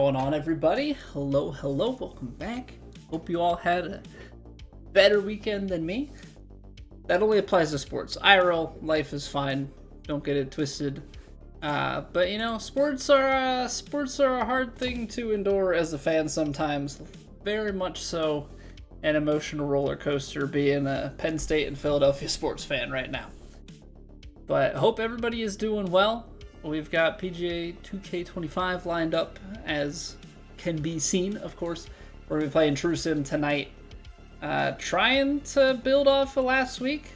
going on, everybody? Hello, welcome back. Hope you all had a better weekend than me. That only applies to sports. IRL, life is fine. Don't get it twisted. But you know, sports are a hard thing to endure as a fan sometimes. Very much so an emotional roller coaster being a Penn State and Philadelphia sports fan right now. But hope everybody is doing well. We've got PGA 2K25 lined up, as can be seen, of course. We're going to be playing True Sim tonight. Trying to build off of last week.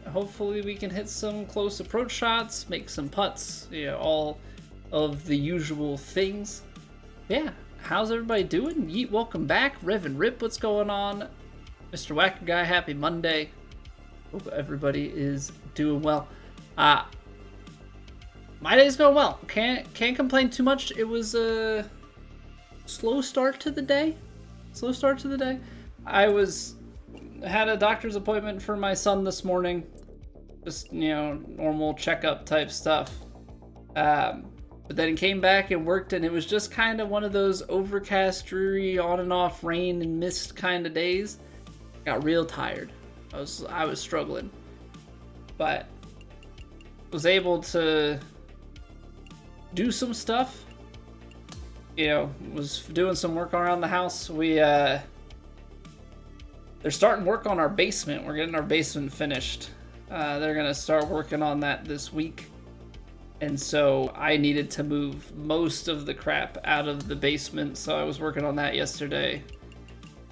Hopefully we can hit some close approach shots, make some putts, you know, all of the usual things. Yeah, how's everybody doing? Yeet, welcome back. Rev and Rip, what's going on? Mr. Wacker Guy, happy Monday. Hope everybody is doing well. My day's going well. Can't complain too much. It was a slow start to the day. I had a doctor's appointment for my son this morning. Just, you know, normal checkup type stuff. But then came back and worked, and it was just kind of one of those overcast, dreary, on and off rain and mist kind of days. Got real tired. I was struggling, but was able to do some stuff. You know, was doing some work around the house. They're starting work on our basement. We're getting our basement finished. They're gonna start working on that this week. And so I needed to move most of the crap out of the basement. So I was working on that yesterday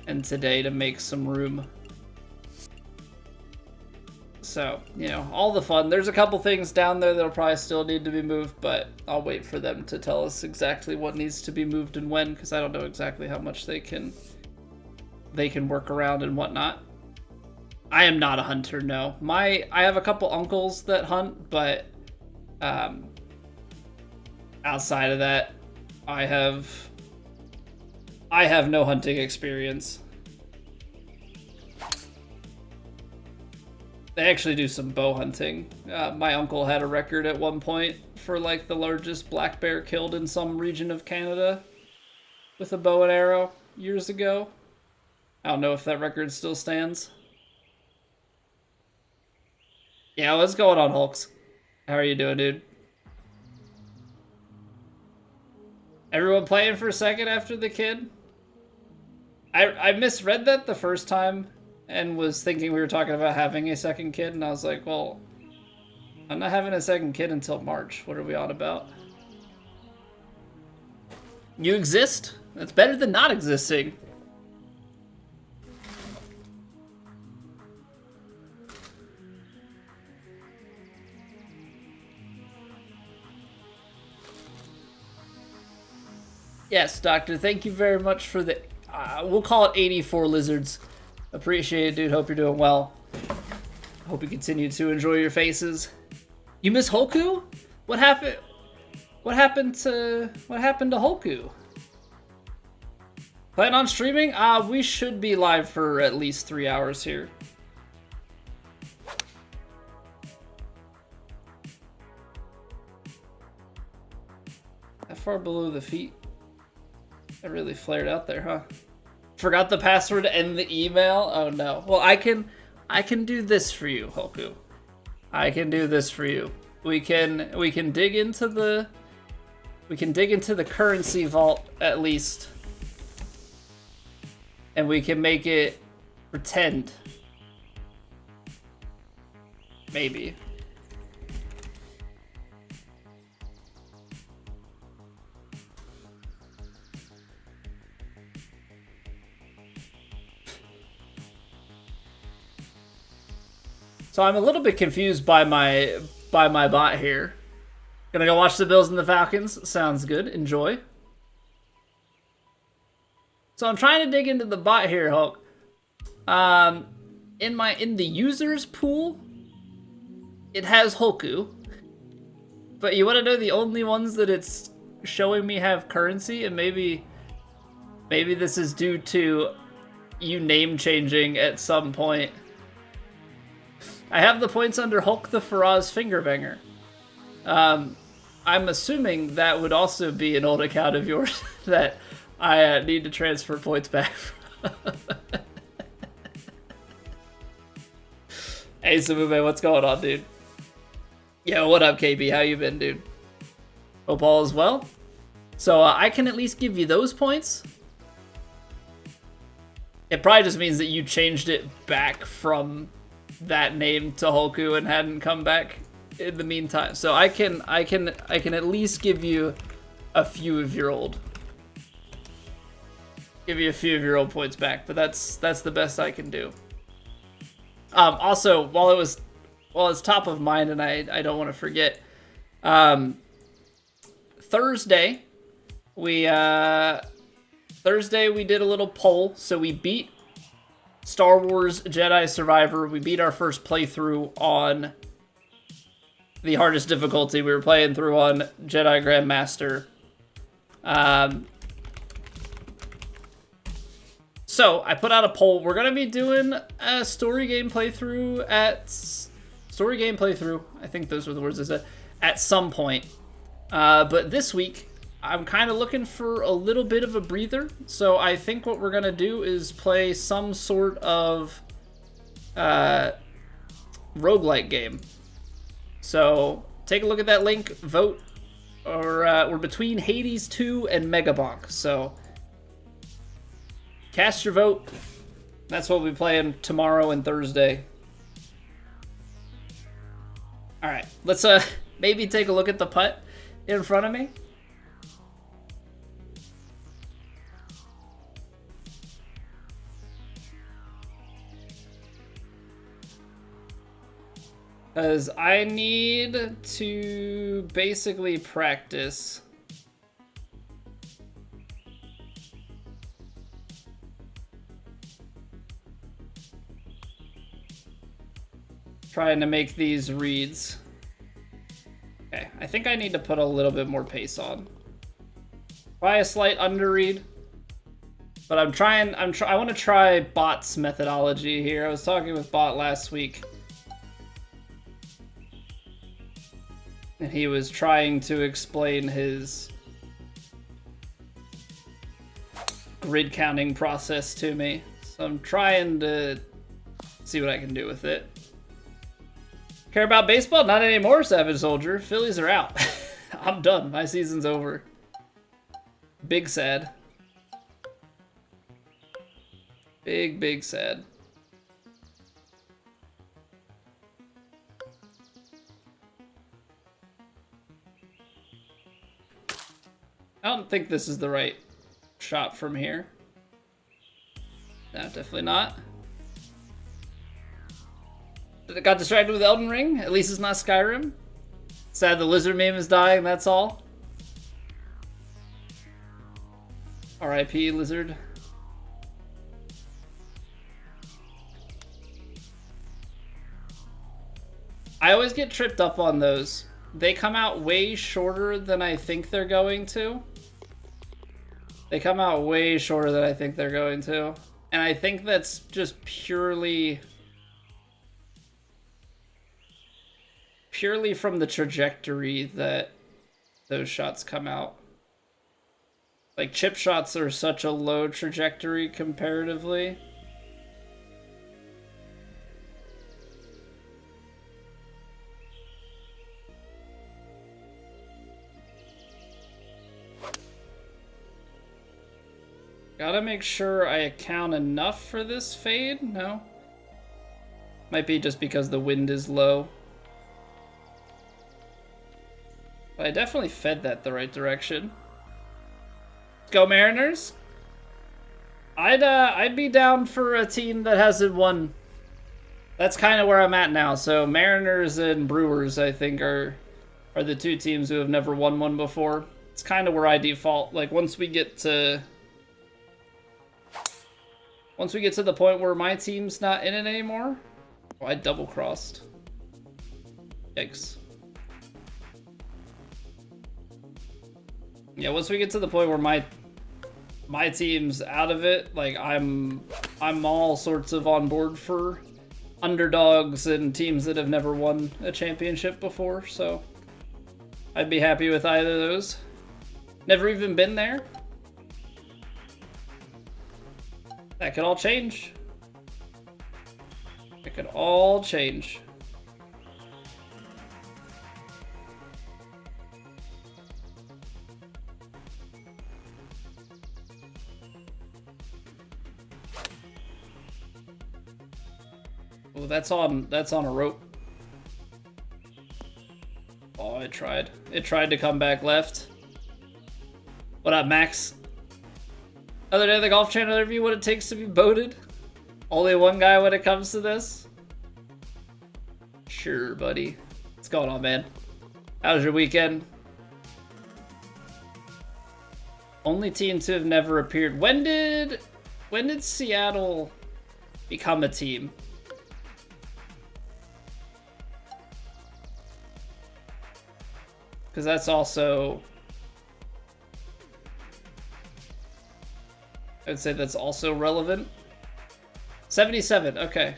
and today to make some room. So, you know, all the fun. There's a couple things down there that'll probably still need to be moved, but I'll wait for them to tell us exactly what needs to be moved and when, because I don't know exactly how much they can work around and whatnot. I am not a hunter, no. I have a couple uncles that hunt, but outside of that, I have no hunting experience. They actually do some bow hunting. My uncle had a record at one point for like the largest black bear killed in some region of Canada with a bow and arrow years ago. I don't know if that record still stands. Yeah, what's going on, Hulks? How are you doing, dude? Everyone playing for a second after the kid? I misread that the first time and was thinking we were talking about having a second kid, and I was like, well, I'm not having a second kid until March. What are we on about? You exist? That's better than not existing. Yes, Doctor, thank you very much for the, we'll call it 84 lizards. Appreciate it, dude. Hope you're doing well. Hope you continue to enjoy your faces. You miss Holku? What happened? What happened to Holku? Plan on streaming? We should be live for at least 3 hours here. That far below the feet. That really flared out there, huh? Forgot the password and the email? Oh no. Well, I can do this for you, Holku. I can do this for you. We can dig into the currency vault at least. And we can make it pretend. Maybe. So I'm a little bit confused by my bot here. Gonna go watch the Bills and the Falcons. Sounds good. Enjoy. So I'm trying to dig into the bot here, Hulk. In the users pool, it has Holku. But you want to know the only ones that it's showing me have currency, and maybe this is due to you name changing at some point. I have the points under Hulk the Faraz Fingerbanger. I'm assuming that would also be an old account of yours that I need to transfer points back from. Hey, Samube, what's going on, dude? Yo, what up, KB? How you been, dude? Hope all is well. So I can at least give you those points. It probably just means that you changed it back from that name to Holku and hadn't come back in the meantime. So I can at least give you a few of your old points back, but that's the best I can do. Also, while it's top of mind and I don't want to forget, Thursday we did a little poll. So we beat Star Wars Jedi Survivor. We beat our first playthrough on the hardest difficulty. We were playing through on Jedi Grandmaster. So I put out a poll. We're gonna be doing a story game playthrough. I think those were the words I said. At some point, but this week I'm kind of looking for a little bit of a breather. So I think what we're gonna do is play some sort of roguelike game. So take a look at that link. Vote, or we're between Hades 2 and Megabonk. So cast your vote. That's what we'll be playing tomorrow and Thursday. All right, let's maybe take a look at the putt in front of me. Because I need to basically practice trying to make these reads. Okay, I think I need to put a little bit more pace on. Probably a slight underread, but I want to try Bot's methodology here. I was talking with Bot last week, and he was trying to explain his grid counting process to me. So I'm trying to see what I can do with it. Care about baseball? Not anymore, Savage Soldier. Phillies are out. I'm done. My season's over. Big sad. Big sad. I don't think this is the right shot from here. No, definitely not. I got distracted with Elden Ring. At least it's not Skyrim. Sad the lizard meme is dying, that's all. R.I.P. lizard. I always get tripped up on those. They come out way shorter than I think they're going to. And I think that's just purely from the trajectory that those shots come out. Like, chip shots are such a low trajectory comparatively. Gotta make sure I account enough for this fade? No? Might be just because the wind is low. But I definitely fed that the right direction. Let's go Mariners! I'd be down for a team that hasn't won. That's kind of where I'm at now. So Mariners and Brewers, I think, are the two teams who have never won one before. It's kind of where I default. Like, once we get to the point where my team's not in it anymore. Oh, I double crossed. Yikes. Yeah, once we get to the point where my team's out of it, like I'm all sorts of on board for underdogs and teams that have never won a championship before, so I'd be happy with either of those. Never even been there. That could all change. It could all change. Oh, that's on a rope. Oh, it tried. It tried to come back left. What up, Max? Other day on the Golf Channel interview, what it takes to be boated? Only one guy when it comes to this? Sure, buddy. What's going on, man? How was your weekend? Only teams who have never appeared. When did Seattle become a team? Because that's also... I would say that's also relevant. 77, okay.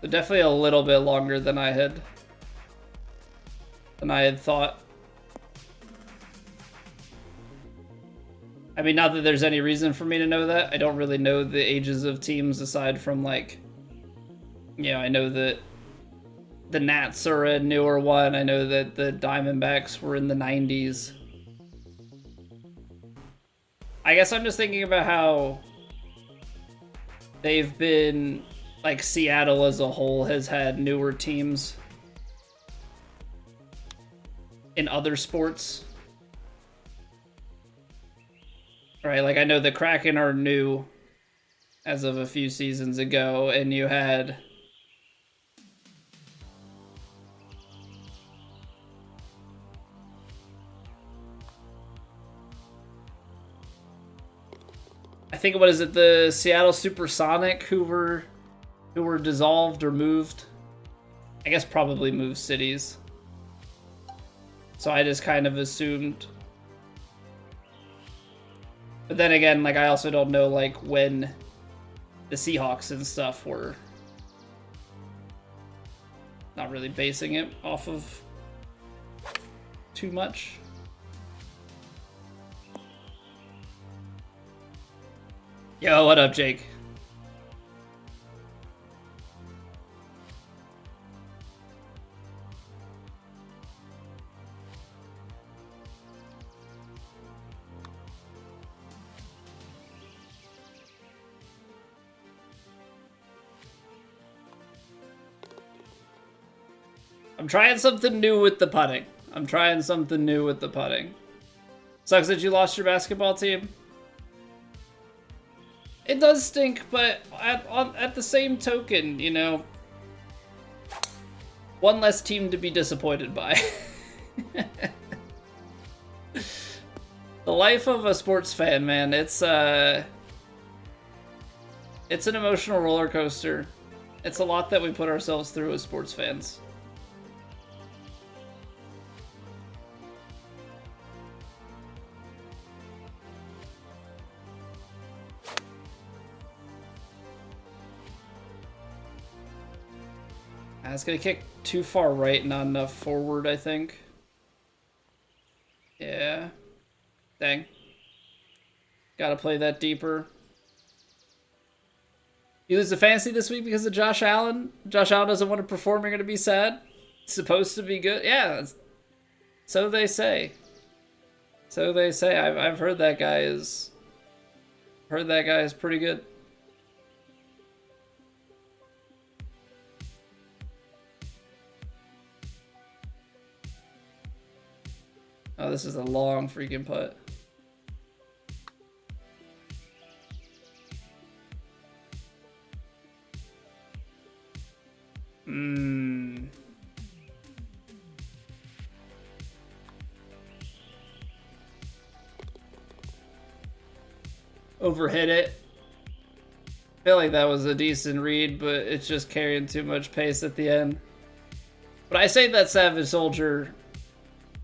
So definitely a little bit longer than I had thought. I mean, not that there's any reason for me to know that. I don't really know the ages of teams aside from, like, you know, I know that the Nats are a newer one. I know that the Diamondbacks were in the 90s. I guess I'm just thinking about how they've been, like, Seattle as a whole has had newer teams in other sports. Right, like, I know the Kraken are new as of a few seasons ago, and you had... I think, what is it, the Seattle Supersonic who were dissolved or moved? I guess probably moved cities. So I just kind of assumed. But then again, like, I also don't know, like, when the Seahawks and stuff were. Not really basing it off of too much. Yo, what up, Jake? I'm trying something new with the putting. Sucks that you lost your basketball team. It does stink, but at the same token, you know, one less team to be disappointed by. The life of a sports fan, man, it's an emotional roller coaster. It's a lot that we put ourselves through as sports fans. It's gonna kick too far right, not enough forward, I think. Yeah. Dang. Gotta play that deeper. You lose the fantasy this week because of Josh Allen? Josh Allen doesn't want to perform, you're gonna be sad? It's supposed to be good? Yeah. So they say. So they say. I've heard that guy is... Heard that guy is pretty good. Oh, this is a long freaking putt. Overhit it. I feel like that was a decent read, but it's just carrying too much pace at the end. But I say that Savage Soldier...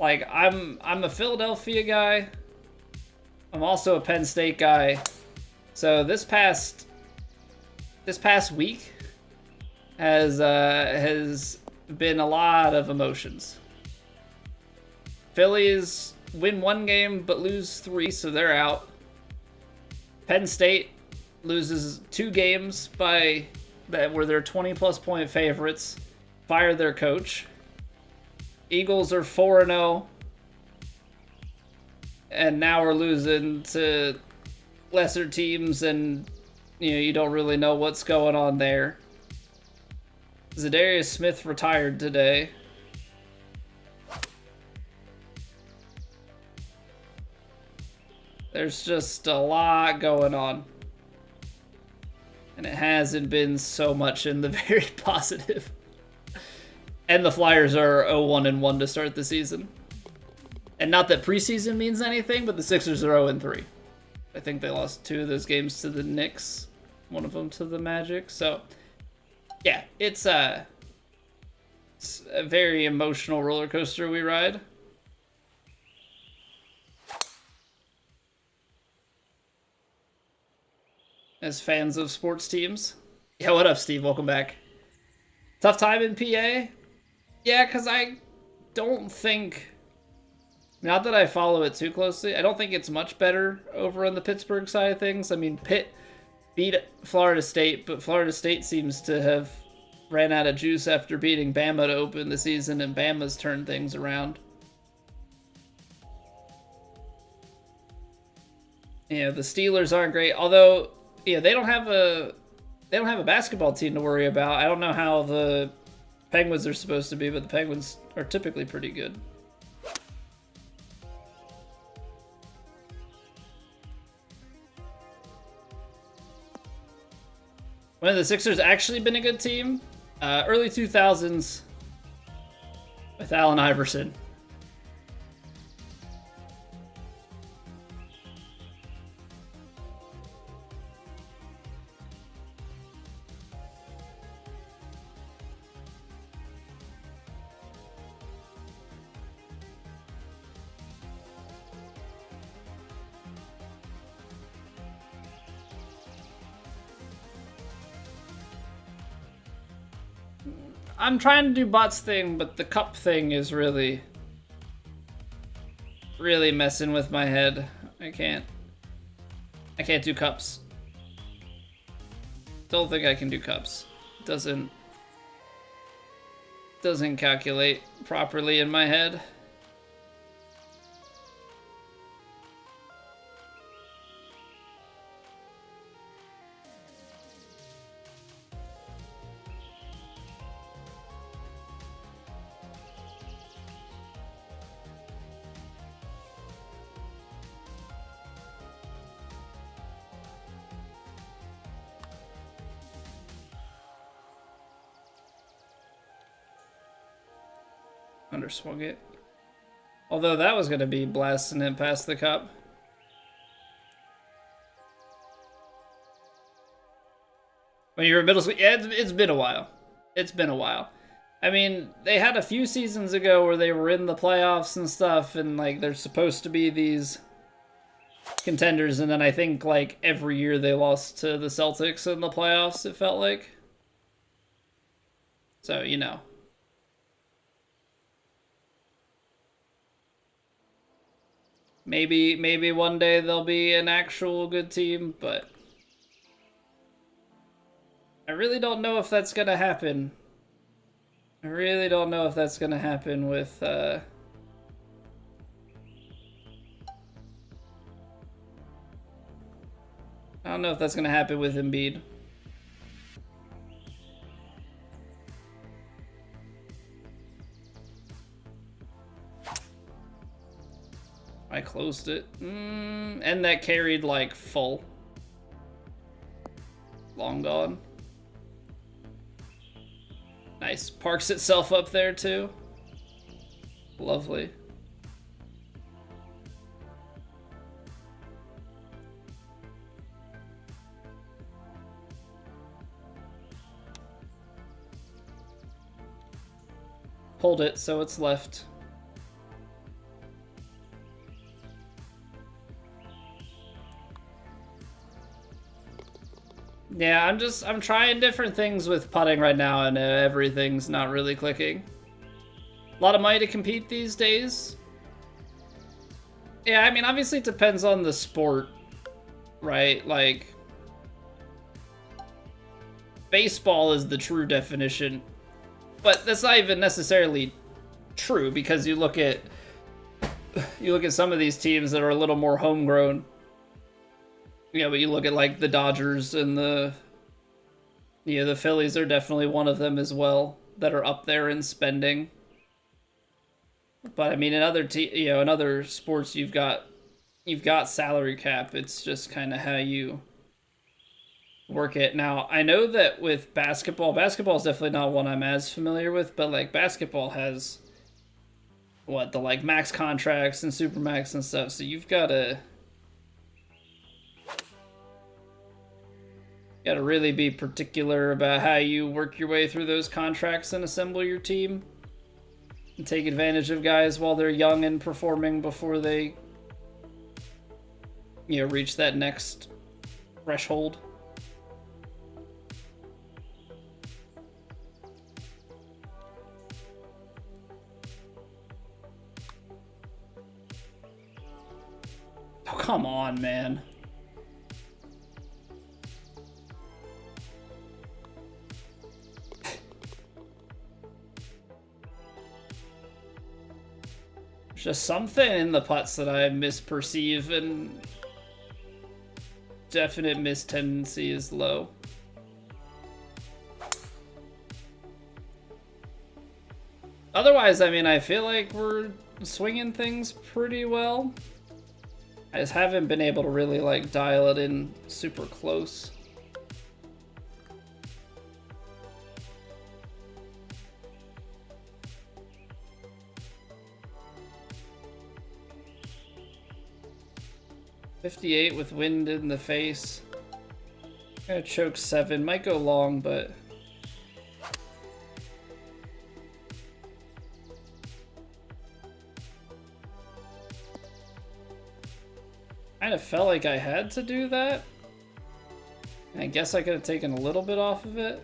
Like, I'm a Philadelphia guy. I'm also a Penn State guy. So this past week has been a lot of emotions. Phillies win 1 game but lose 3, so they're out. Penn State loses 2 games by that were their 20-plus point favorites, fire their coach. Eagles are 4-0, and now we're losing to lesser teams, and you don't really know what's going on there. Zadarius Smith retired today. There's just a lot going on. And it hasn't been so much in the very positive. And the Flyers are 0-1-1 to start the season. And not that preseason means anything, but the Sixers are 0-3. I think they lost 2 of those games to the Knicks, 1 of them to the Magic. So, yeah, it's a very emotional roller coaster we ride. As fans of sports teams. Yeah, what up, Steve? Welcome back. Tough time in PA? Yeah, because I don't think... Not that I follow it too closely. I don't think it's much better over on the Pittsburgh side of things. I mean, Pitt beat Florida State, but Florida State seems to have ran out of juice after beating Bama to open the season, and Bama's turned things around. Yeah, the Steelers aren't great, although... Yeah, they don't have a basketball team to worry about. I don't know how the Penguins are supposed to be, but the Penguins are typically pretty good. When have the Sixers actually been a good team? Early 2000s with Allen Iverson. I'm trying to do bots thing, but the cup thing is really messing with my head. I can't do cups. Don't think I can do cups. Doesn't calculate properly in my head. Underswung it. Although that was going to be blasting it past the cup. When you were in middle school, yeah, it's been a while. It's been a while. I mean, they had a few seasons ago where they were in the playoffs and stuff, and like they're supposed to be these contenders, and then I think like every year they lost to the Celtics in the playoffs, it felt like. So, you know. Maybe one day they'll be an actual good team, but I really don't know if that's gonna happen. I really don't know if that's gonna happen with I don't know if that's gonna happen with Embiid. I closed it. And that carried like full. Long gone. Nice. Parks itself up there too. Lovely. Hold it so it's left. Yeah, I'm trying different things with putting right now, and everything's not really clicking. A lot of money to compete these days. Yeah, I mean, obviously it depends on the sport, right? Like, baseball is the true definition, but that's not even necessarily true, because you look at some of these teams that are a little more homegrown. Yeah, but you look at like the Dodgers and the Phillies are definitely one of them as well that are up there in spending. But I mean, in other sports, you've got salary cap. It's just kind of how you work it. Now, I know that with basketball is definitely not one I'm as familiar with, but like basketball has the like max contracts and supermax and stuff. So you've got to really be particular about how you work your way through those contracts and assemble your team. And take advantage of guys while they're young and performing before they, reach that next threshold. Oh, come on, man. Just something in the putts that I misperceive, and definite miss tendency is low. Otherwise, I mean, I feel like we're swinging things pretty well. I just haven't been able to really like dial it in super close. .58 with wind in the face. Gonna choke 7. Might go long, but kind of felt like I had to do that. And I guess I could have taken a little bit off of it.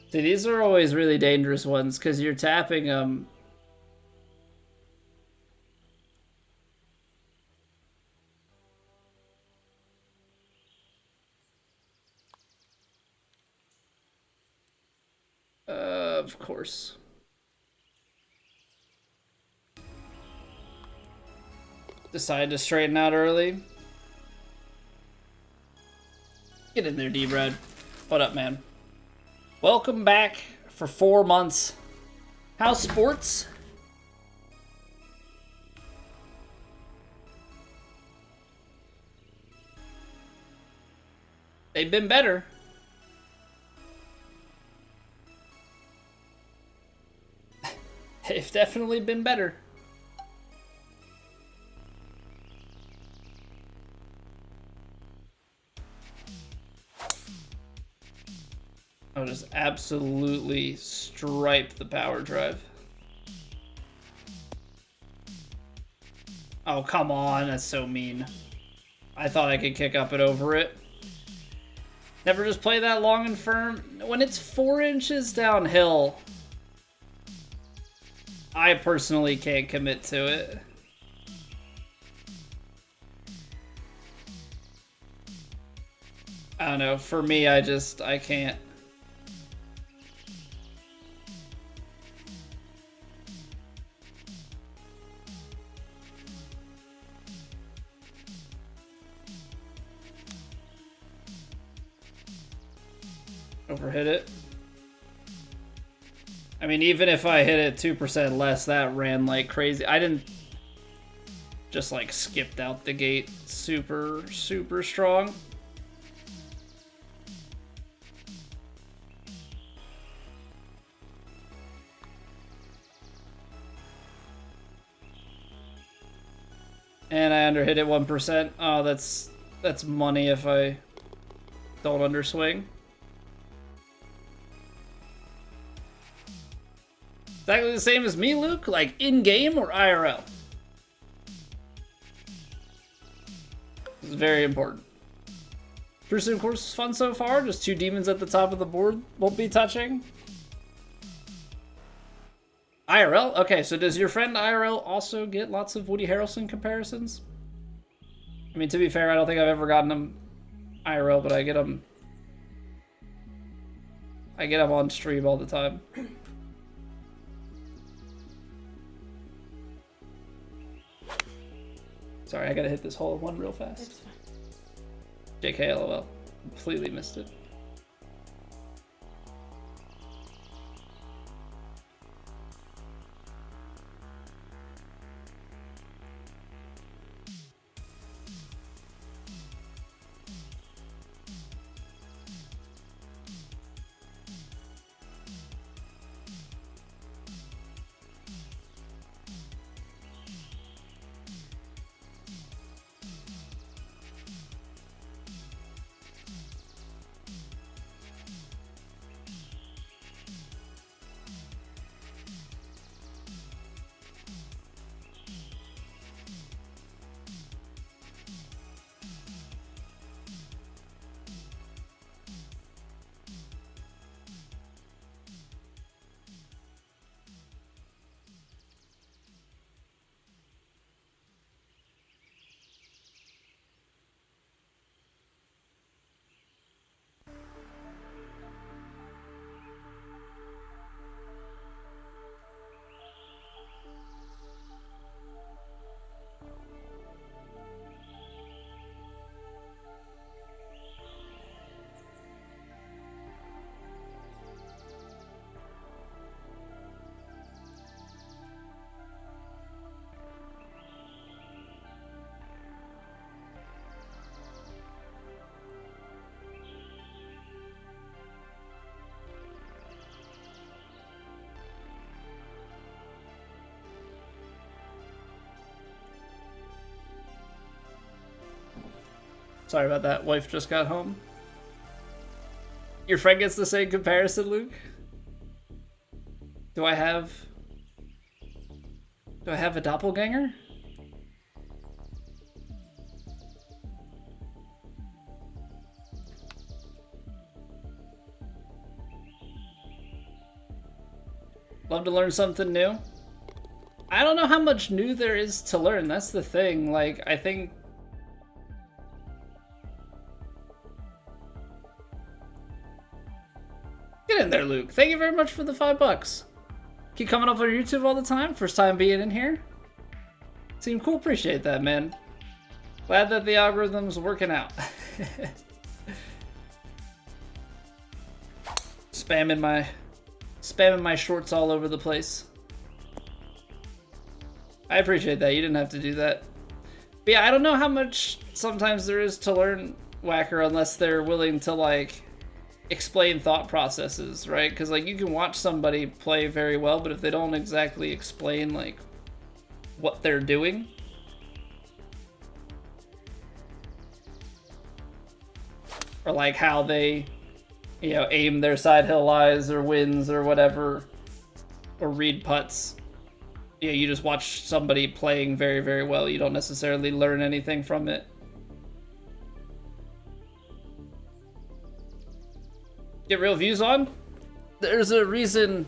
See, these are always really dangerous ones because you're tapping them. Of course. Decide to straighten out early. Get in there, D-Brad. What up, man? Welcome back for 4 months. How's sports? They've been better. They've definitely been better. I'll just absolutely stripe the power drive. Oh, come on. That's so mean. I thought I could kick up and over it. Never just play that long and firm. When it's 4 inches downhill, I personally can't commit to it. I don't know. For me, I can't. Overhit it. I mean, even if I hit it 2% less, that ran like crazy. I didn't just like skipped out the gate super, super strong. And I underhit it 1%. Oh, that's money if I don't underswing. Exactly the same as me, Luke? Like in-game or IRL? It's very important. Pursuit course is fun so far. Just 2 demons at the top of the board. Won't be touching. IRL? Okay, so does your friend IRL also get lots of Woody Harrelson comparisons? I mean, to be fair, I don't think I've ever gotten them IRL, but I get them on stream all the time. Sorry, I gotta hit this hole in one real fast. It's fine. JK, LOL. Completely missed it. Sorry about that. Wife just got home. Your friend gets the same comparison, Luke? Do I have a doppelganger? Love to learn something new. I don't know how much new there is to learn. That's the thing. Like, I think get in there, Luke. Thank you very much for the $5. Keep coming up on YouTube all the time. First time being in here. Seem cool. Appreciate that, man. Glad that the algorithm's working out. Spamming my shorts all over the place. I appreciate that. You didn't have to do that. But yeah, I don't know how much sometimes there is to learn Whacker unless they're willing to, like, explain thought processes, right? Because, like, you can watch somebody play very well, but if they don't exactly explain, like, what they're doing, or, like, how they, you know, aim their side hill lies or wins or whatever, or read putts, yeah, you just watch somebody playing very, very well. You don't necessarily learn anything from it. Get real views on? There's a reason.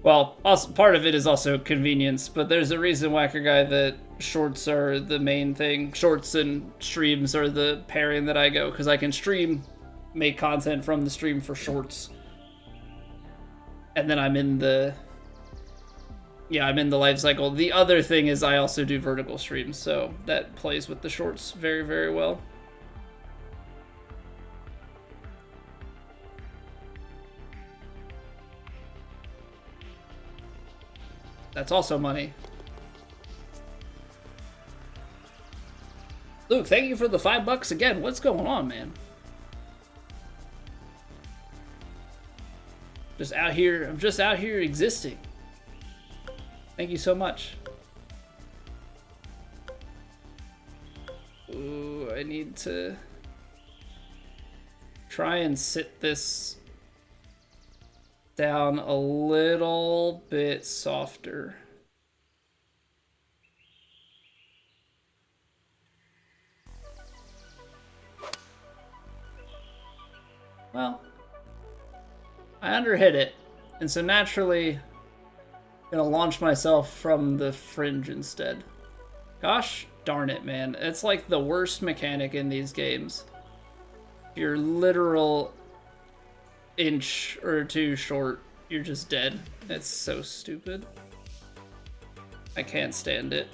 Well, also part of it is also convenience, but there's a reason, Whacker Guy, that shorts are the main thing. Shorts and streams are the pairing that I go, because I can stream, make content from the stream for shorts, and then I'm in the life cycle. The other thing is I also do vertical streams, so that plays with the shorts very, very well. That's also money. Luke, thank you for the $5 again. What's going on, man? Just out here. I'm just out here existing. Thank you so much. Ooh, I need to try and sit this down a little bit softer. Well, I underhit it, and so naturally, I'm gonna launch myself from the fringe instead. Gosh darn it, man. It's like the worst mechanic in these games. You're literal inch or two short, you're just dead. It's so stupid. I can't stand it.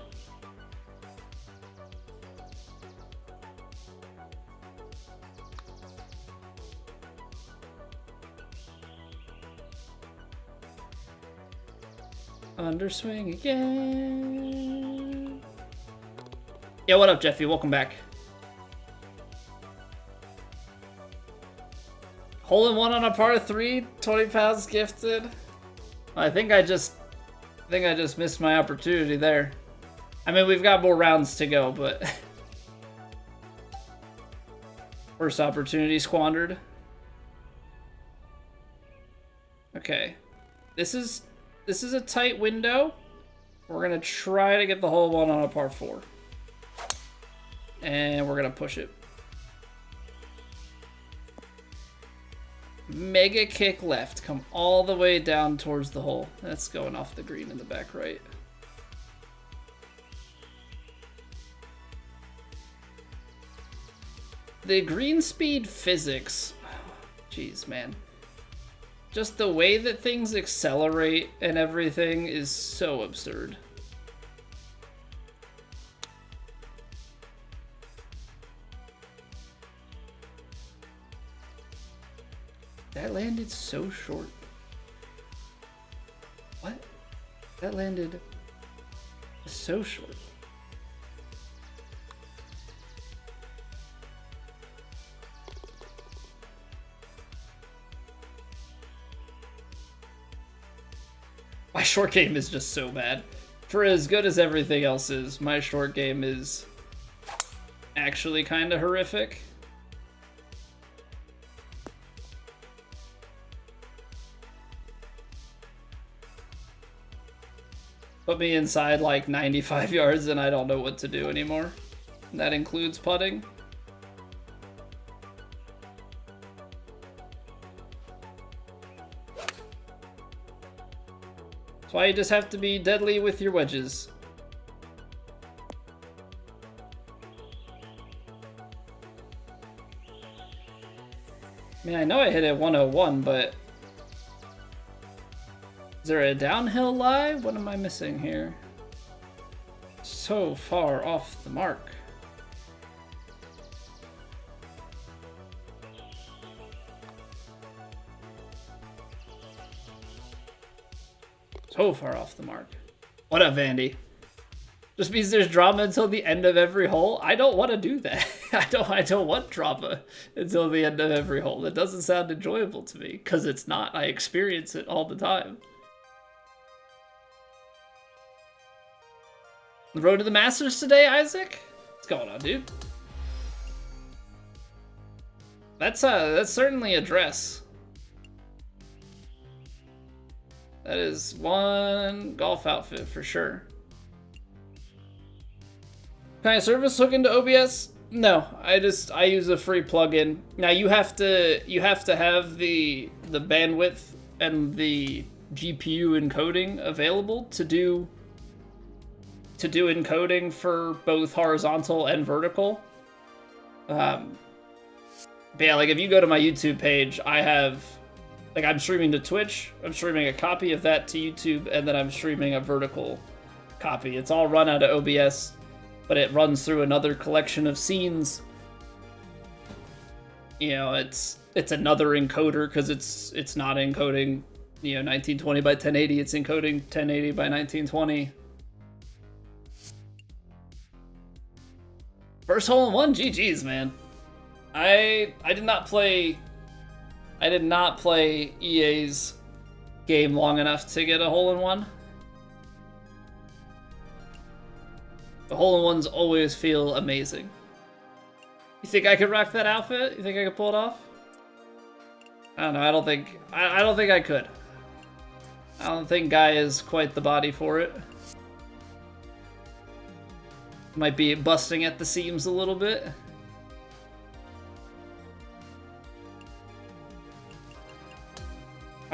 Underswing again. Yeah, what up, Jeffy? Welcome back. Hole in one on a par 3, 20 pounds gifted. I think I just missed my opportunity there. I mean, we've got more rounds to go, but first opportunity squandered. Okay, this is a tight window. We're gonna try to get the hole one on a par 4, and we're gonna push it. Mega kick left, come all the way down towards the hole. That's going off the green in the back right. The green speed physics, jeez, man. Just the way that things accelerate and everything is so absurd. That landed so short. What? That landed so short. My short game is just so bad. For as good as everything else is, my short game is actually kind of horrific. Put me inside like 95 yards and I don't know what to do anymore. And that includes putting. That's why you just have to be deadly with your wedges. I mean, I know I hit it 101, but is there a downhill lie? What am I missing here? So far off the mark. So far off the mark. What up, Vandy? Just means there's drama until the end of every hole? I don't want to do that. I don't want drama until the end of every hole. That doesn't sound enjoyable to me, because it's not. I experience it all the time. The road to the Masters today, Isaac? What's going on, dude? That's certainly a dress. That is one golf outfit for sure. Can I service hook into OBS? No, I use a free plugin. Now you have to have the bandwidth and the GPU encoding available to do encoding for both horizontal and vertical. But yeah, like if you go to my YouTube page, I have, like, I'm streaming to Twitch, I'm streaming a copy of that to YouTube, and then I'm streaming a vertical copy. It's all run out of OBS, but it runs through another collection of scenes. You know, it's another encoder because it's not encoding, 1920 by 1080. It's encoding 1080 by 1920. First hole in one, GG's, man. I did not play EA's game long enough to get a hole in one. The hole in ones always feel amazing. You think I could rock that outfit? You think I could pull it off? I don't know. I don't think I could. I don't think Guy is quite the body for it. Might be busting at the seams a little bit.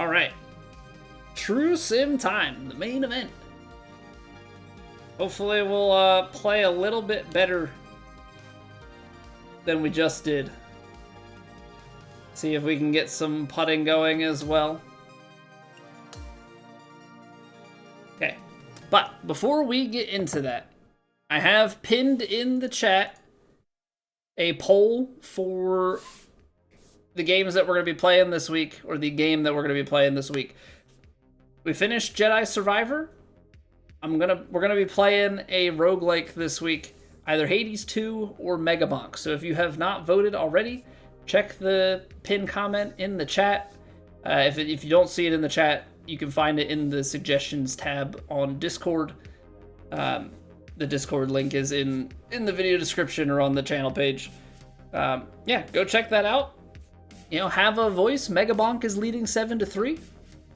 All right. True Sim time, the main event. Hopefully we'll play a little bit better than we just did. See if we can get some putting going as well. Okay, but before we get into that, I have pinned in the chat a poll for the games that we're going to be playing this week, or the game that we're going to be playing this week. We finished Jedi Survivor. We're gonna be playing a roguelike this week, either Hades 2 or Megabonk. So if you have not voted already, check the pinned comment in the chat. If you don't see it in the chat, you can find it in the suggestions tab on Discord. The Discord link is in the video description or on the channel page. Yeah, go check that out. You know, have a voice. Megabonk is leading 7-3,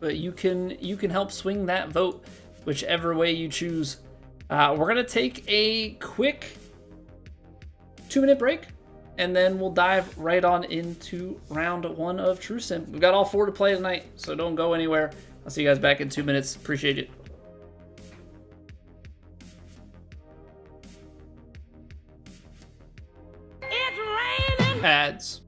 but you can help swing that vote whichever way you choose. We're gonna take a quick 2-minute break, and then we'll dive right on into round 1 of True Sim. We've got all 4 to play tonight, so don't go anywhere. I'll see you guys back in 2 minutes. Appreciate it. It's raining! Ads.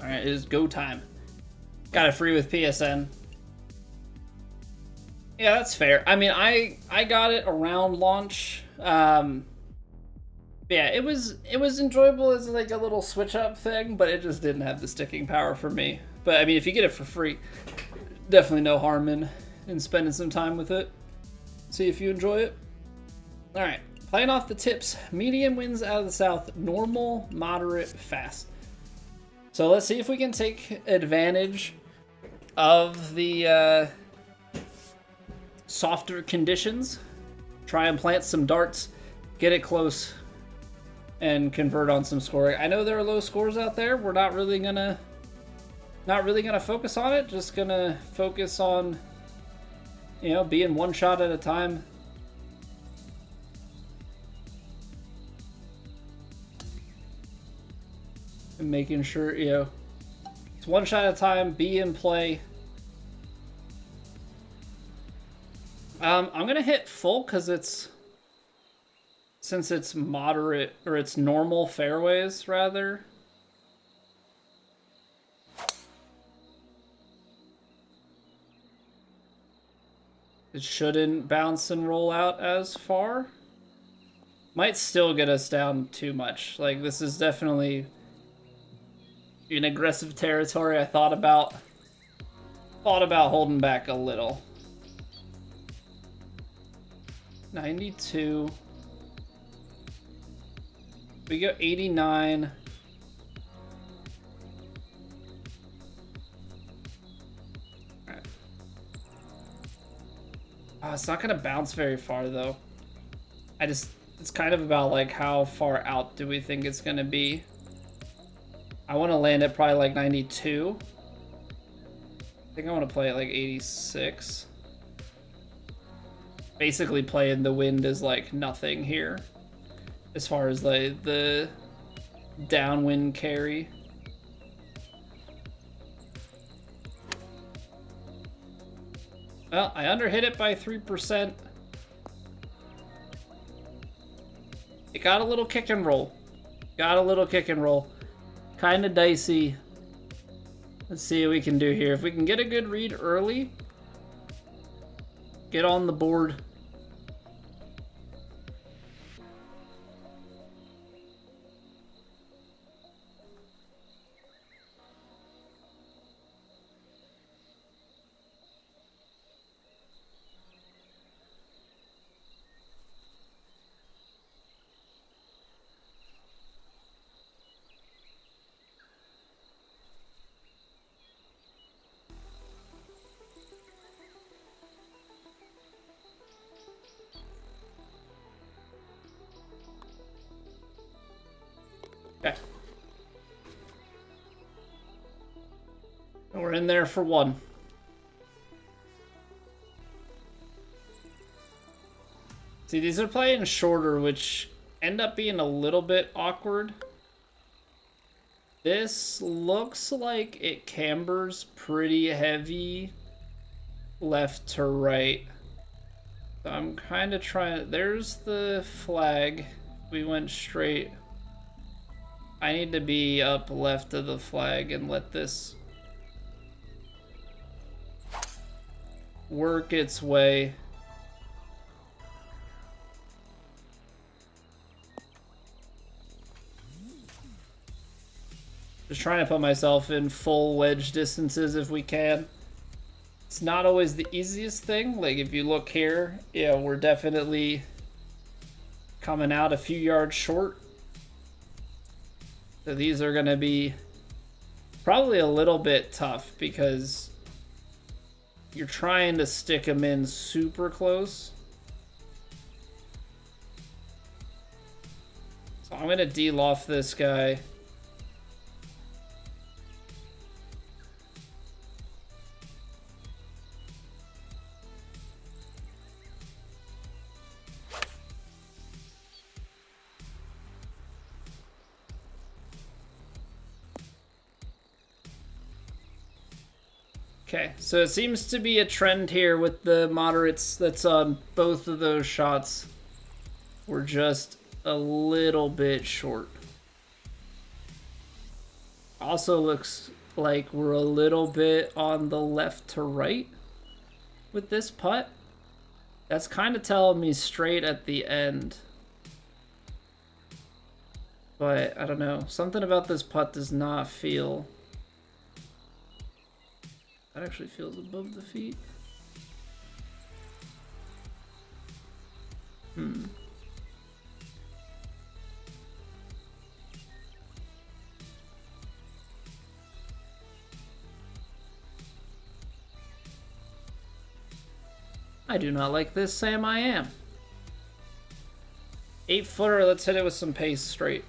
Alright, it is go time. Got it free with PSN. Yeah, that's fair. I mean, I got it around launch. Yeah, it was enjoyable as like a little switch up thing, but it just didn't have the sticking power for me. But I mean, if you get it for free, definitely no harm in spending some time with it. See if you enjoy it. Alright, playing off the tips. Medium wins out of the south. Normal, moderate, fast. So let's see if we can take advantage of the softer conditions. Try and plant some darts, get it close, and convert on some scoring. I know there are low scores out there. We're not really gonna focus on it. Just gonna focus on, you know, being one shot at a time. And making sure, you know, it's one shot at a time, be in play. I'm gonna hit full because since it's moderate, or it's normal fairways rather. It shouldn't bounce and roll out as far. Might still get us down too much. Like, this is definitely in aggressive territory. I thought about thought about holding back a little. 92. We go 89. Alright. Oh, it's not gonna bounce very far though. It's kind of about like how far out do we think it's gonna be. I want to land at probably like 92. I think I want to play at like 86. Basically playing the wind is like nothing here as far as the downwind carry. Well, I underhit it by 3%. It got a little kick and roll. Got a little kick and roll. Kind of dicey. Let's see what we can do here. If we can get a good read early, get on the board. Okay. We're in there for one. See, these are playing shorter, which end up being a little bit awkward. This looks like it cambers pretty heavy left to right. So I'm kind of trying. There's the flag. We went straight. I need to be up left of the flag and let this work its way. Just trying to put myself in full wedge distances if we can. It's not always the easiest thing. Like if you look here, yeah, we're definitely coming out a few yards short. So these are going to be probably a little bit tough because you're trying to stick them in super close. So I'm going to de-loft this guy. Okay, so it seems to be a trend here with the moderates that's on both of those shots. We're just a little bit short. Also looks like we're a little bit on the left to right with this putt. That's kind of telling me straight at the end. But I don't know, something about this putt does not feel... That actually feels above the feet. I do not like this, Sam. I am. 8-footer, let's hit it with some pace straight.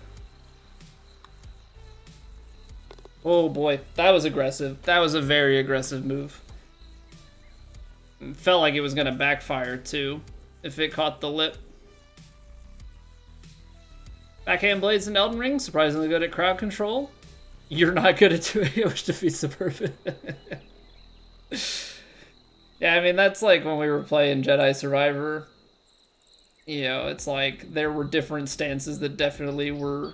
Oh boy, that was aggressive. That was a very aggressive move. It felt like it was gonna backfire too, if it caught the lip. Backhand blades in Elden Ring, surprisingly good at crowd control. You're not good at doing it, which defeats the purpose. Yeah, I mean, that's like when we were playing Jedi Survivor. You know, it's like there were different stances that definitely were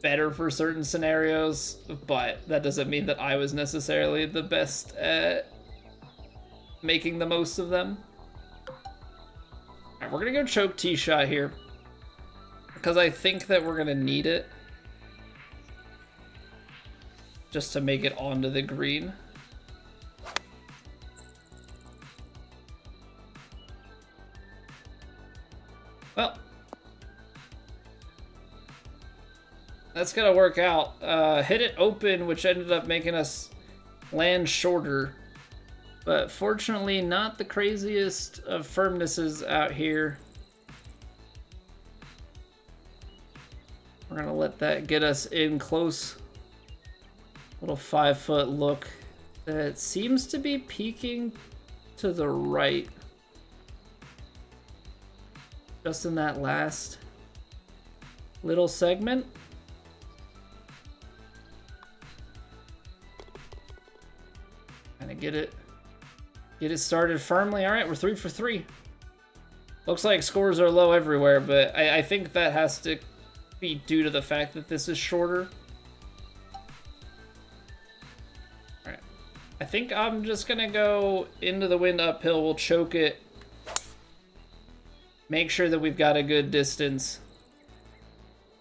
better for certain scenarios, but that doesn't mean that I was necessarily the best at making the most of them. Alright, we're gonna go choke tee shot here because I think that we're gonna need it just to make it onto the green. Well, that's gonna work out. Hit it open, which ended up making us land shorter. But fortunately, not the craziest of firmnesses out here. We're gonna let that get us in close. Little 5-foot look that seems to be peeking to the right. Just in that last little segment. Kind of get it started firmly. All right, we're 3 for 3. Looks like scores are low everywhere, but I think that has to be due to the fact that this is shorter. All right, I think I'm just gonna go into the wind uphill. We'll choke it. Make sure that we've got a good distance.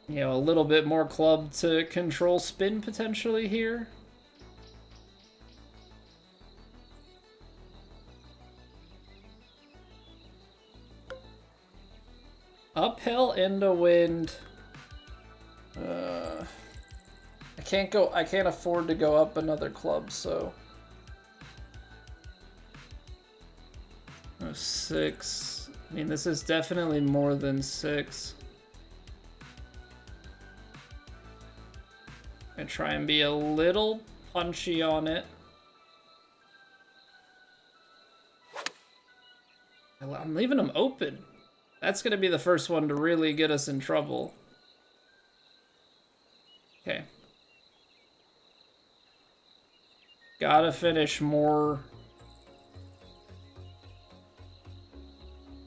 You know, a little bit more club to control spin potentially here. Uphill into wind. I can't afford to go up another club, so. 6. I mean, this is definitely more than 6. I try and be a little punchy on it. I'm leaving them open. That's going to be the first one to really get us in trouble. Okay. Gotta finish more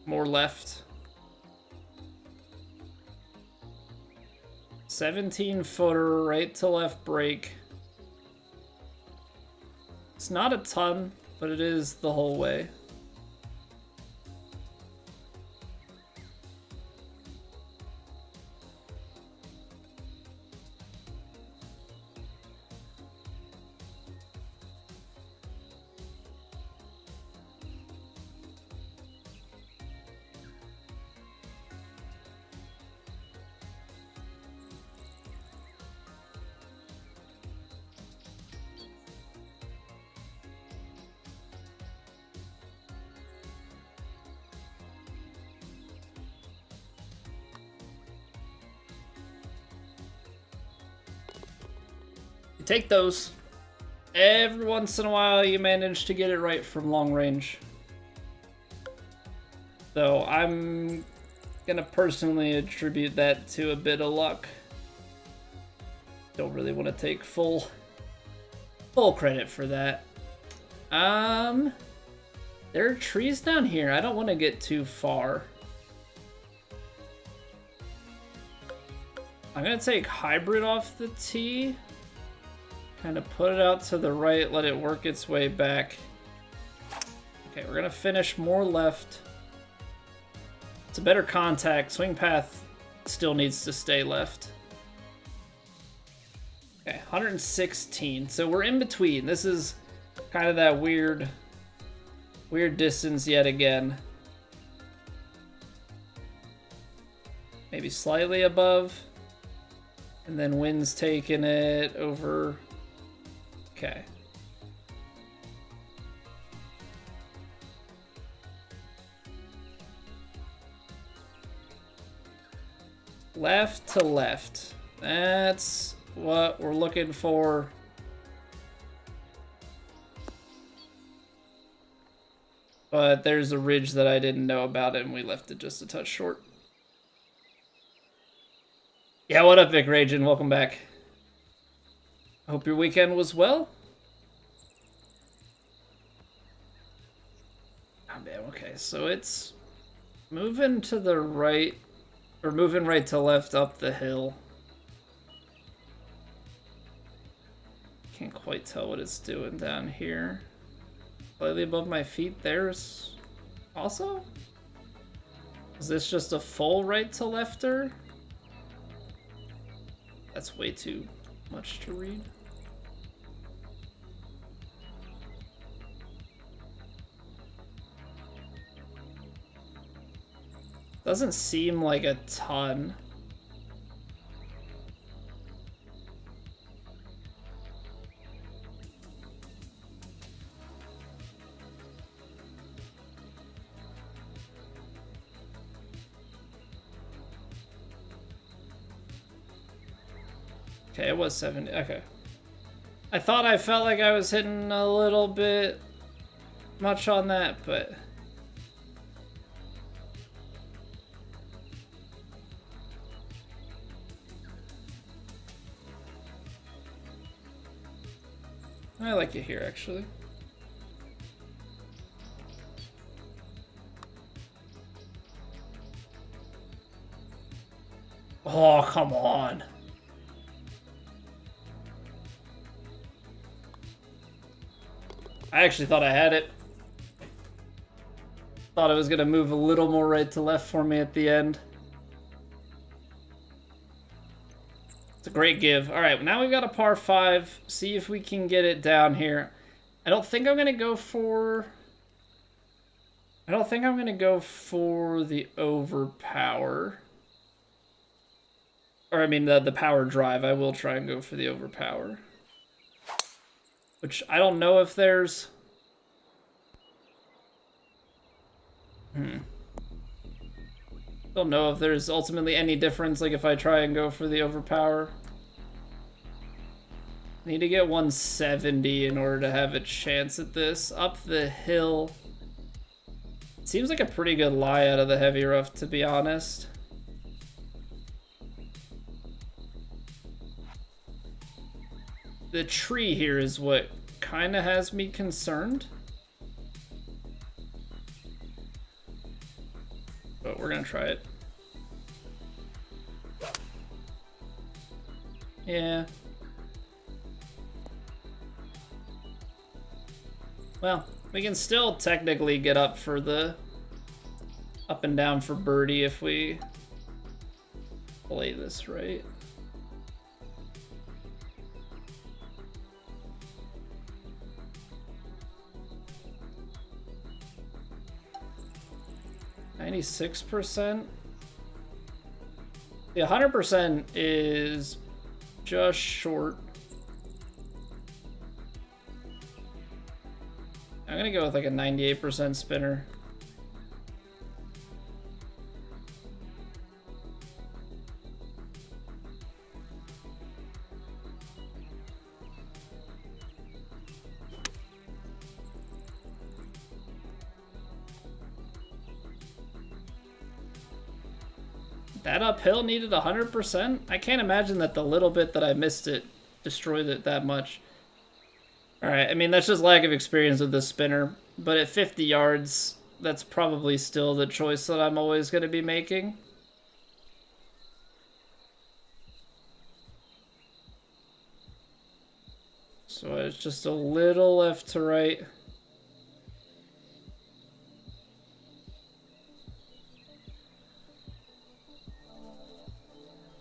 left. 17-footer, right to left break. It's not a ton, but it is the whole way. You take those. Every once in a while, you manage to get it right from long range. So I'm gonna personally attribute that to a bit of luck. Don't really want to take full credit for that. There are trees down here. I don't want to get too far. I'm gonna take hybrid off the tee. Kind of put it out to the right, let it work its way back. Okay, we're gonna finish more left. It's a better contact. Swing path still needs to stay left. Okay, 116. So we're in between. This is kind of that weird distance yet again. Maybe slightly above. And then wind's taking it over. Okay. Left to left. That's what we're looking for. But there's a ridge that I didn't know about and we left it just a touch short. Yeah, what up, Vic Ragin? Welcome back. Hope your weekend was well. Oh, man, okay, so it's moving to the right, or moving right to left up the hill. Can't quite tell what it's doing down here. Slightly above my feet, there's also? Is this just a full right to lefter? That's way too much to read. Doesn't seem like a ton. Okay, it was 70. Okay. I thought I felt like I was hitting a little bit much on that, but... I like it here, actually. Oh, come on. I actually thought I had it. Thought it was going to move a little more right to left for me at the end. It's a great give. All right, now we've got a par 5. See if we can get it down here. I don't think I'm going to go for... I don't think I'm going to go for the overpower. Or, I mean, the power drive. I will try and go for the overpower. Which, I don't know if there's... Don't know if there's ultimately any difference, like, if I try and go for the overpower. Need to get 170 in order to have a chance at this. Up the hill. Seems like a pretty good lie out of the heavy rough, to be honest. The tree here is what kind of has me concerned. But we're gonna try it. Yeah. Well, we can still technically get up for the up and down for birdie if we play this right. %. The 100% is just short. I'm gonna go with like a 98% spinner. That uphill needed 100%? I can't imagine that the little bit that I missed it destroyed it that much. Alright, I mean, that's just lack of experience with this spinner. But at 50 yards, that's probably still the choice that I'm always going to be making. So it's just a little left to right.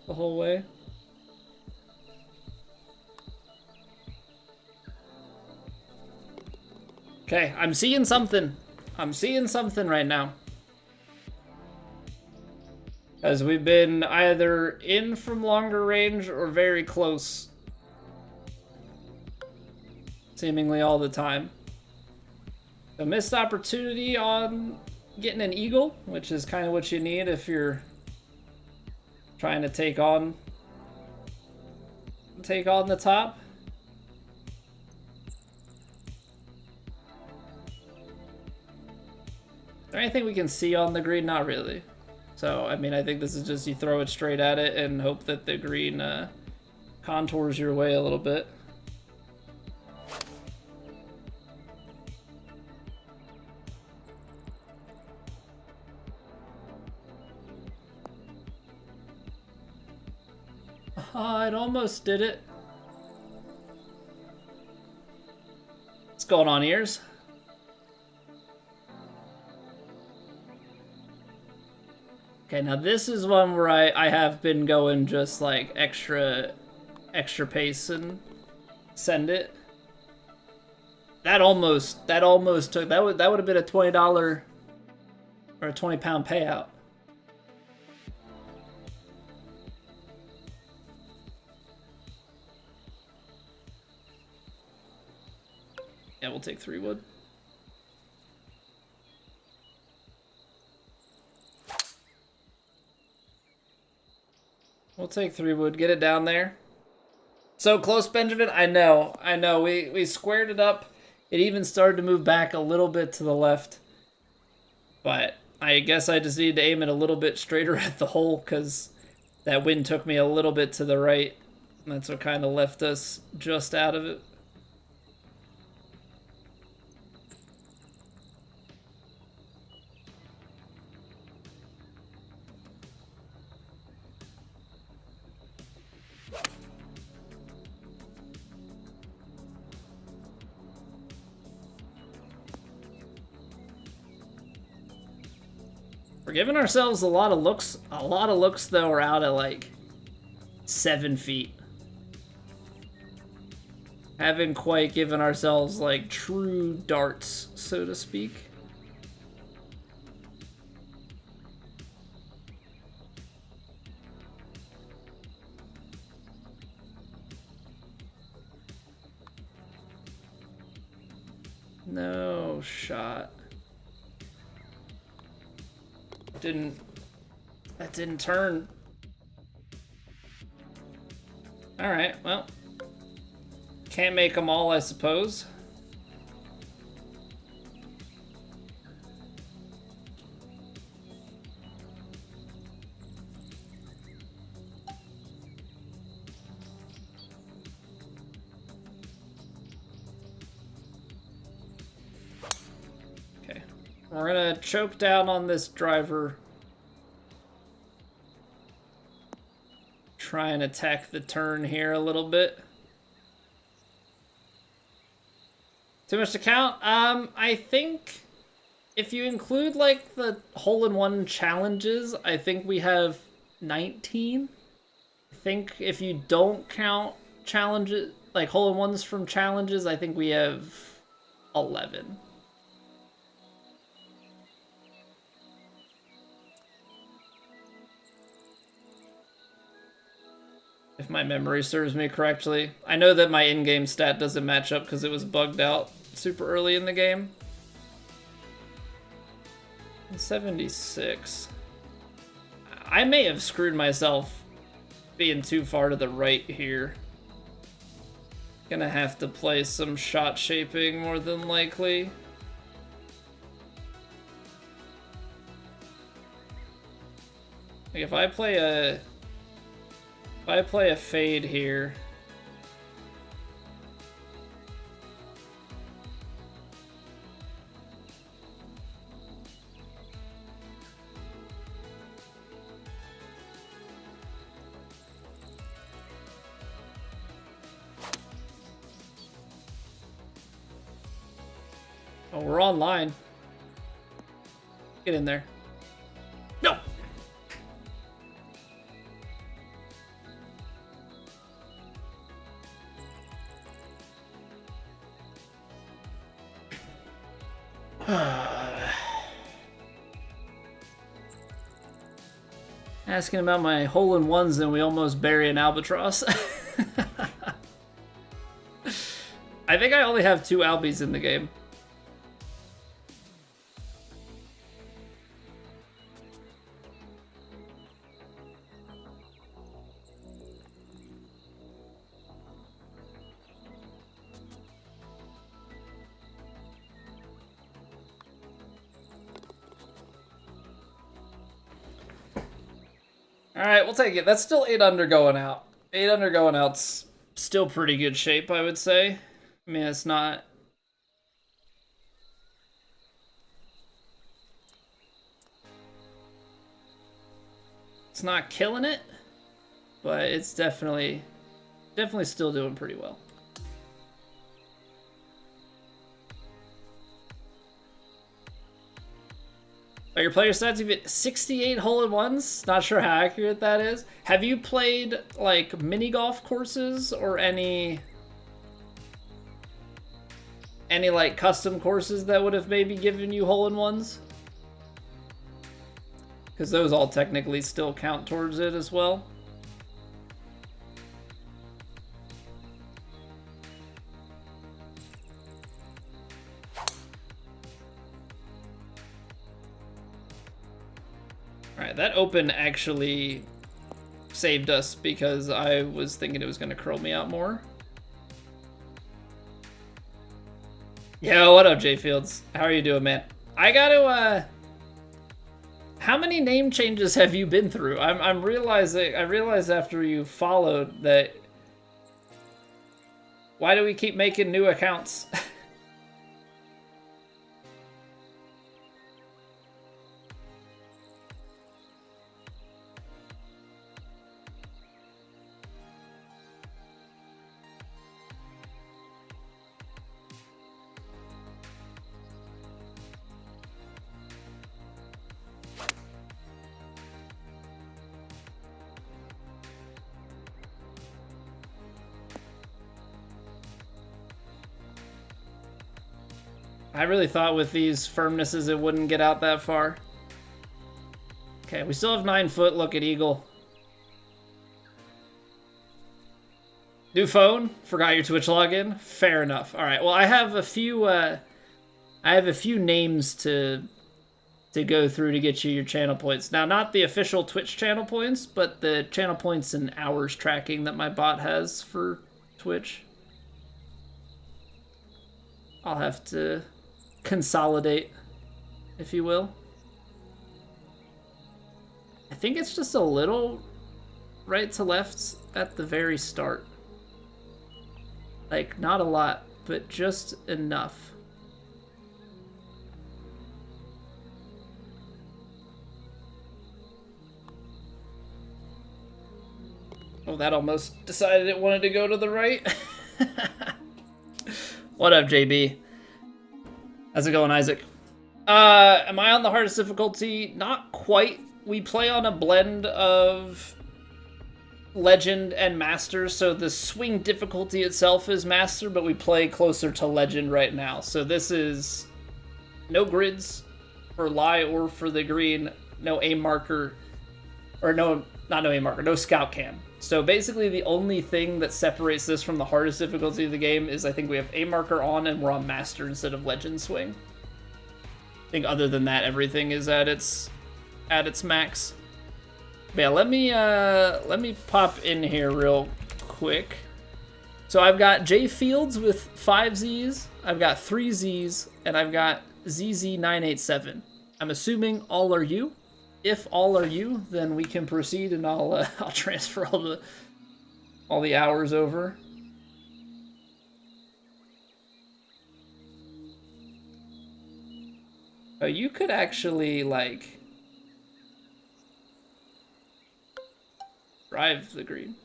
The whole way. Okay, I'm seeing something. I'm seeing something right now. As we've been either in from longer range or very close. Seemingly all the time. A missed opportunity on getting an eagle, which is kind of what you need if you're trying to take on the top. Is there anything we can see on the green? Not really. So, I mean, I think this is just you throw it straight at it and hope that the green contours your way a little bit. It almost did it. What's going on, ears? Okay, now this is one where I have been going just like extra pace and send it. That almost took that would have been a $20 or a 20-pound payout. Yeah, we'll take 3 wood. We'll take 3 wood. Get it down there. So close, Benjamin. I know. We squared it up. It even started to move back a little bit to the left. But I guess I just need to aim it a little bit straighter at the hole because that wind took me a little bit to the right. And that's what kind of left us just out of it. We're giving ourselves a lot of looks. A lot of looks, though, are out at like 7 feet. Haven't quite given ourselves like true darts, so to speak. No shot. That didn't turn. All right, well, can't make them all, I suppose. Okay, we're gonna choke down on this driver. Try and attack the turn here a little bit. Too much to count? I think if you include like the hole-in-one challenges, I think we have 19. I think if you don't count challenges, like hole-in-ones from challenges, I think we have 11. If my memory serves me correctly. I know that my in-game stat doesn't match up because it was bugged out super early in the game. 76. I may have screwed myself being too far to the right here. Gonna have to play some shot shaping more than likely. Like if I play a fade here, oh, we're online. Get in there. No. Asking about my hole-in-ones and we almost bury an albatross. I think I only have 2 albies in the game. Alright, we'll take it. That's still 8 under going out. 8 under going out's still pretty good shape, I would say. I mean, it's not... It's not killing it, but it's definitely still doing pretty well. Oh, your player stats, you've hit 68 hole-in-ones? Not sure how accurate that is. Have you played, like, mini golf courses or any like, custom courses that would have maybe given you hole-in-ones? Because those all technically still count towards it as well. Alright, that open actually saved us because I was thinking it was going to curl me out more. Yo, what up, J Fields? How are you doing, man? I gotta, how many name changes have you been through? I realized after you followed that, why do we keep making new accounts? I really thought with these firmnesses it wouldn't get out that far. Okay, we still have 9 foot. Look at Eagle. New phone? Forgot your Twitch login? Fair enough. All right. Well, I have a few names to go through to get you your channel points. Now, not the official Twitch channel points, but the channel points and hours tracking that my bot has for Twitch. I'll have to consolidate, if you will. I think it's just a little right to left at the very start. Like, not a lot, but just enough. Oh, that almost decided it wanted to go to the right. What up, JB? How's it going, Isaac? Am I on the hardest difficulty? Not quite. We play on a blend of Legend and Master, so the swing difficulty itself is Master, but we play closer to Legend right now. So this is no grids for lie or for the green, no aim marker, or no, not no aim marker, no scout cam. So basically the only thing that separates this from the hardest difficulty of the game is I think we have aim marker on and we're on Master instead of Legend swing. I think other than that, everything is at its max. But yeah, let me pop in here real quick. So I've got J Fields with 5 Z's, I've got 3 Z's, and I've got ZZ987. I'm assuming all are you. If all are you, then we can proceed, and I'll transfer all the hours over. Oh, you could actually like drive the green.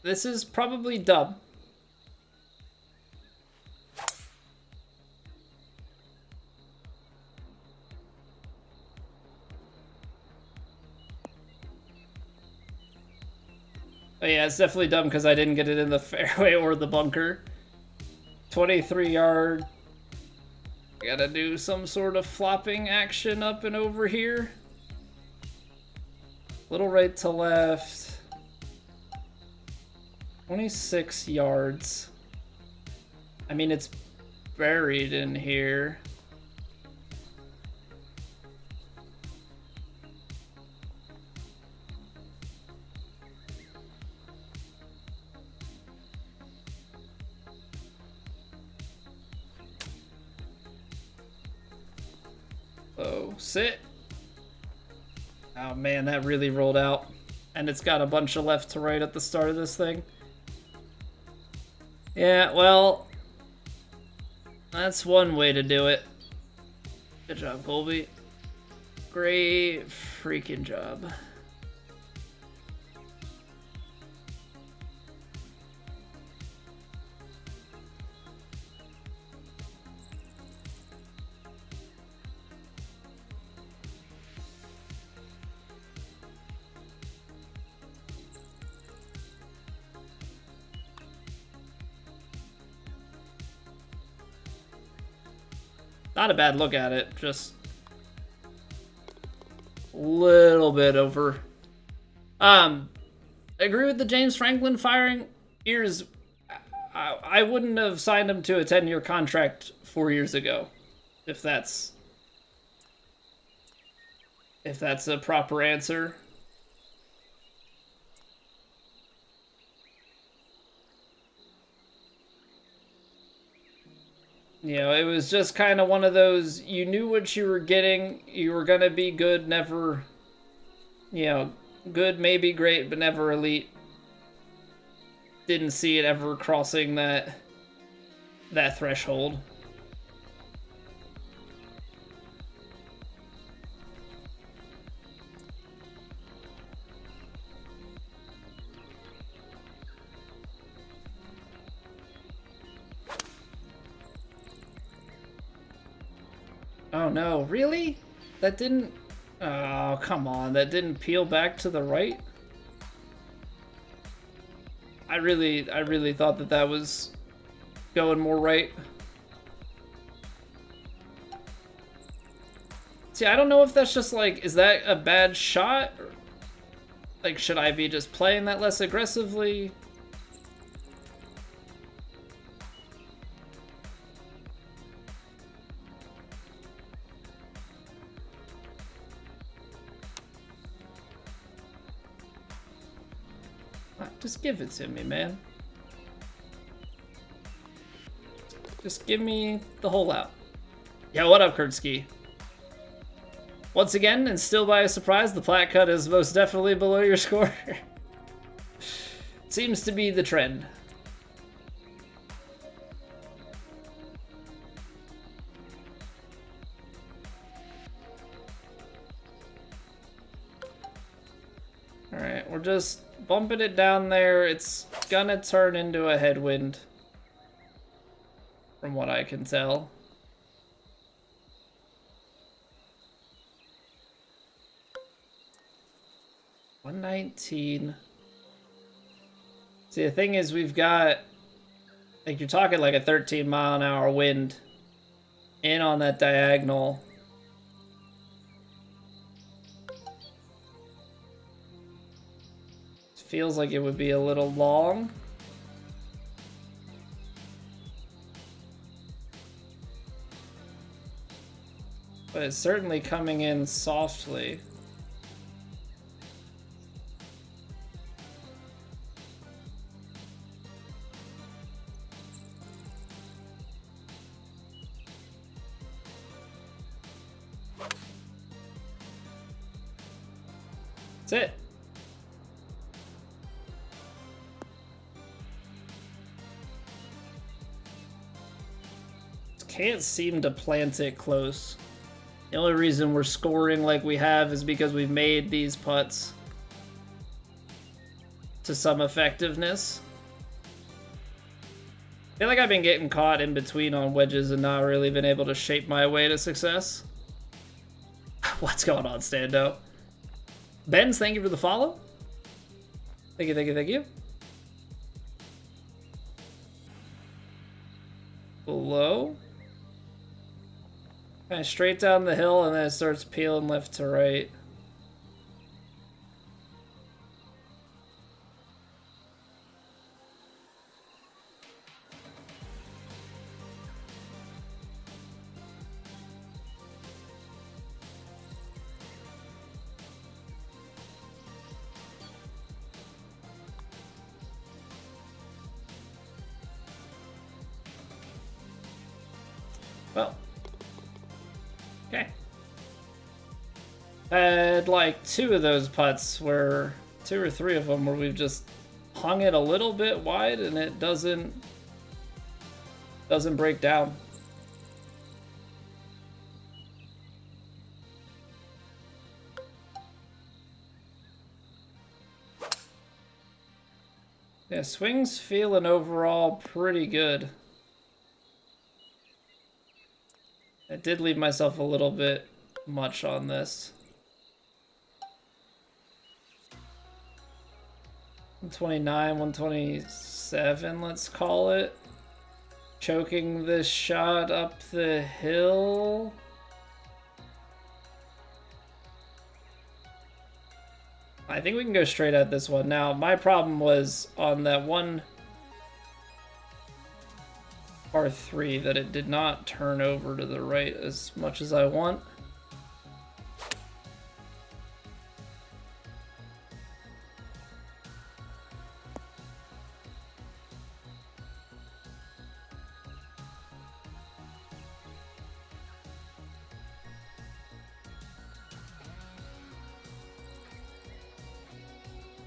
This is probably dumb. Oh yeah, it's definitely dumb because I didn't get it in the fairway or the bunker. 23 yard. I gotta do some sort of flopping action up and over here. Little right to left. 26 yards. I mean, it's buried in here. Oh, sit. Oh man, that really rolled out. And it's got a bunch of left to right at the start of this thing. Yeah, well, that's one way to do it. Good job, Colby. Great freaking job. Not a bad look at it, just a little bit over. Agree with the James Franklin firing. I wouldn't have signed him to a 10-year contract 4 years ago, if that's a proper answer. You know, it was just kind of one of those, you knew what you were getting, you were going to be good, never, you know, good, maybe great, but never elite. Didn't see it ever crossing that threshold. Oh no, really? That didn't... Oh, come on, that didn't peel back to the right? I really thought that was going more right. See, I don't know if that's just like, is that a bad shot? Or, like, should I be just playing that less aggressively? Just give it to me, man. Just give me the hole out. Yeah, what up, Kurtski? Once again, and still by a surprise, the plat cut is most definitely below your score. Seems to be the trend. Alright, we're just bumping it down there. It's gonna turn into a headwind, from what I can tell. $119. See, the thing is, we've got, like, you're talking like a 13-mile-an-hour wind in on that diagonal. Feels like it would be a little long. But it's certainly coming in softly. That's it. Can't seem to plant it close. The only reason we're scoring like we have is because we've made these putts to some effectiveness. I feel like I've been getting caught in between on wedges and not really been able to shape my way to success. What's going on, Stando? Benz, thank you for the follow. Thank you, thank you, thank you. Below. Kind of straight down the hill, and then it starts peeling left to right. Well. Okay. I had like two of those putts where, 2 or 3 of them where we've just hung it a little bit wide and it doesn't break down. Yeah, swing's feeling overall pretty good. I did leave myself a little bit much on this. 129, 127, let's call it. Choking this shot up the hill. I think we can go straight at this one. Now, my problem was on that one par 3 that it did not turn over to the right as much as I want.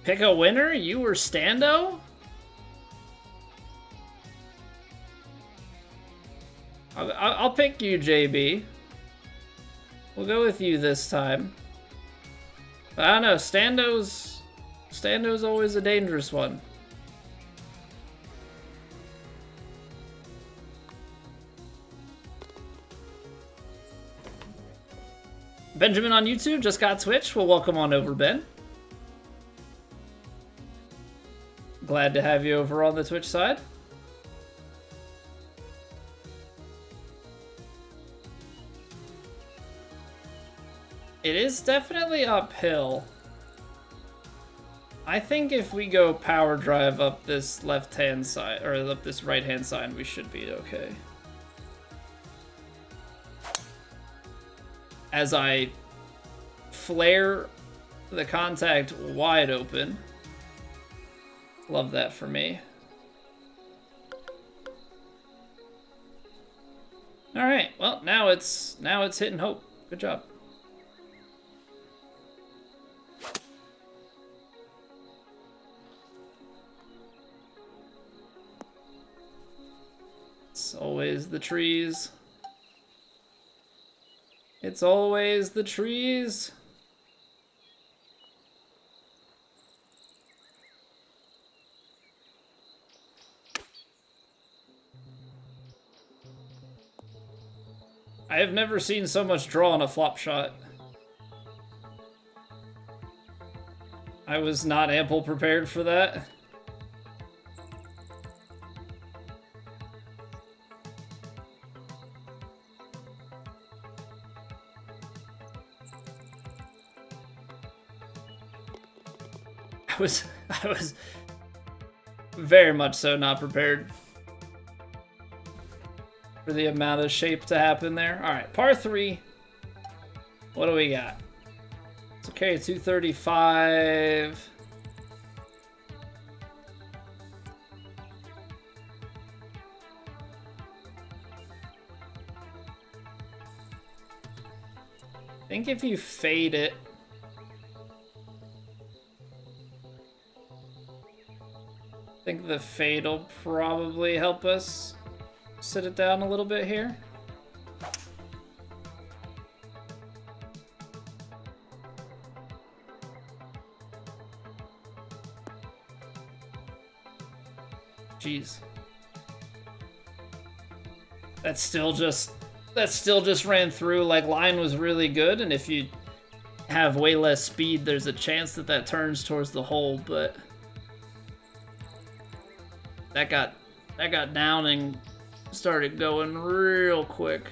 Pick a winner? You were Stando? I'll pick you, JB. We'll go with you this time. But I don't know, Stando's always a dangerous one. Benjamin on YouTube just got Twitch. Well, welcome on over, Ben. Glad to have you over on the Twitch side. It is definitely uphill. I think if we go power drive up this left-hand side, or up this right-hand side, we should be okay. As I flare the contact wide open. Love that for me. All right, well, now it's hitting hope. Good job. It's always the trees. It's always the trees. I have never seen so much draw on a flop shot. I was not ample prepared for that. I was very much so not prepared for the amount of shape to happen there. All right, par 3. What do we got? It's okay, 235. I think if you fade it, I think the fade will probably help us sit it down a little bit here. Jeez. That still just ran through. Like, line was really good, and if you have way less speed, there's a chance that that turns towards the hole, but that got down and started going real quick.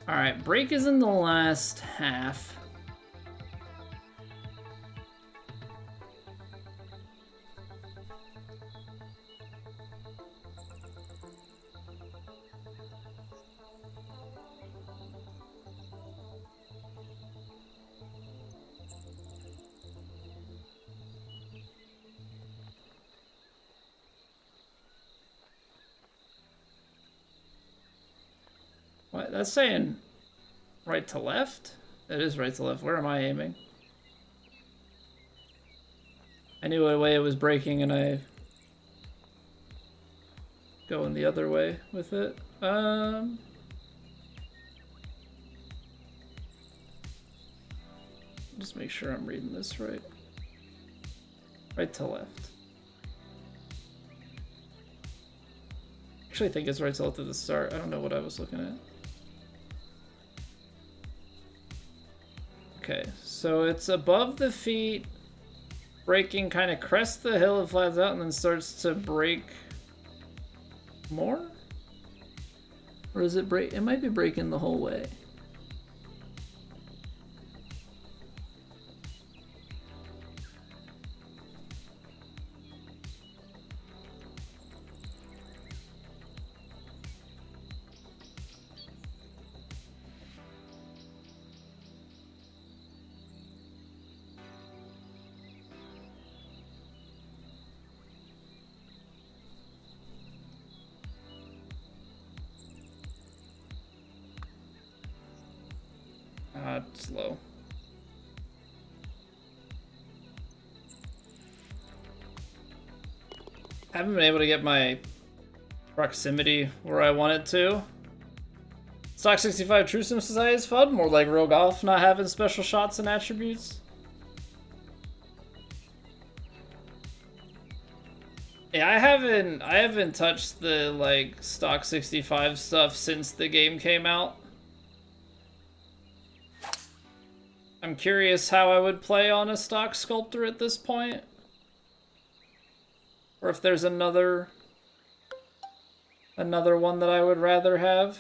All right, break is in the last half. What? That's saying right to left? It is right to left. Where am I aiming? I knew what way it was breaking and I going the other way with it. Just make sure I'm reading this right. Right to left. Actually, I think it's right to left at the start. I don't know what I was looking at. Okay, so it's above the feet, breaking, kind of crests the hill, it flats out, and then starts to break more? Or is it break? It might be breaking the whole way. It's low. Haven't been able to get my proximity where I want it to. Stock 65 True Sim Society is fun, more like real golf, not having special shots and attributes. Yeah, I haven't touched the like stock 65 stuff since the game came out. I'm curious how I would play on a stock sculptor at this point. Or if there's another one that I would rather have.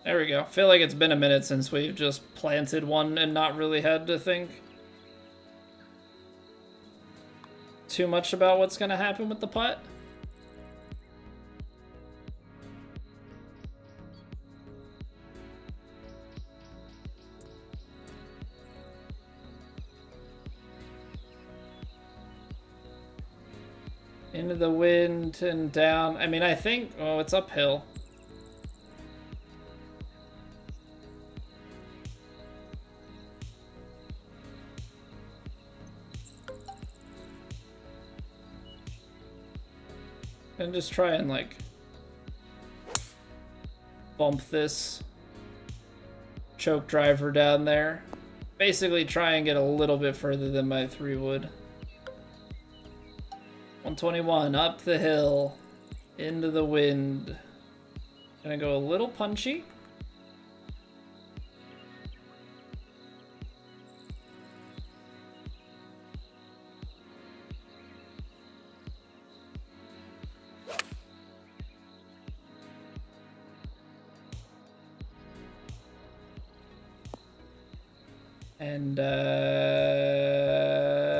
There we go. I feel like it's been a minute since we've just planted one and not really had to think too much about what's going to happen with the putt. Into the wind and down. I mean, I think... Oh, it's uphill. And just try and, like, bump this choke driver down there. Basically try and get a little bit further than my 3 would. 121, up the hill, into the wind. Gonna go a little punchy. And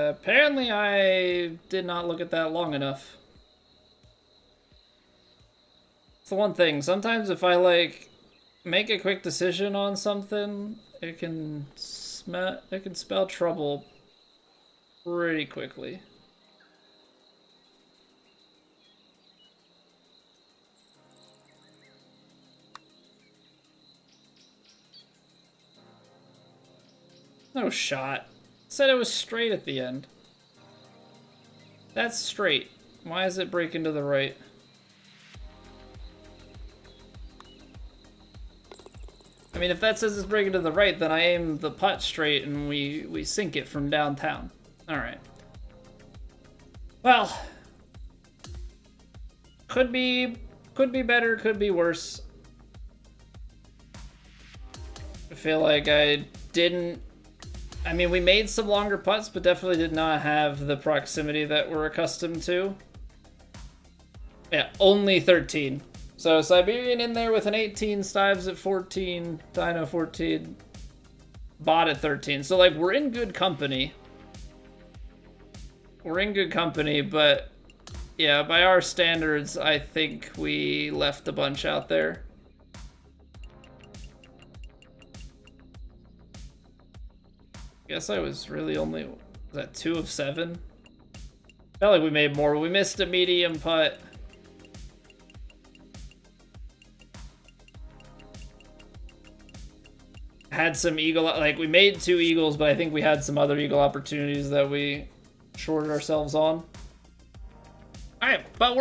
apparently I did not look at that long enough. It's the one thing. Sometimes if I like make a quick decision on something, it can spell trouble pretty quickly. No shot. Said it was straight at the end. That's straight. Why is it breaking to the right? I mean, if that says it's breaking to the right, then I aim the putt straight and we sink it from downtown. Alright. Well. Could be better, could be worse. I feel like I didn't... I mean, we made some longer putts, but definitely did not have the proximity that we're accustomed to. Yeah, only 13. So Siberian in there with an 18, Stives at 14, Dino 14, Bot at 13. So, like, we're in good company. We're in good company, but, yeah, by our standards, I think we left a bunch out there. Guess I was really only, was that 2 of 7? Felt like we made more. We missed a medium putt. Had some eagle, like we made 2 eagles, but I think we had some other eagle opportunities that we shorted ourselves on. All right, but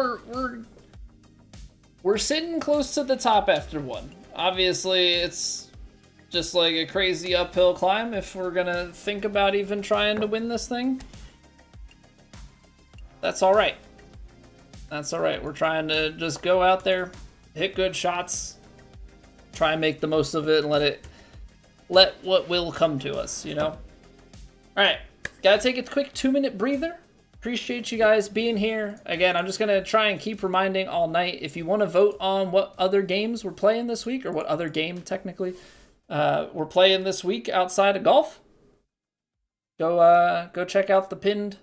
we're sitting close to the top after 1. Obviously, it's just like a crazy uphill climb if we're gonna think about even trying to win this thing. That's all right. That's all right. We're trying to just go out there, hit good shots, try and make the most of it, and let what will come to us, you know? All right, gotta take a quick 2-minute breather. Appreciate you guys being here. Again, I'm just gonna try and keep reminding all night, if you want to vote on what other games we're playing this week, or what other game technically we're playing this week outside of golf, go check out the pinned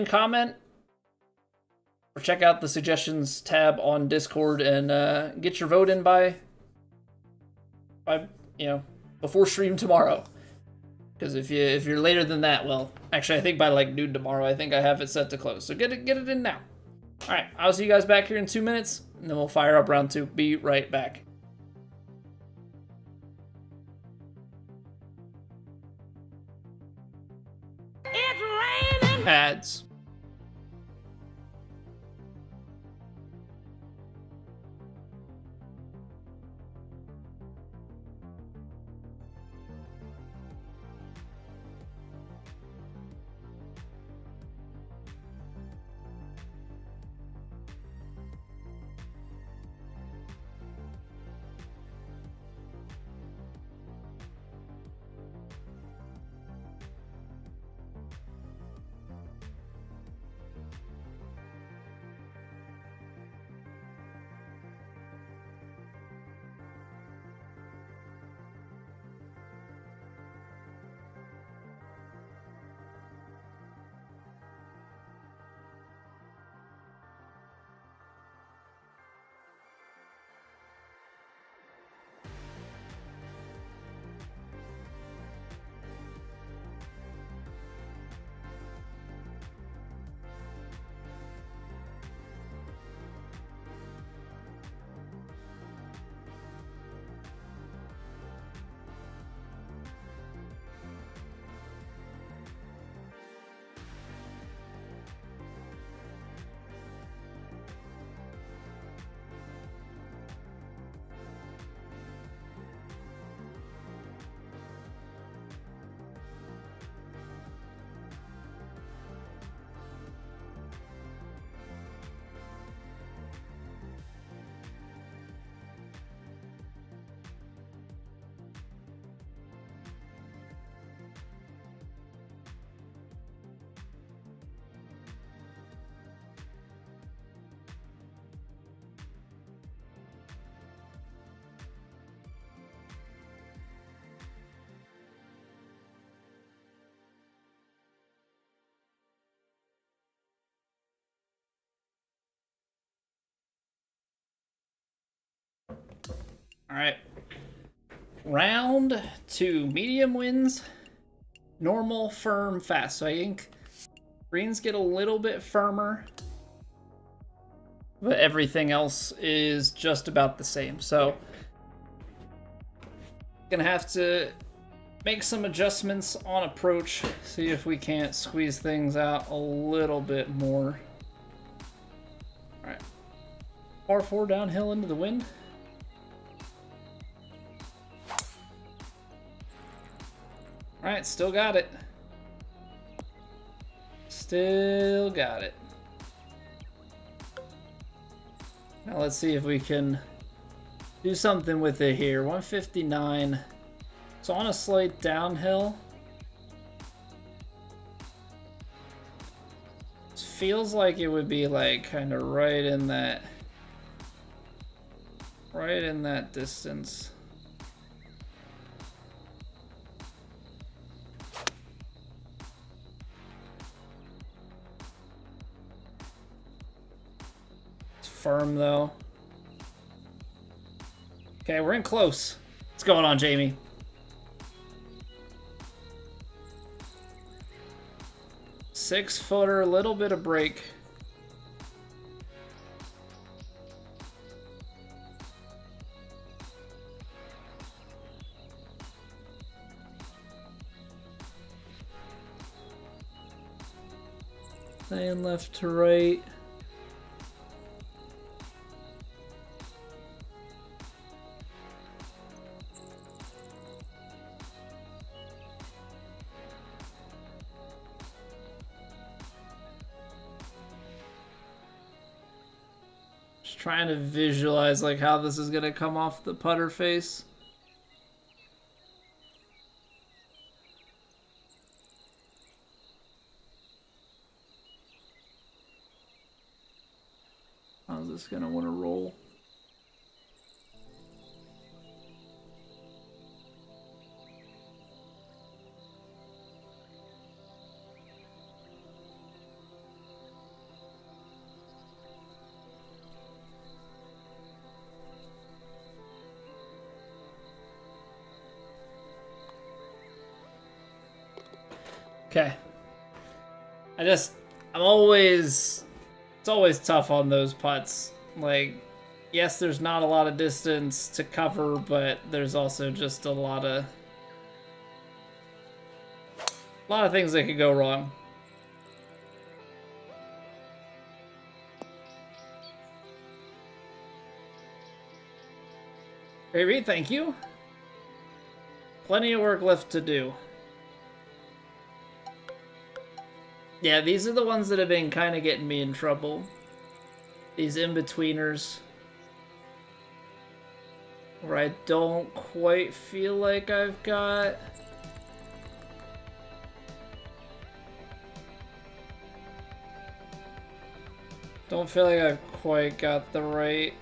comment, or check out the suggestions tab on Discord and get your vote in by by, before stream tomorrow. Because if you're later than that, well, actually I think by like noon tomorrow, I think I have it set to close. So get it in now. All right, I'll see you guys back here in 2 minutes, and then we'll fire up round 2. Be right back. It's raining. Ads. All right. Round 2. Medium wins. Normal, firm, fast. So I think greens get a little bit firmer, but everything else is just about the same. So gonna have to make some adjustments on approach. See if we can't squeeze things out a little bit more. All right. Par 4 downhill into the wind. All right, still got it. Still got it. Now let's see if we can do something with it here. 159. It's on a slight downhill. It feels like it would be like kind of right in that distance. Firm though. Okay, we're in close. What's going on, Jamie? Six-footer, a little bit of break. Staying left to right. Trying to visualize like how this is gonna come off the putter face. How's this gonna want to roll? Okay. I'm always, it's always tough on those putts. Like, yes, there's not a lot of distance to cover, but there's also just a lot of things that could go wrong. Baby, thank you. Plenty of work left to do. Yeah, these are the ones that have been kind of getting me in trouble. These in-betweeners. Where I don't quite feel like I've got... Don't feel like I've quite got the right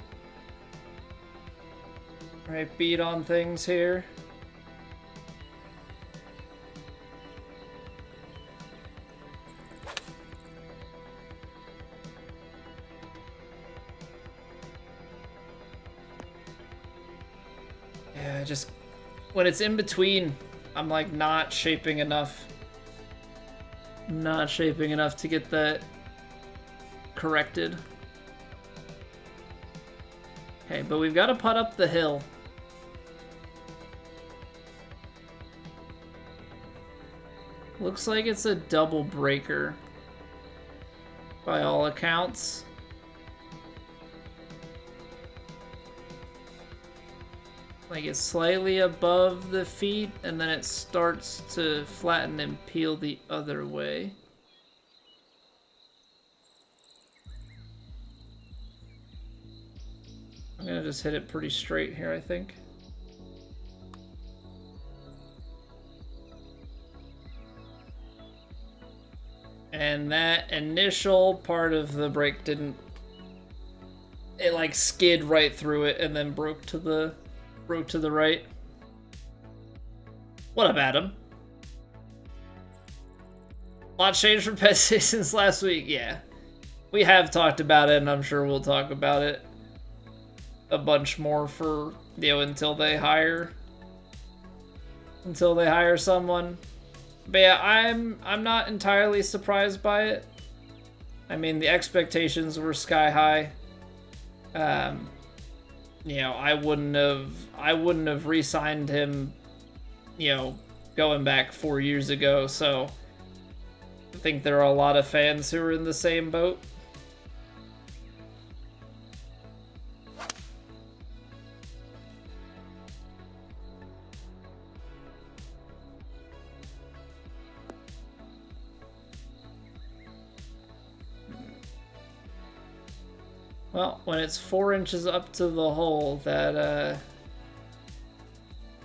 beat on things here. Yeah, just when it's in between, I'm like not shaping enough. Not shaping enough to get that corrected. Okay, but we've got to putt up the hill. Looks like it's a double breaker by all accounts. Like it's slightly above the feet and then it starts to flatten and peel the other way. I'm gonna just hit it pretty straight here, I think. And that initial part of the break didn't... It like skid right through it and then broke to the right. What up, Adam? A lot changed for Petsy since last week. Yeah. We have talked about it and I'm sure we'll talk about it a bunch more for, you know, until they hire someone. But yeah, I'm not entirely surprised by it. I mean, the expectations were sky high. You know, I wouldn't have re-signed him, you know, going back 4 years ago, so I think there are a lot of fans who are in the same boat. Well, when it's 4 inches up to the hole, that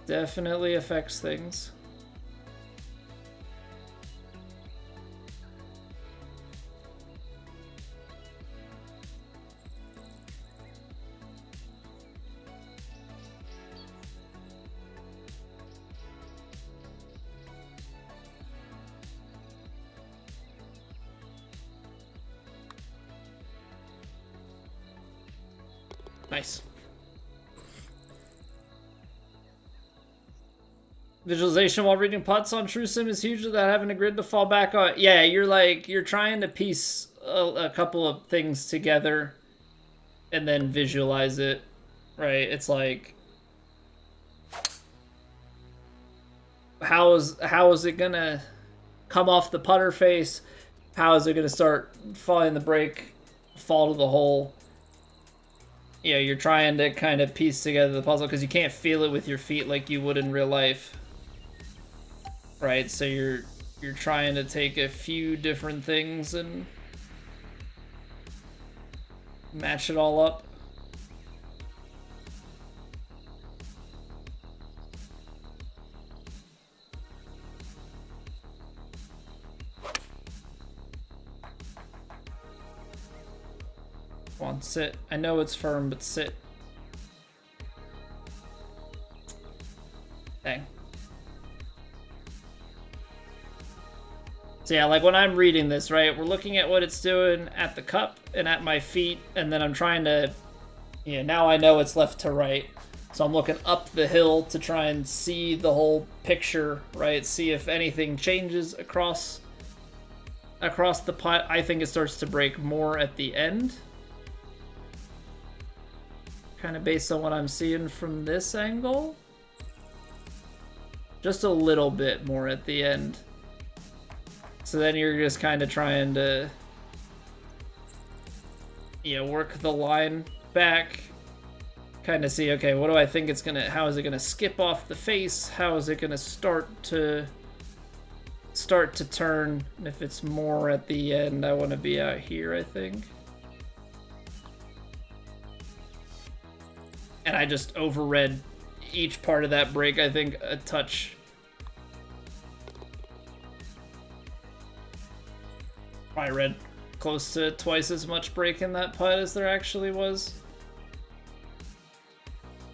definitely affects things. Nice. Visualization while reading putts on TrueSim is huge without having a grid to fall back on. Yeah, you're trying to piece a couple of things together and then visualize it, right? It's like, how is it gonna come off the putter face? How is it gonna start falling the break, fall to the hole? Yeah, you're trying to kind of piece together the puzzle because you can't feel it with your feet like you would in real life, right? So you're trying to take a few different things and match it all up. Come on, sit. I know it's firm, but sit. Dang. So yeah, like when I'm reading this, right, we're looking at what it's doing at the cup and at my feet, and then I'm trying to, you know, now I know it's left to right. So I'm looking up the hill to try and see the whole picture, right? See if anything changes across the putt. I think it starts to break more at the end. Kind of based on what I'm seeing from this angle. Just a little bit more at the end. So then you're just kind of trying to, work the line back. Kind of see, okay, what do I think it's gonna, how is it gonna skip off the face? How is it gonna start to turn? And if it's more at the end, I want to be out here, I think. And I just overread each part of that break, I think, a touch. I read close to twice as much break in that putt as there actually was.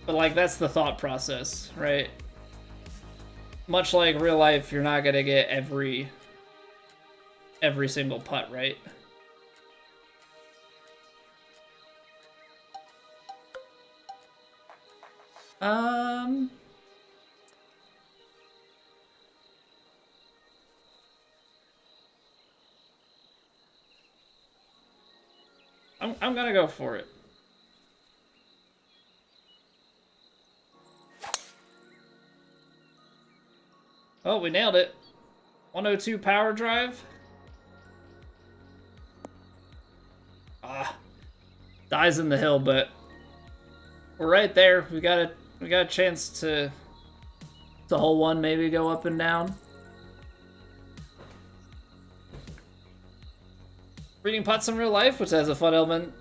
But, like, that's the thought process, right? Much like real life, you're not gonna get every single putt right. I'm gonna go for it. Oh, we nailed it. 102 power drive. Dies in the hill, but we're right there. We got a chance to hole one, maybe go up and down. Reading putts in real life, which has a fun element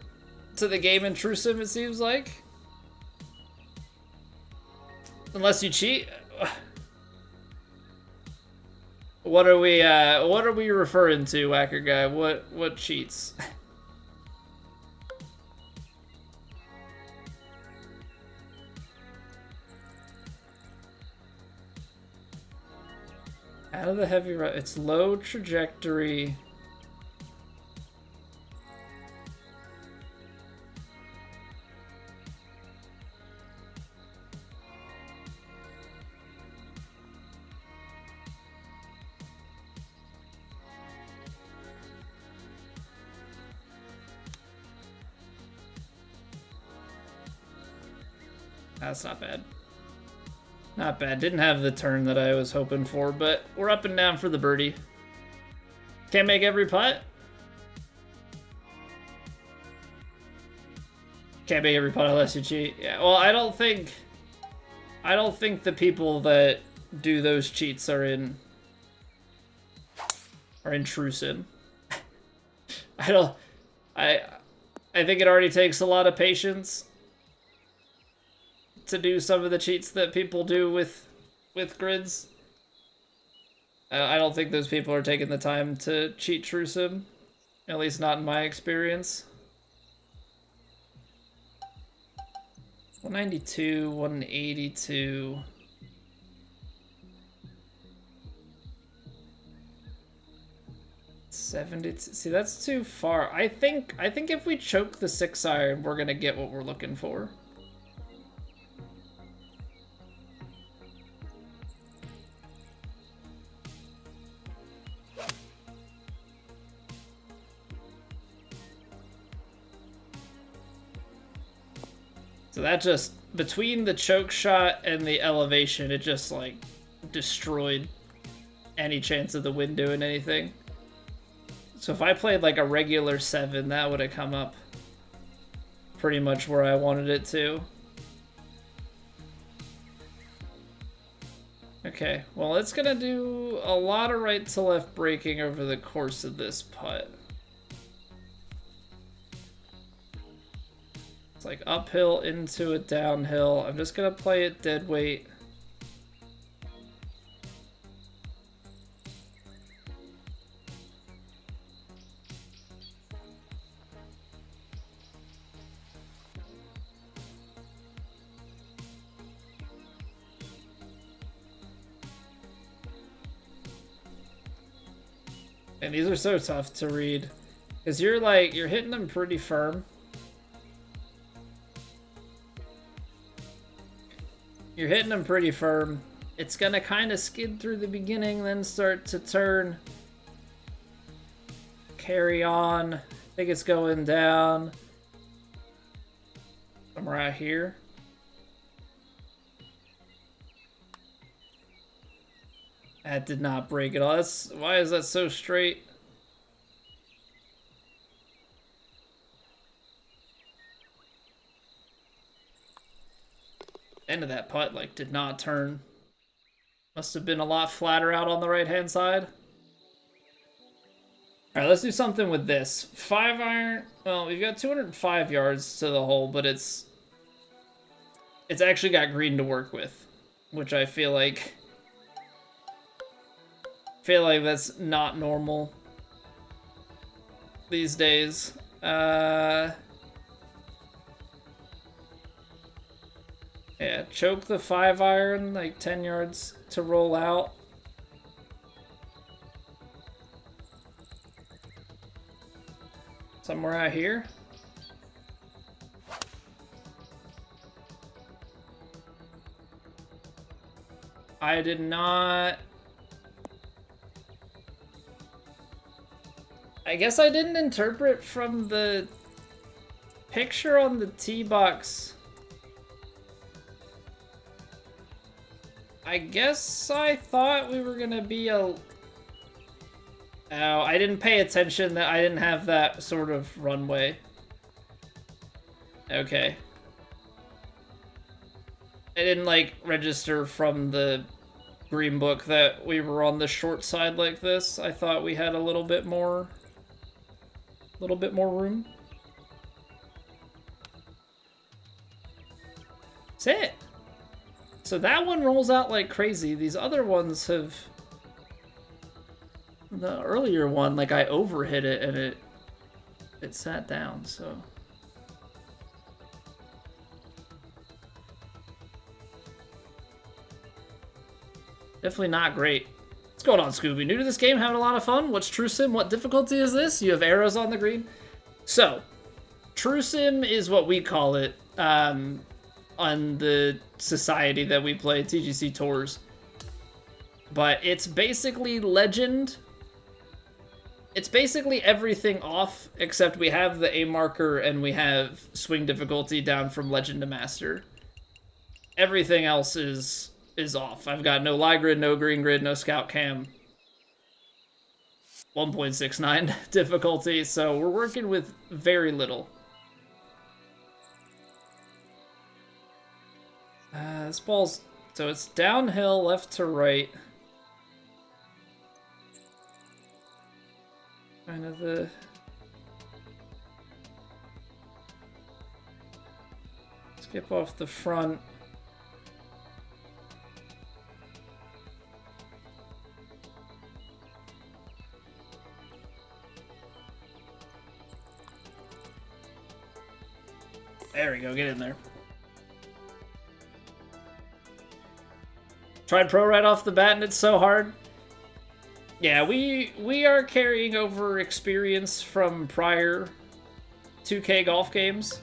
to the game in True Sim, it seems like. Unless you cheat. What are we referring to, Whacker Guy? What cheats? Out of the heavy right, it's low trajectory. That's not bad. Not bad. Didn't have the turn that I was hoping for, but we're up and down for the birdie. Can't make every putt. Can't make every putt unless you cheat. Yeah, well, I don't think the people that do those cheats are in True Sim. I think it already takes a lot of patience to do some of the cheats that people do with grids. I don't think those people are taking the time to cheat True Sim, at least not in my experience. 192, 182. See, that's too far. I think if we choke the 6-iron, we're gonna get what we're looking for. So that just, between the choke shot and the elevation, it just, like, destroyed any chance of the wind doing anything. So if I played, like, a regular 7, that would have come up pretty much where I wanted it to. Okay, well, it's gonna do a lot of right to left braking over the course of this putt. Like uphill into a downhill. I'm just gonna play it dead weight. And these are so tough to read, because you're hitting them pretty firm. You're hitting them pretty firm. It's gonna kind of skid through the beginning, then start to turn. Carry on. I think it's going down. Somewhere out here. That did not break at all. Why is that so straight? End of that putt, like, did not turn. Must have been a lot flatter out on the right-hand side. Alright, let's do something with this. 5-iron. Well, we've got 205 yards to the hole, but it's actually got green to work with, which I feel like that's not normal these days. Yeah, choke the 5-iron, like 10 yards to roll out. Somewhere out here. I did not... I guess I didn't interpret from the picture on the tee box. I guess I thought we were gonna be a... Oh, I didn't pay attention that I didn't have that sort of runway. Okay. I didn't, like, register from the green book that we were on the short side like this. I thought we had a little bit more room. That's it. So that one rolls out like crazy. These other ones have... The earlier one, like, I overhit it and it sat down, so... Definitely not great. What's going on, Scooby? New to this game, having a lot of fun? What's True Sim? What difficulty is this? You have arrows on the green? So, True Sim is what we call it on the society that we play, TGC Tours. But it's basically Legend. It's basically everything off, except we have the A marker and we have swing difficulty down from Legend to Master. Everything else is off. I've got no lie grid, no green grid, no scout cam. 1.69 difficulty, so we're working with very little. This ball's... So it's downhill, left to right. Kind of the... Skip off the front. There we go, get in there. Tried pro right off the bat and it's so hard. Yeah, we are carrying over experience from prior 2K golf games.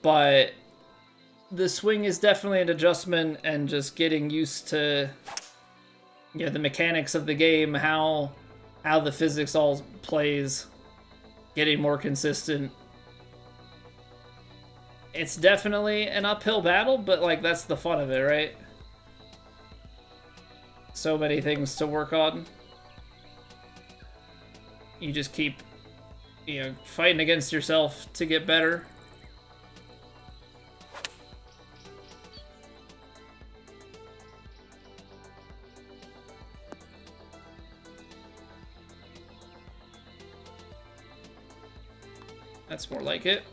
But the swing is definitely an adjustment and just getting used to, you know, the mechanics of the game, how the physics all plays, getting more consistent. It's definitely an uphill battle, but, like, that's the fun of it, right? So many things to work on. You just keep, you know, fighting against yourself to get better. That's more like it.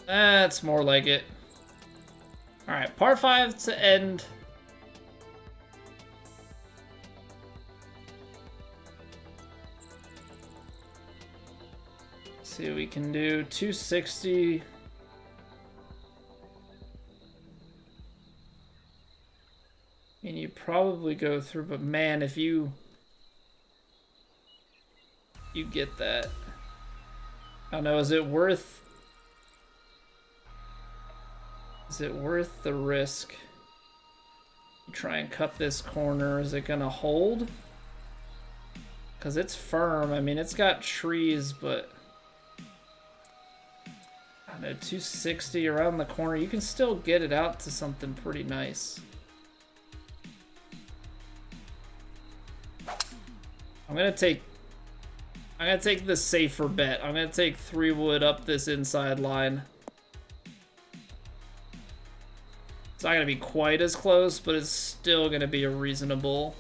That's more like it. Alright, par 5 to end. Let's see what we can do. 260. And you probably go through, but man, if you get that. I don't know, is it worth... Is it worth the risk? Try and cut this corner. Is it gonna hold? Because it's firm. I mean, it's got trees, but I don't know, 260 around the corner. You can still get it out to something pretty nice. I'm gonna take the safer bet. I'm gonna take 3 wood up this inside line. It's not gonna be quite as close, but it's still gonna be a reasonable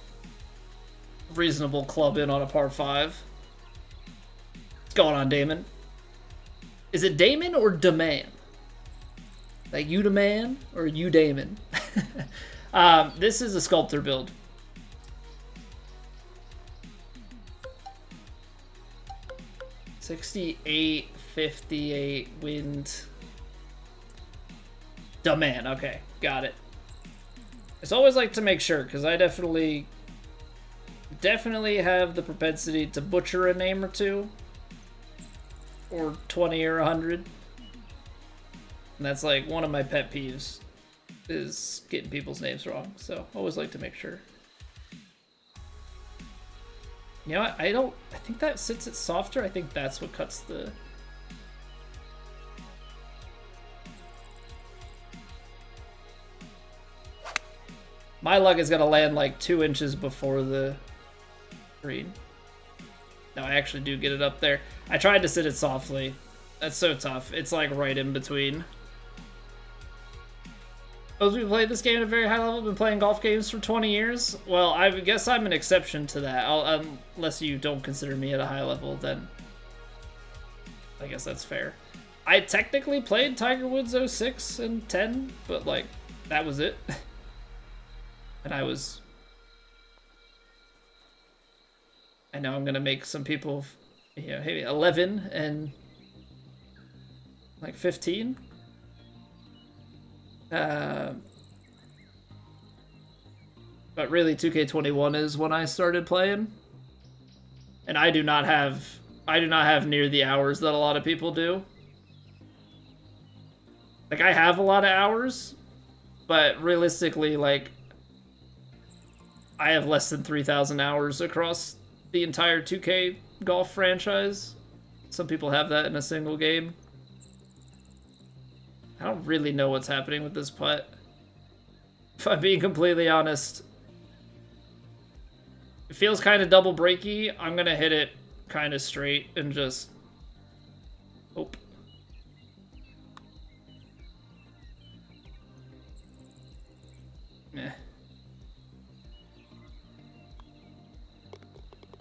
club in on a par 5. What's going on, Damon? Is it Damon or Daman? Like you Daman or you Damon? This is a sculptor build. $68, $58 wind. Daman, okay, got it. It's always like to make sure, because I definitely have the propensity to butcher a name or two, or 20 or 100. And that's like one of my pet peeves, is getting people's names wrong. So always like to make sure. You know what? I think that sits it softer. I think that's what cuts the... My luck is gonna land like 2 inches before the green. No, I actually do get it up there. I tried to sit it softly. That's so tough. It's like right in between. Those who played this game at a very high level have been playing golf games for 20 years. Well, I guess I'm an exception to that. Unless you don't consider me at a high level, then I guess that's fair. I technically played Tiger Woods 06 and 10, but like that was it. And I know I'm gonna make some people, you know, maybe 11 and like 15. But really 2K21 is when I started playing. And I do not have near the hours that a lot of people do. Like I have a lot of hours, but realistically, like I have less than 3,000 hours across the entire 2K golf franchise. Some people have that in a single game. I don't really know what's happening with this putt. If I'm being completely honest, it feels kind of double breaky. I'm gonna hit it kind of straight and just hope. Meh.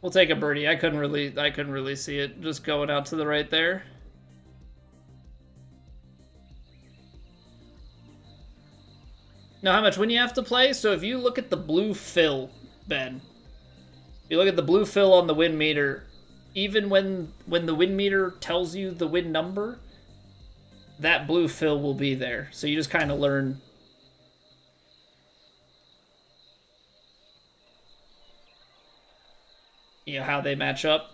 We'll take a birdie. I couldn't really see it just going out to the right there. Now, how much wind you have to play? So if you look at the blue fill, Ben, you look at the blue fill on the wind meter, even when the wind meter tells you the wind number, that blue fill will be there. So you just kind of learn. You know, how they match up.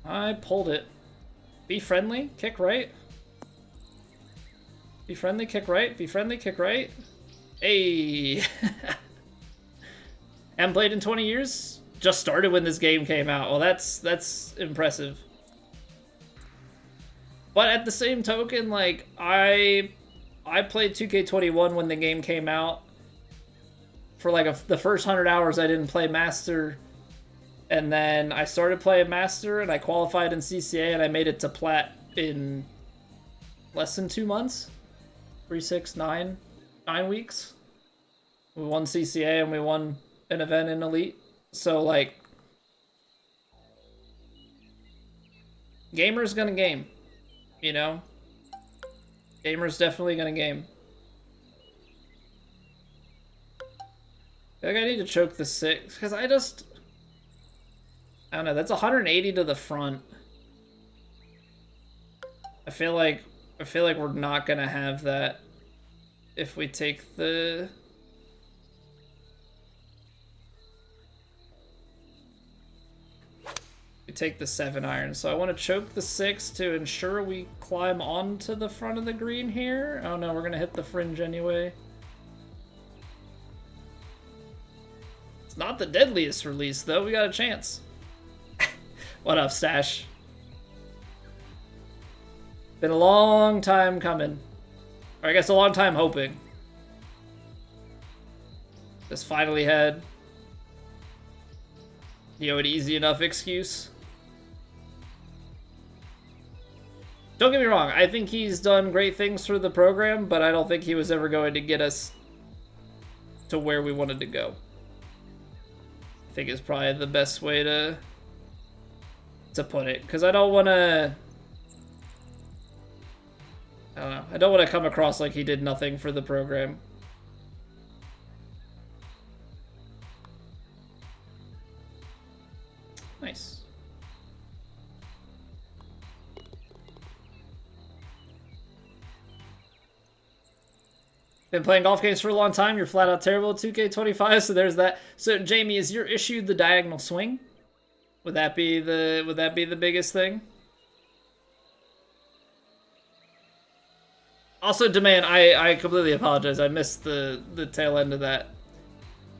I pulled it. Be friendly, kick right. Be friendly, kick right. Be friendly, kick right. Hey. Haven't played in 20 years? Just started when this game came out. Well, that's impressive. But at the same token, like, I played 2K21 when the game came out. For like the first 100 hours, I didn't play Master. And then I started playing Master, and I qualified in CCA, and I made it to Plat in less than 2 months. 3, 6, 9 weeks. We won CCA, and we won an event in Elite. So, like, gamer's gonna game, you know? Gamer's definitely gonna game. I think I need to choke the 6, because I don't know, that's 180 to the front. I feel like we're not gonna have that if we take the... we take the 7-iron. So I want to choke the 6 to ensure we climb onto the front of the green here. Oh no, we're going to hit the fringe anyway. It's not the deadliest release, though. We got a chance. What up, Stash? Been a long time coming. Or I guess a long time hoping. Just finally had, you know, an easy enough excuse. Don't get me wrong, I think he's done great things for the program, but I don't think he was ever going to get us to where we wanted to go. I think is probably the best way to put it, because I don't want to, I don't know, I don't want to come across like he did nothing for the program. Nice. Been playing golf games for a long time. You're flat out terrible at 2K25, so there's that. So Jamie, is your issue the diagonal swing? Would that be the biggest thing? Also, Demand, I completely apologize. I missed the tail end of that.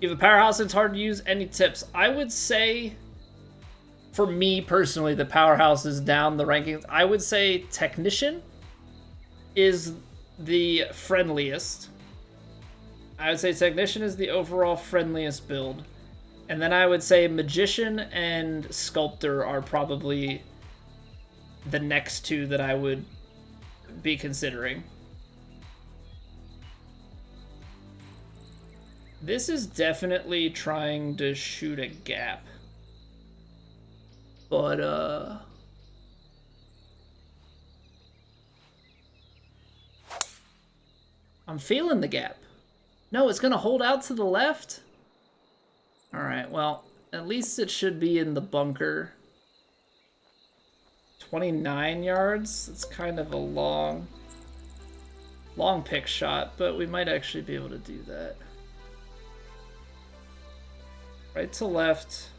You have a powerhouse, it's hard to use. Any tips? I would say, for me personally, the powerhouse is down the rankings. I would say Technician is the friendliest. I would say Technician is the overall friendliest build. And then I would say Magician and Sculptor are probably the next two that I would be considering. This is definitely trying to shoot a gap. But, I'm feeling the gap. No, it's gonna hold out to the left? Alright, well, at least it should be in the bunker. 29 yards? It's kind of a long pick shot, but we might actually be able to do that. Right to left.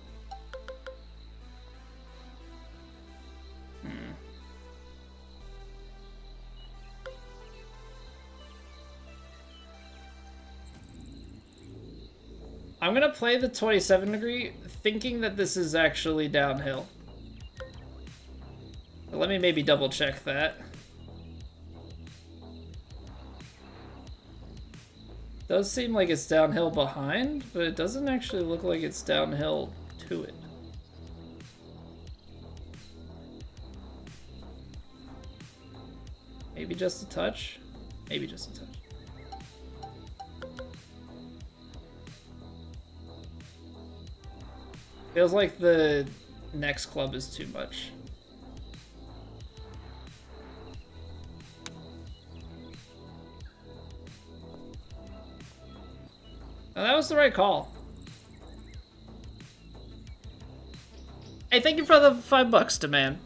I'm gonna play the 27 degree, thinking that this is actually downhill. But let me maybe double check that. Does seem like it's downhill behind, but it doesn't actually look like it's downhill to it. Maybe just a touch? Maybe just a touch. Feels like the next club is too much. Now, that was the right call. Hey, thank you for the $5, Demand.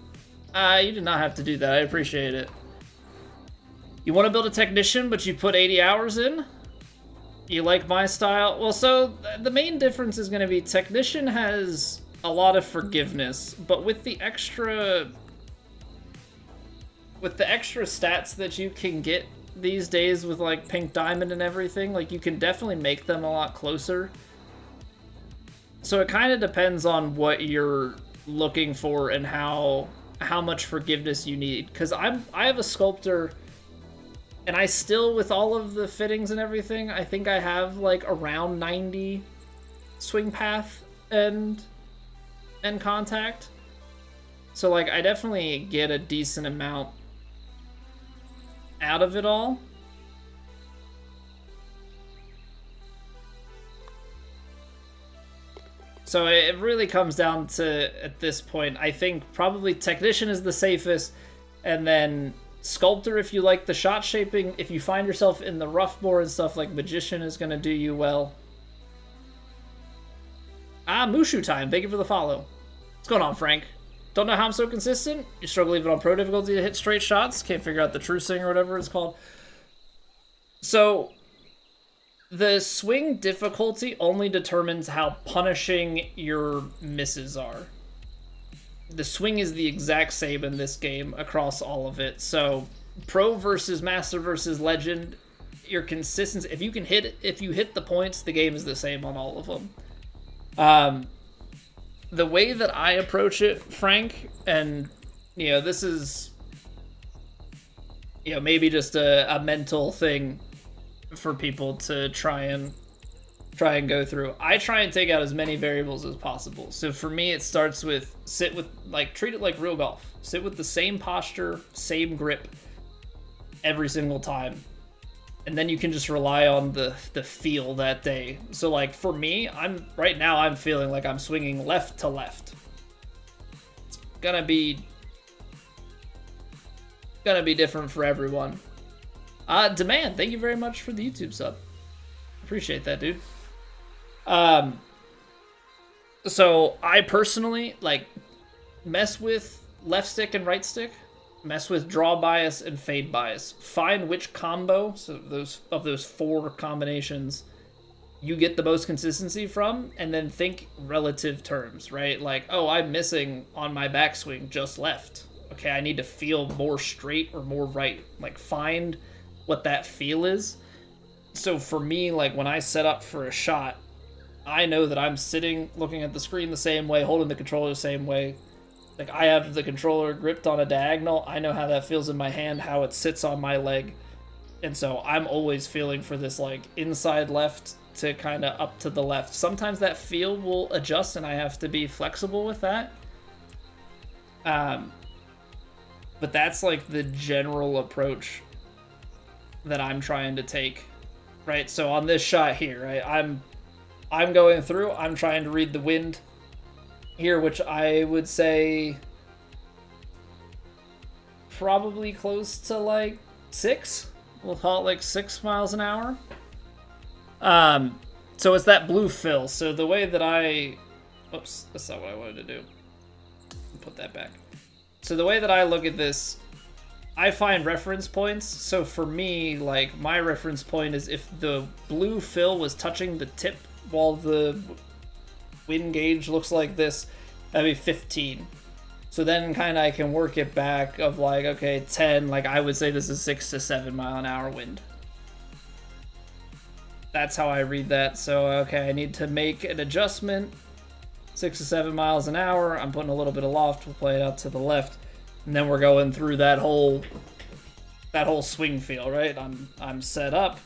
You did not have to do that. I appreciate it. You want to build a Technician, but you put 80 hours in? You like my style? Well, so the main difference is going to be Technician has a lot of forgiveness, but with the extra stats that you can get these days with like Pink Diamond and everything, like you can definitely make them a lot closer. So it kind of depends on what you're looking for and how much forgiveness you need. Because I have a Sculptor. And I still, with all of the fittings and everything, I think I have like around 90 swing path and contact. So like I definitely get a decent amount out of it all. So it really comes down to, at this point, I think probably Technician is the safest, and then Sculptor if you like the shot shaping. If you find yourself in the rough more and stuff, like Magician is going to do you well. Mushu time, thank you for the follow. What's going on, Frank? Don't know how I'm so consistent? You struggle even on pro difficulty to hit straight shots? Can't figure out the true swing or whatever it's called. So, the swing difficulty only determines how punishing your misses are. the swing is the exact same in this game across all of it. So pro versus master versus legend, your consistency, if you hit the points, the game is the same on all of them. The way that I approach it, Frank, and this is maybe just a mental thing for people to try and go through. I try and take out as many variables as possible. So for me, it starts with treat it like real golf. Sit with the same posture, same grip every single time. And then you can just rely on the feel that day. So like for me, right now I'm feeling like I'm swinging left to left. It's gonna be different for everyone. Demand, thank you very much for the YouTube sub. Appreciate that, dude. So I personally mess with left stick and right stick, mess with draw bias and fade bias. Find which combo, so those 4 combinations, you get the most consistency from, and then think relative terms, right? Like, oh, I'm missing on my backswing just left. Okay, I need to feel more straight or more right. Like, find what that feel is. So for me, like when I set up for a shot, I know that I'm sitting, looking at the screen the same way, holding the controller the same way. Like I have the controller gripped on a diagonal. I know how that feels in my hand, how it sits on my leg. And so I'm always feeling for this like inside left to kind of up to the left. Sometimes that feel will adjust and I have to be flexible with that. But that's like the general approach that I'm trying to take, right? So on this shot here, right, I'm going through, I'm trying to read the wind here, which I would say probably close to like 6. We'll call it like 6 miles an hour. So it's that blue fill. So the way that oops, that's not what I wanted to do. Put that back. So the way that I look at this, I find reference points. So for me, like my reference point is if the blue fill was touching the tip while the wind gauge looks like this, that'd be 15. So then kind of I can work it back of like, okay, 10, like I would say this is 6 to 7 mile an hour wind. That's how I read that. So, okay, I need to make an adjustment. 6 to 7 miles an hour. I'm putting a little bit of loft. We'll play it out to the left. And then we're going through that whole swing feel, right? I'm set up.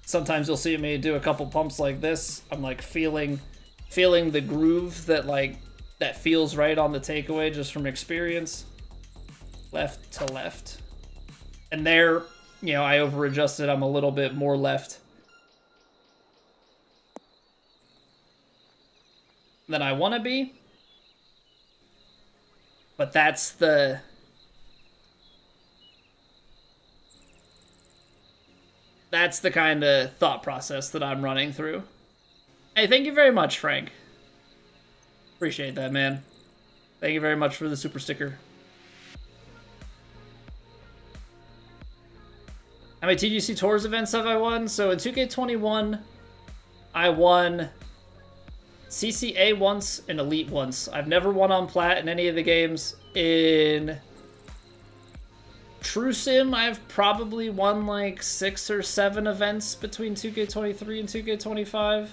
Sometimes you'll see me do a couple pumps like this. I'm like feeling the groove that feels right on the takeaway just from experience. Left to left. And there, I over adjusted. I'm a little bit more left than I want to be. But that's the kind of thought process that I'm running through. Hey, thank you very much, Frank. Appreciate that, man. Thank you very much for the super sticker. How many TGC Tours events have I won? So in 2K21, I won CCA once and Elite once. I've never won on Plat in any of the games. In True Sim, I've probably won like 6 or 7 events between 2K23 and 2K25.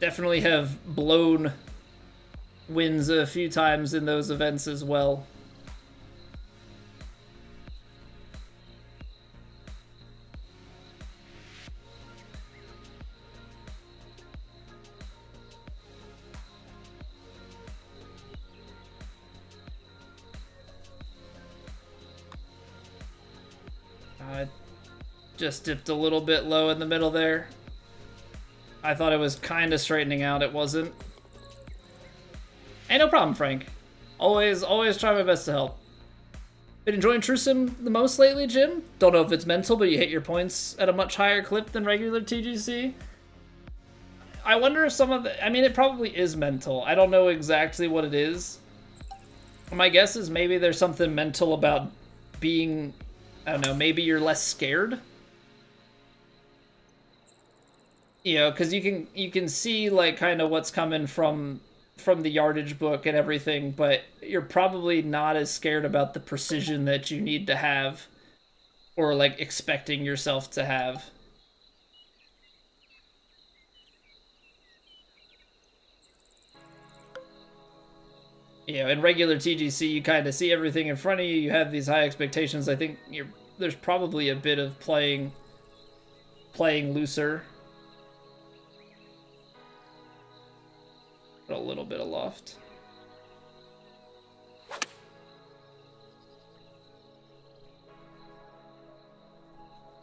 Definitely have blown wins a few times in those events as well. Just dipped a little bit low in the middle there. I thought it was kind of straightening out. It wasn't. Hey, no problem, Frank. Always try my best to help. Been enjoying True Sim the most lately, Jim? Don't know if it's mental, but you hit your points at a much higher clip than regular TGC. I wonder if some of the... I mean, it probably is mental. I don't know exactly what it is. My guess is maybe there's something mental about being... I don't know, maybe you're less scared? you know, because you can see like kind of what's coming from the yardage book and everything, but you're probably not as scared about the precision that you need to have or like expecting yourself to have. You know, in regular TGC, you kind of see everything in front of you. You have these high expectations. I think there's probably a bit of playing looser. But a little bit of loft.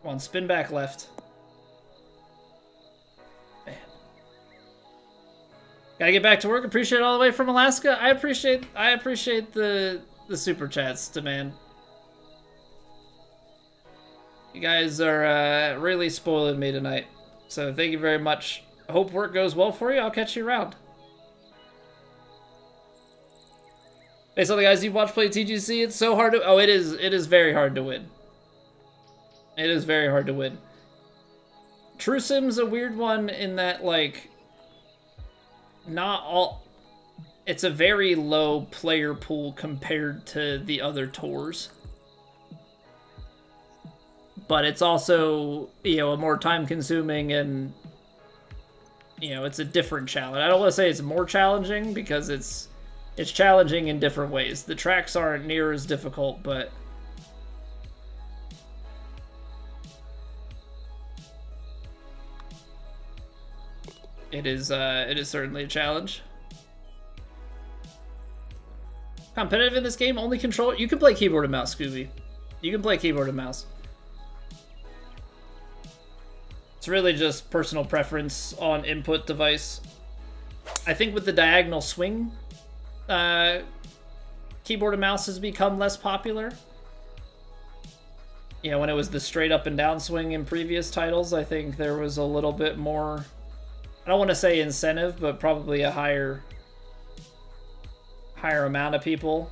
Come on, spin back left. Man. Gotta get back to work. Appreciate it all the way from Alaska. I appreciate the super chats, demand. You guys are really spoiling me tonight. So thank you very much. I hope work goes well for you. I'll catch you around. Hey, so the guys you've watched play TGC, it's so hard to... Oh, it is very hard to win. It is very hard to win. True Sim's a weird one in that, like, not all... It's a very low player pool compared to the other tours. But it's also, you know, a more time-consuming and, you know, it's a different challenge. I don't want to say it's more challenging because it's challenging in different ways. The tracks aren't near as difficult, but... it is certainly a challenge. Competitive in this game, only control... You can play keyboard and mouse, Scooby. You can play keyboard and mouse. It's really just personal preference on input device. I think with the diagonal swing, keyboard and mouse has become less popular. You know, when it was the straight up and down swing in previous titles, I think there was a little bit more... I don't want to say incentive, but probably a higher amount of people.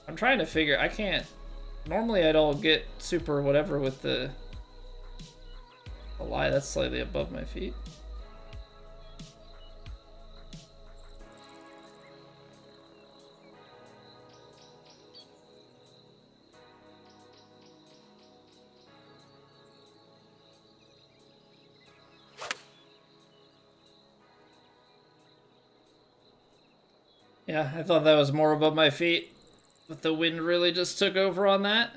I'm trying to figure... I can't... Normally I don't get super whatever with the... A lie, that's slightly above my feet. Yeah, I thought that was more above my feet, but the wind really just took over on that.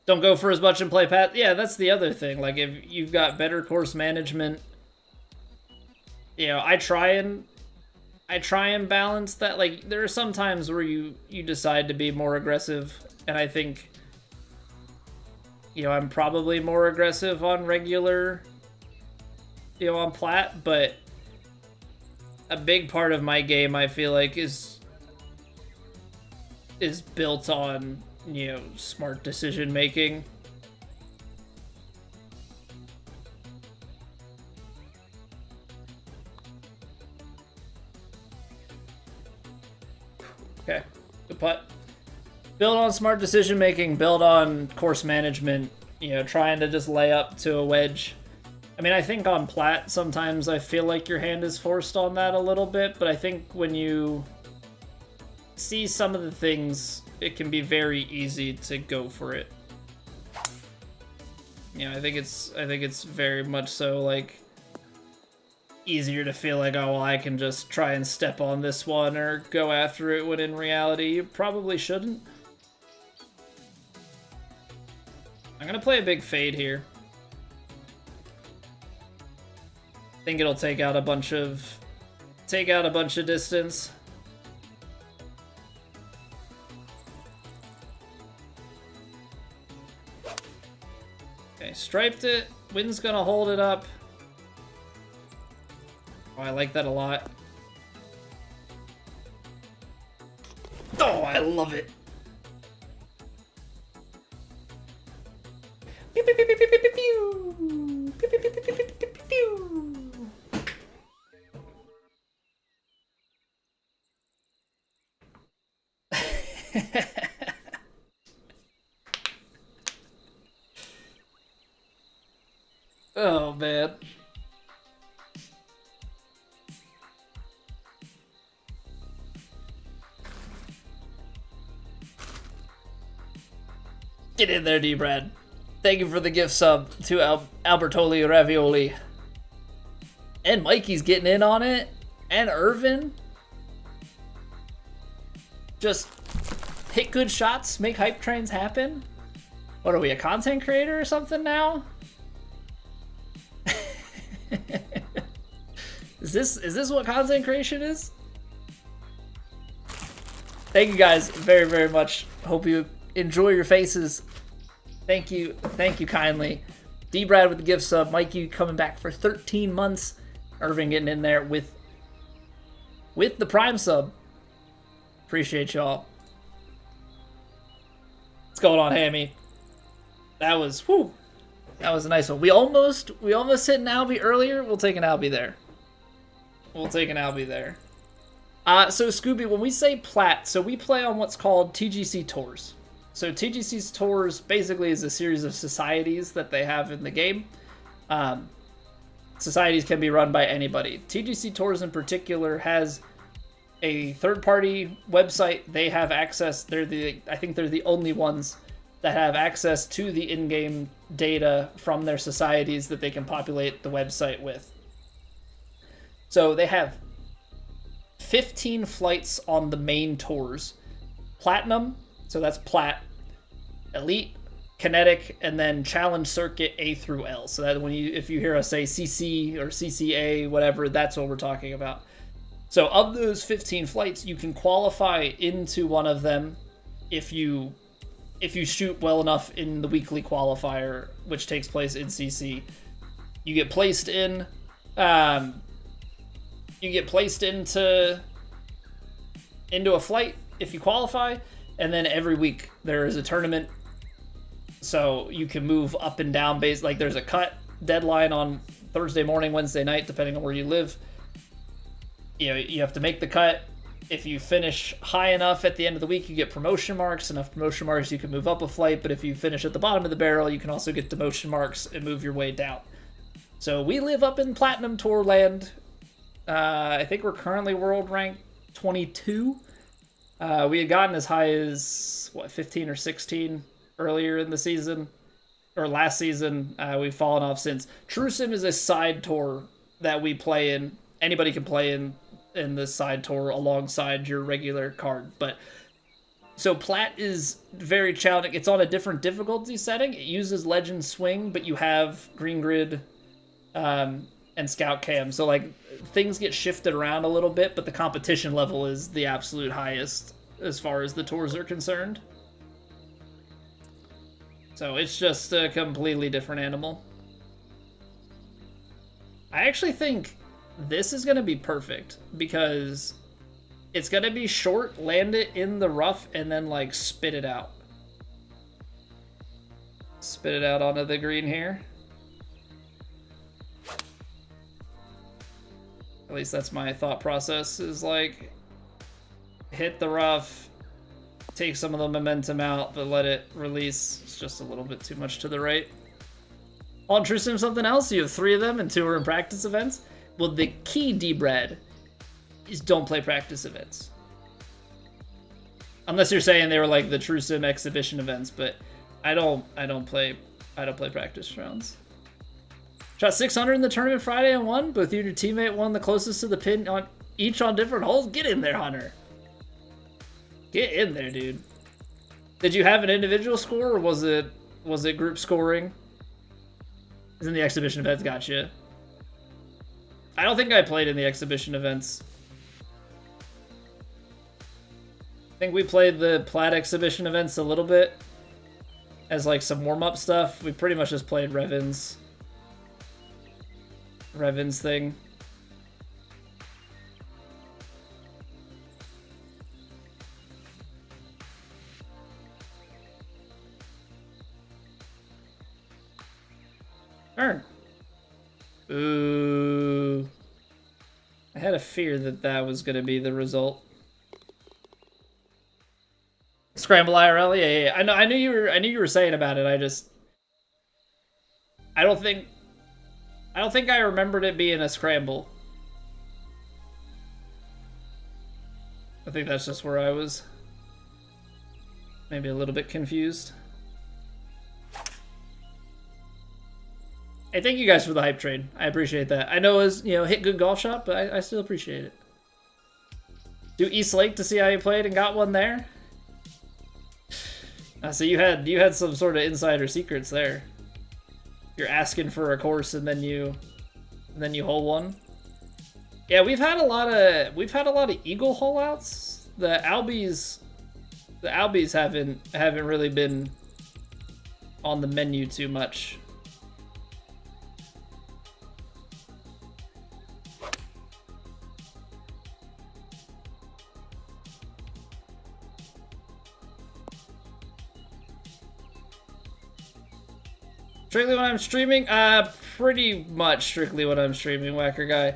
Don't go for as much and play pat. Yeah, that's the other thing. Like, if you've got better course management, you know, I try and balance that. Like, there are some times where you decide to be more aggressive, and I think, you know, I'm probably more aggressive on regular, you know, on plat, but a big part of my game, I feel like, is built on, you know, smart decision making. Okay, good putt. Build on smart decision making, build on course management, you know, trying to just lay up to a wedge. I mean, I think on plat, sometimes I feel like your hand is forced on that a little bit, but I think when you see some of the things, it can be very easy to go for it. You know, I think it's very much so, like, easier to feel like, oh, well, I can just try and step on this one or go after it, when in reality, you probably shouldn't. I'm gonna play a big fade here. I think it'll take out a bunch of distance. Okay, striped it. Wind's gonna hold it up. Oh, I like that a lot. Oh, I love it. Pew, pew, pew, pew, pew, pew, pew. Pew, pew, pew, pew, pew, pew, pew, pew. Oh, man. Get in there, D-Brad. Thank you for the gift sub to Albertoli Ravioli. And Mikey's getting in on it. And Irvin. Just hit good shots, make hype trains happen. What are we, a content creator or something now? Is this what content creation is? Thank you guys very, very much. Hope you enjoy your faces. Thank you kindly. D-Brad with the gift sub. Mikey coming back for 13 months. Irving getting in there with the Prime sub. Appreciate y'all. What's going on, Hammy? That was a nice one. We almost hit an Albie earlier. We'll take an Albie there. So Scooby, when we say plat, so we play on what's called TGC tours. So TGC's tours basically is a series of societies that they have in the game. Societies can be run by anybody. TGC Tours in particular has a third-party website. They have access. I think they're the only ones that have access to the in-game data from their societies that they can populate the website with. So they have 15 flights on the main tours. Platinum, so that's plat, elite, kinetic, and then challenge circuit A through L. So that if you hear us say CC or CCA, whatever, that's what we're talking about. So of those 15 flights, you can qualify into one of them if you shoot well enough in the weekly qualifier, which takes place in CC. You get placed in. You get placed into a flight if you qualify, and then every week there is a tournament. So you can move up and down based, like there's a cut deadline on Thursday morning, Wednesday night, depending on where you live. You know, you have to make the cut. If you finish high enough at the end of the week, you get promotion marks. Enough promotion marks, you can move up a flight. But if you finish at the bottom of the barrel, you can also get demotion marks and move your way down. So we live up in Platinum Tour land. I think we're currently world rank 22. We had gotten as high as, 15 or 16 earlier in the season. Or last season. We've fallen off since. TrueSim is a side tour that we play in. Anybody can play in this side tour alongside your regular card. But so Plat is very challenging. It's on a different difficulty setting. It uses Legend Swing, but you have Green Grid and Scout Cam. So like things get shifted around a little bit, but the competition level is the absolute highest as far as the tours are concerned. So it's just a completely different animal. I actually think this is going to be perfect because it's going to be short, land it in the rough, and then like spit it out. Spit it out onto the green here. At least that's my thought process, is like hit the rough, take some of the momentum out, but let it release. It's just a little bit too much to the right. On TrueSim, something else? You have 3 of them and 2 are in practice events? Well, the key, D-Brad, is don't play practice events. Unless you're saying they were like the TrueSim exhibition events, but I don't play practice rounds. Shot 600 in the tournament Friday and won. Both you and your teammate won the closest to the pin on each on different holes. Get in there, Hunter. Get in there, dude. Did you have an individual score or was it group scoring? Is in the exhibition events, gotcha. I don't think I played in the exhibition events. I think we played the Plat exhibition events a little bit as like some warm-up stuff. We pretty much just played Revan's thing. Turn. Ooh. I had a fear that was going to be the result. Scramble IRL? Yeah. I knew you were saying about it. I don't think I don't think I remembered it being a scramble. I think that's just where I was maybe a little bit confused. Hey, thank you guys for the hype train. I appreciate that. I know it was, hit good golf shot, but I still appreciate it. Do East Lake to see how you played and got one there? So you had some sort of insider secrets there. You're asking for a course and then you hole one. Yeah, we've had a lot of eagle hole outs. The Albies haven't really been on the menu too much. Strictly when I'm streaming? Pretty much strictly when I'm streaming, Whacker Guy.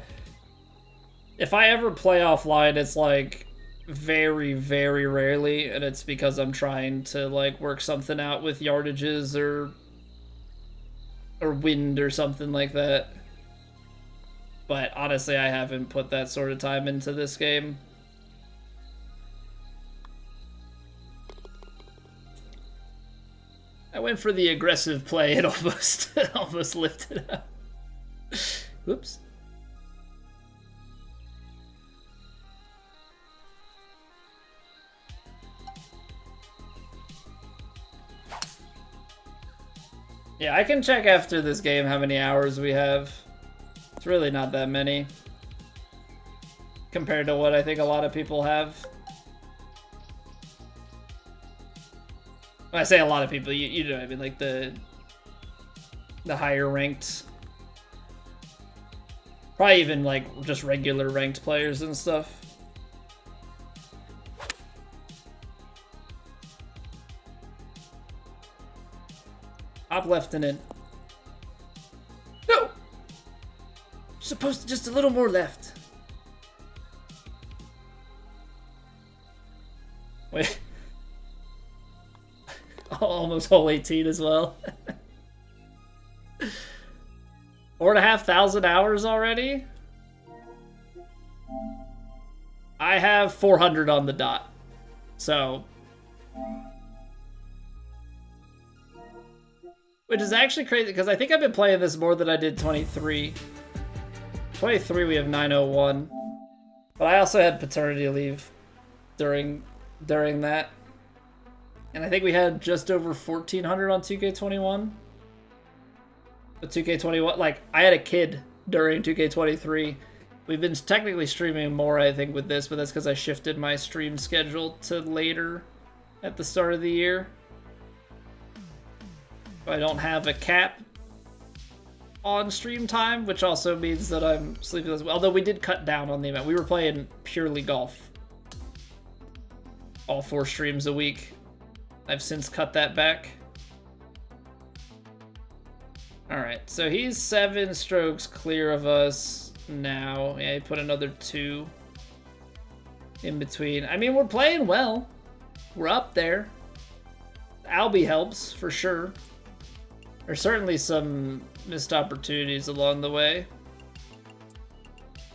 If I ever play offline, it's like very, very rarely, and it's because I'm trying to like work something out with yardages or wind or something like that. But honestly, I haven't put that sort of time into this game. I went for the aggressive play and almost lifted up. Whoops. Yeah, I can check after this game how many hours we have. It's really not that many compared to what I think a lot of people have. When I say a lot of people, you know what I mean, like the higher ranked, probably even like just regular ranked players and stuff. Top left and in. No! Supposed to just a little more left. Wait. Almost hole 18 as well. 4,500 hours already? I have 400 on the dot. So. Which is actually crazy, because I think I've been playing this more than I did 23. 23 we have 901. But I also had paternity leave during that. And I think we had just over 1,400 on 2K21. But 2K21, like, I had a kid during 2K23. We've been technically streaming more, I think, with this, but that's because I shifted my stream schedule to later at the start of the year. I don't have a cap on stream time, which also means that I'm sleeping as well. Although we did cut down on the amount. We were playing purely golf. All 4 streams a week. I've since cut that back. Alright, so he's 7 strokes clear of us now. Yeah, he put another 2 in between. I mean, we're playing well. We're up there. Albie helps, for sure. There's certainly some missed opportunities along the way.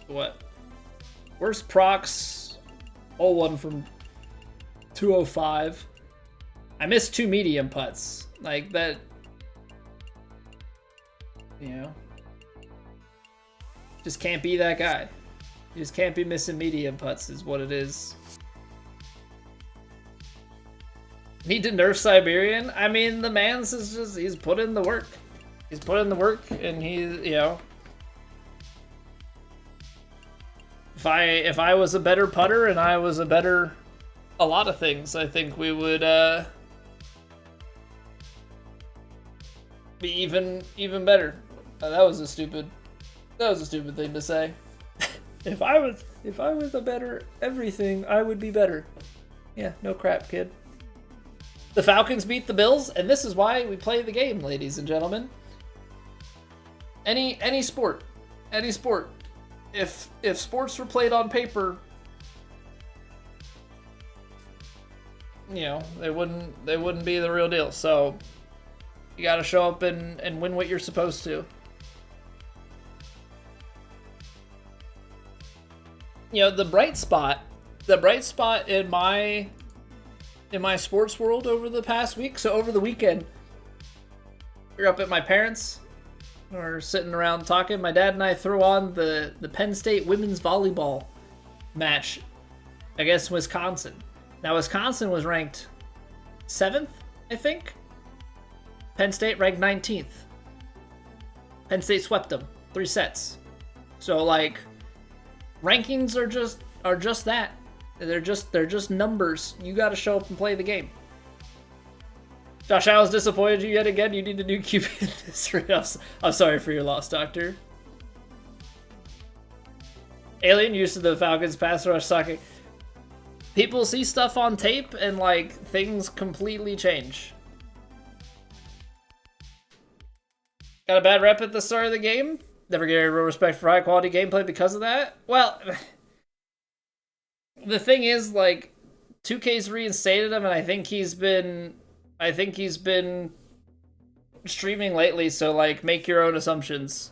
What? Worst procs. Hole 1 from 205. I missed 2 medium putts. Like, that... You know? Just can't be that guy. You just can't be missing medium putts is what it is. Need to nerf Siberian? I mean, the man's is just... He's put in the work. He's put in the work, and he's, you know... If I was a better putter and I was a better... A lot of things, I think we would, be even better. That was a stupid thing to say. if I was a better everything, I would be better. Yeah, no crap, kid. The Falcons beat the Bills, and this is why we play the game, ladies and gentlemen. Any sport. If sports were played on paper, you know, they wouldn't be the real deal. So you got to show up and win what you're supposed to. the bright spot in my sports world over the past week. So over the weekend, we were up at my parents'. We're sitting around talking. My dad and I threw on the Penn State women's volleyball match against Wisconsin. Now, Wisconsin was ranked 7th, I think. Penn State ranked 19th. Penn State swept them 3 sets. So, like, rankings are just that. They're just numbers. You got to show up and play the game. Josh Allen's disappointed you yet again. You need a new QB in this round. I'm sorry for your loss, Doctor. Alien used to the Falcons pass rush sucking. People see stuff on tape and, like, things completely change. Got a bad rep at the start of the game. Never get any real respect for high quality gameplay because of that. Well, the thing is, like, 2K's reinstated him, and I think he's been streaming lately, so, like, make your own assumptions,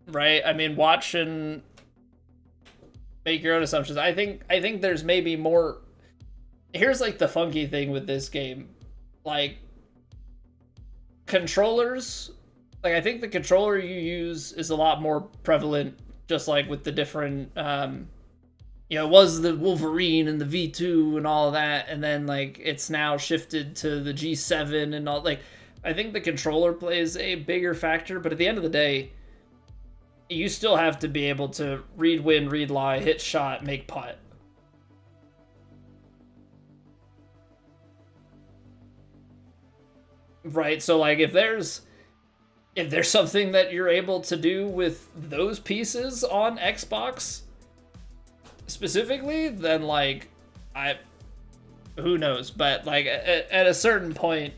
right? I mean, watch and make your own assumptions. I think there's maybe more. Here's, like, the funky thing with this game. Like, controllers, like, I think the controller you use is a lot more prevalent, just like with the different, it was the Wolverine and the V2 and all of that, and then, like, it's now shifted to the G7 and all. Like, I think the controller plays a bigger factor, but at the end of the day, you still have to be able to read win, read lie, hit shot, make putt. Right, so, like, if there's something that you're able to do with those pieces on Xbox specifically, then, like, who knows? But, like, at a certain point,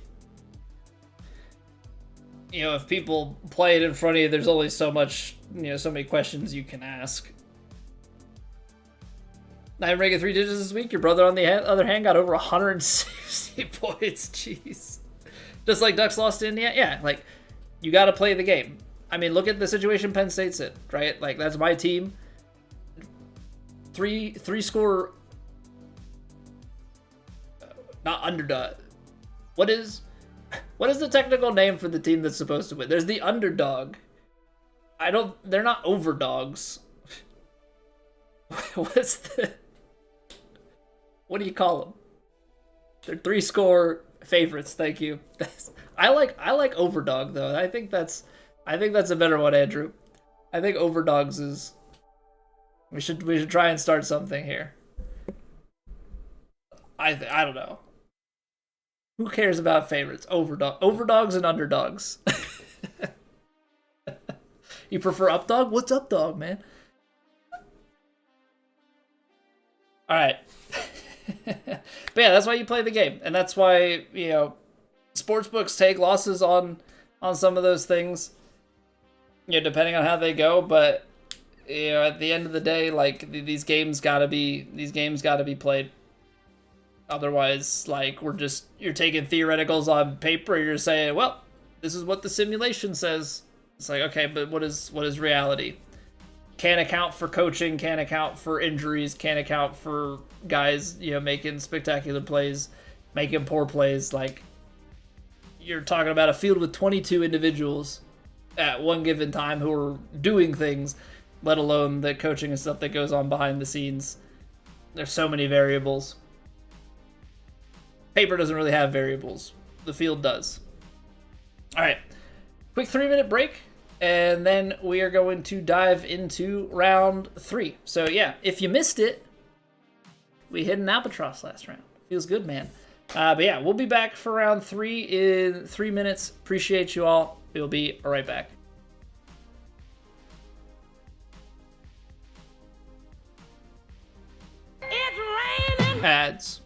if people play it in front of you, there's only so much, so many questions you can ask. 9 ranking 3 digits this week. Your brother, on the other hand, got over 160 points. Jeez. Just like Ducks lost to Indiana. Yeah, like, you got to play the game. I mean, look at the situation Penn State's in, right? Like, that's my team. Three score, not underdog. What is the technical name for the team that's supposed to win? There's the underdog. They're not overdogs. What do you call them? They're 3 score favorites. Thank you. I like overdog though. I think that's a better one, Andrew. I think overdogs is. We should try and start something here. I don't know. Who cares about favorites? Overdogs and underdogs. You prefer updog? What's updog, man? All right. But yeah, that's why you play the game, and that's why sportsbooks take losses on some of those things. Depending on how they go, but at the end of the day, like, these games gotta be played. Otherwise, like, you're taking theoreticals on paper. You're saying, well, this is what the simulation says. It's like, okay, but what is reality? Can't account for coaching, can't account for injuries, can't account for guys, making spectacular plays, making poor plays. Like, you're talking about a field with 22 individuals at one given time who are doing things, let alone the coaching and stuff that goes on behind the scenes. There's so many variables. Paper doesn't really have variables. The field does. All right. Quick 3-minute break, and then we are going to dive into round 3. So, yeah, if you missed it, we hit an albatross last round. Feels good, man. But, yeah, we'll be back for round 3 in 3 minutes. Appreciate you all. We'll be right back. It's raining. Ads.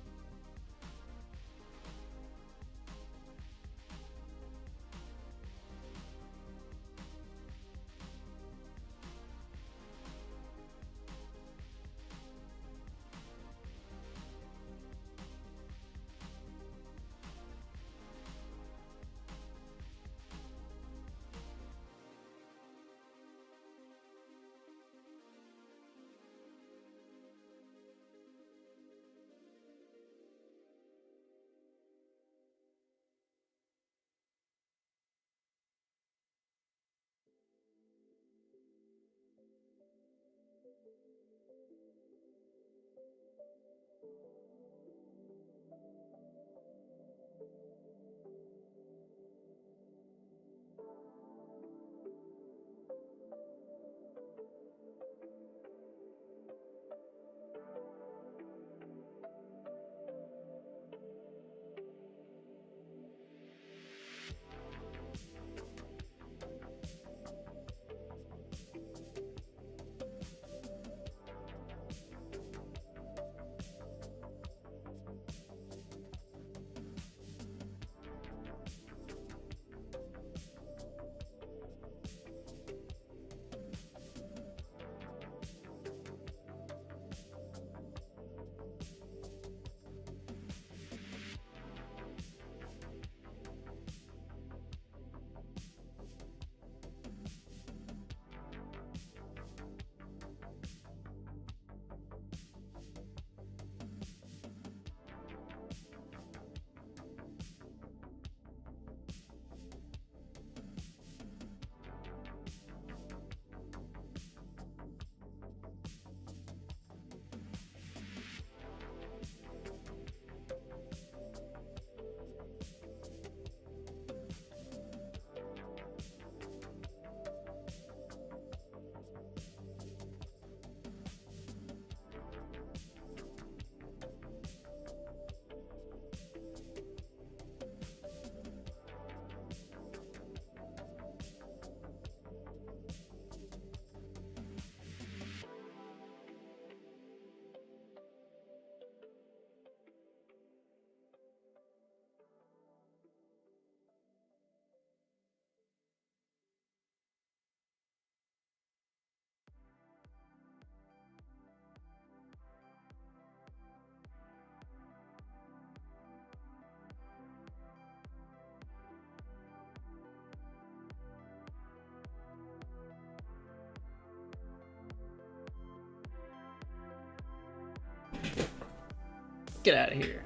Get out of here.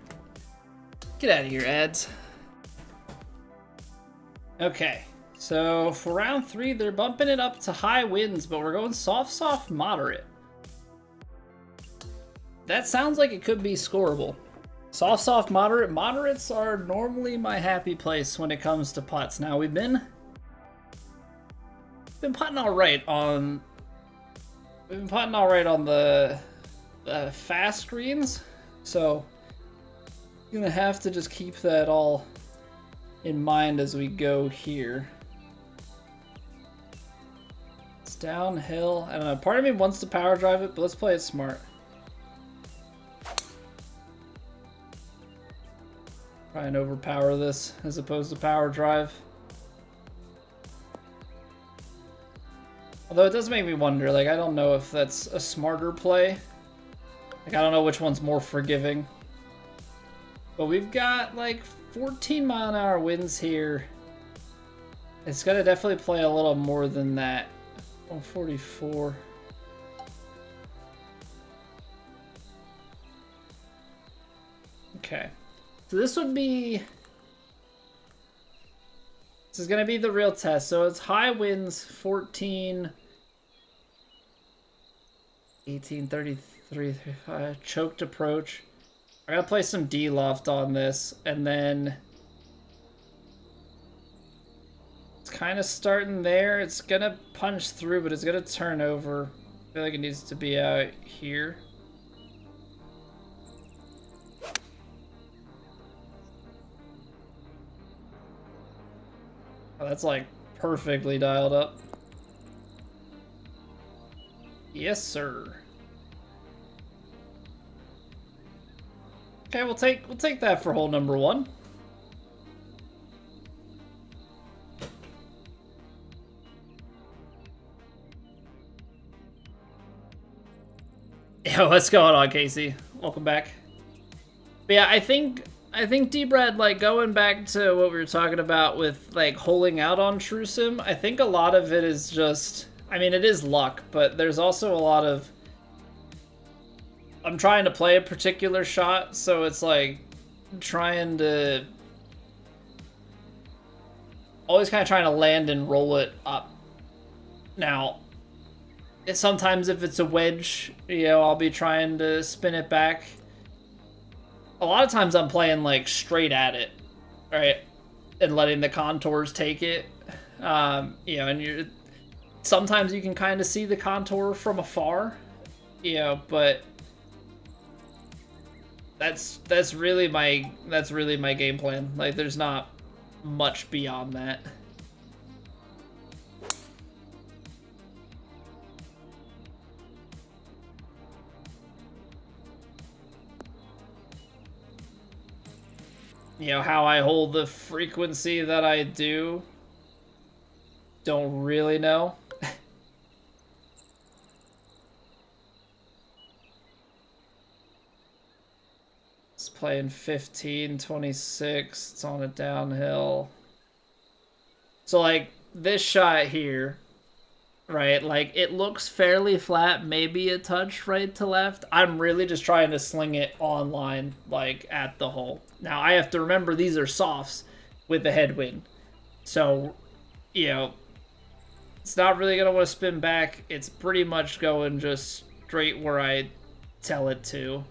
Get out of here, ads. Okay, so for round 3, they're bumping it up to high winds, but we're going soft, soft, moderate. That sounds like it could be scoreable. Soft, soft, moderate. Moderates are normally my happy place when it comes to putts. Now, we've been putting all right on the fast greens, so I'm gonna have to just keep that all in mind as we go here. It's downhill. I don't know. Part of me wants to power drive it, but let's play it smart. Try and overpower this as opposed to power drive. Although it does make me wonder, like, I don't know if that's a smarter play. Like, I don't know which one's more forgiving. But we've got, like, 14-mile-an-hour winds here. It's gonna definitely play a little more than that. 144. Okay. So this is gonna be the real test. So it's high winds, 14, 18, 33, 35, choked approach. I gotta play some D-loft on this, and then it's kind of starting there. It's gonna punch through, but it's gonna turn over. I feel like it needs to be out here. Oh, that's like perfectly dialed up. Yes, sir. Okay, we'll take that for hole number 1. Yo, what's going on, Casey? Welcome back. But yeah, I think D-Brad, like, going back to what we were talking about with, like, holing out on True Sim, I think a lot of it is just, I mean, it is luck, but there's also a lot of, I'm trying to play a particular shot, so it's like trying to always kind of trying to land and roll it up. Now, sometimes if it's a wedge, you know, I'll be trying to spin it back. A lot of times I'm playing like straight at it, right, and letting the contours take it. You know, and sometimes you can kind of see the contour from afar, you know, but that's really my game plan. Like, there's not much beyond that. You know, how I hold the frequency that I do, don't really know. It's playing 15, 26, it's on a downhill. So, like, this shot here, right, like, it looks fairly flat, maybe a touch right to left. I'm really just trying to sling it on line, like, at the hole. Now, I have to remember these are softs with the headwind. So, you know, it's not really going to want to spin back. It's pretty much going just straight where I tell it to.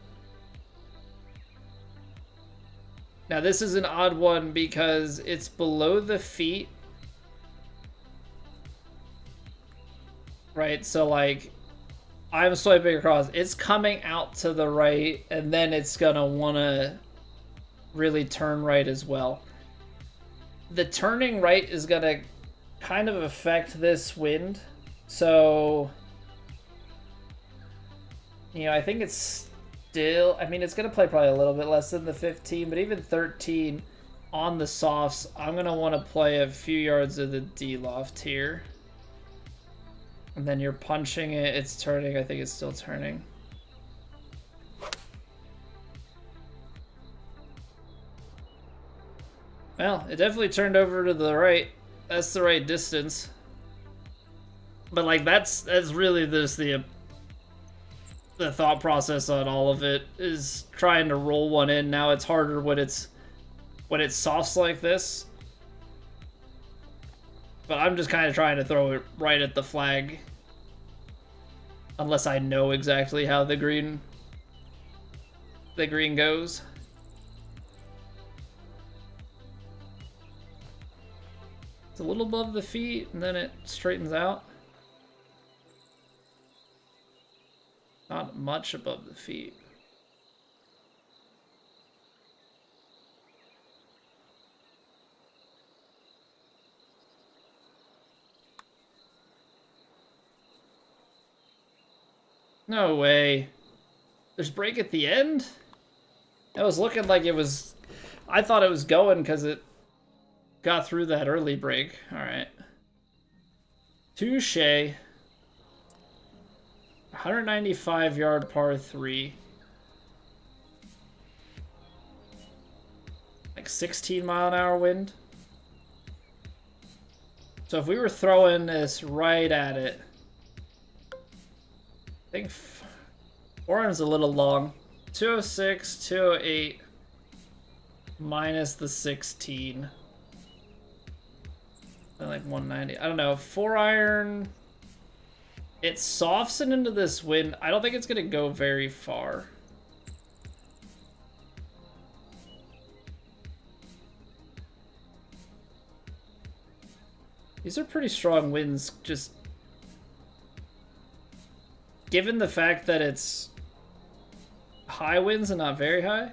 Now, this is an odd one because it's below the feet. Right, so, like, I'm swiping across. It's coming out to the right, and then it's going to want to really turn right as well. The turning right is going to kind of affect this wind. So, you know, I think it's still, I mean, it's going to play probably a little bit less than the 15, but even 13 on the softs, I'm going to want to play a few yards of the D-loft here. And then you're punching it, it's turning, I think it's still turning. Well, it definitely turned over to the right. That's the right distance. But, like, that's really just the the thought process on all of it is trying to roll one in. Now it's harder when it's softs like this. But I'm just kind of trying to throw it right at the flag. Unless I know exactly how the green goes. It's a little above the feet, and then it straightens out. Not much above the feet. No way. There's break at the end? It was looking like it was... I thought it was going because it got through that early break. Alright. Touche. 195-yard par 3. Like 16-mile-an-hour wind. So if we were throwing this right at it... I think forearm's a little long. 206, 208, minus the 16. Like 190. I don't know. 4-iron. It softs it into this wind. I don't think it's going to go very far. These are pretty strong winds, just given the fact that it's high winds and not very high.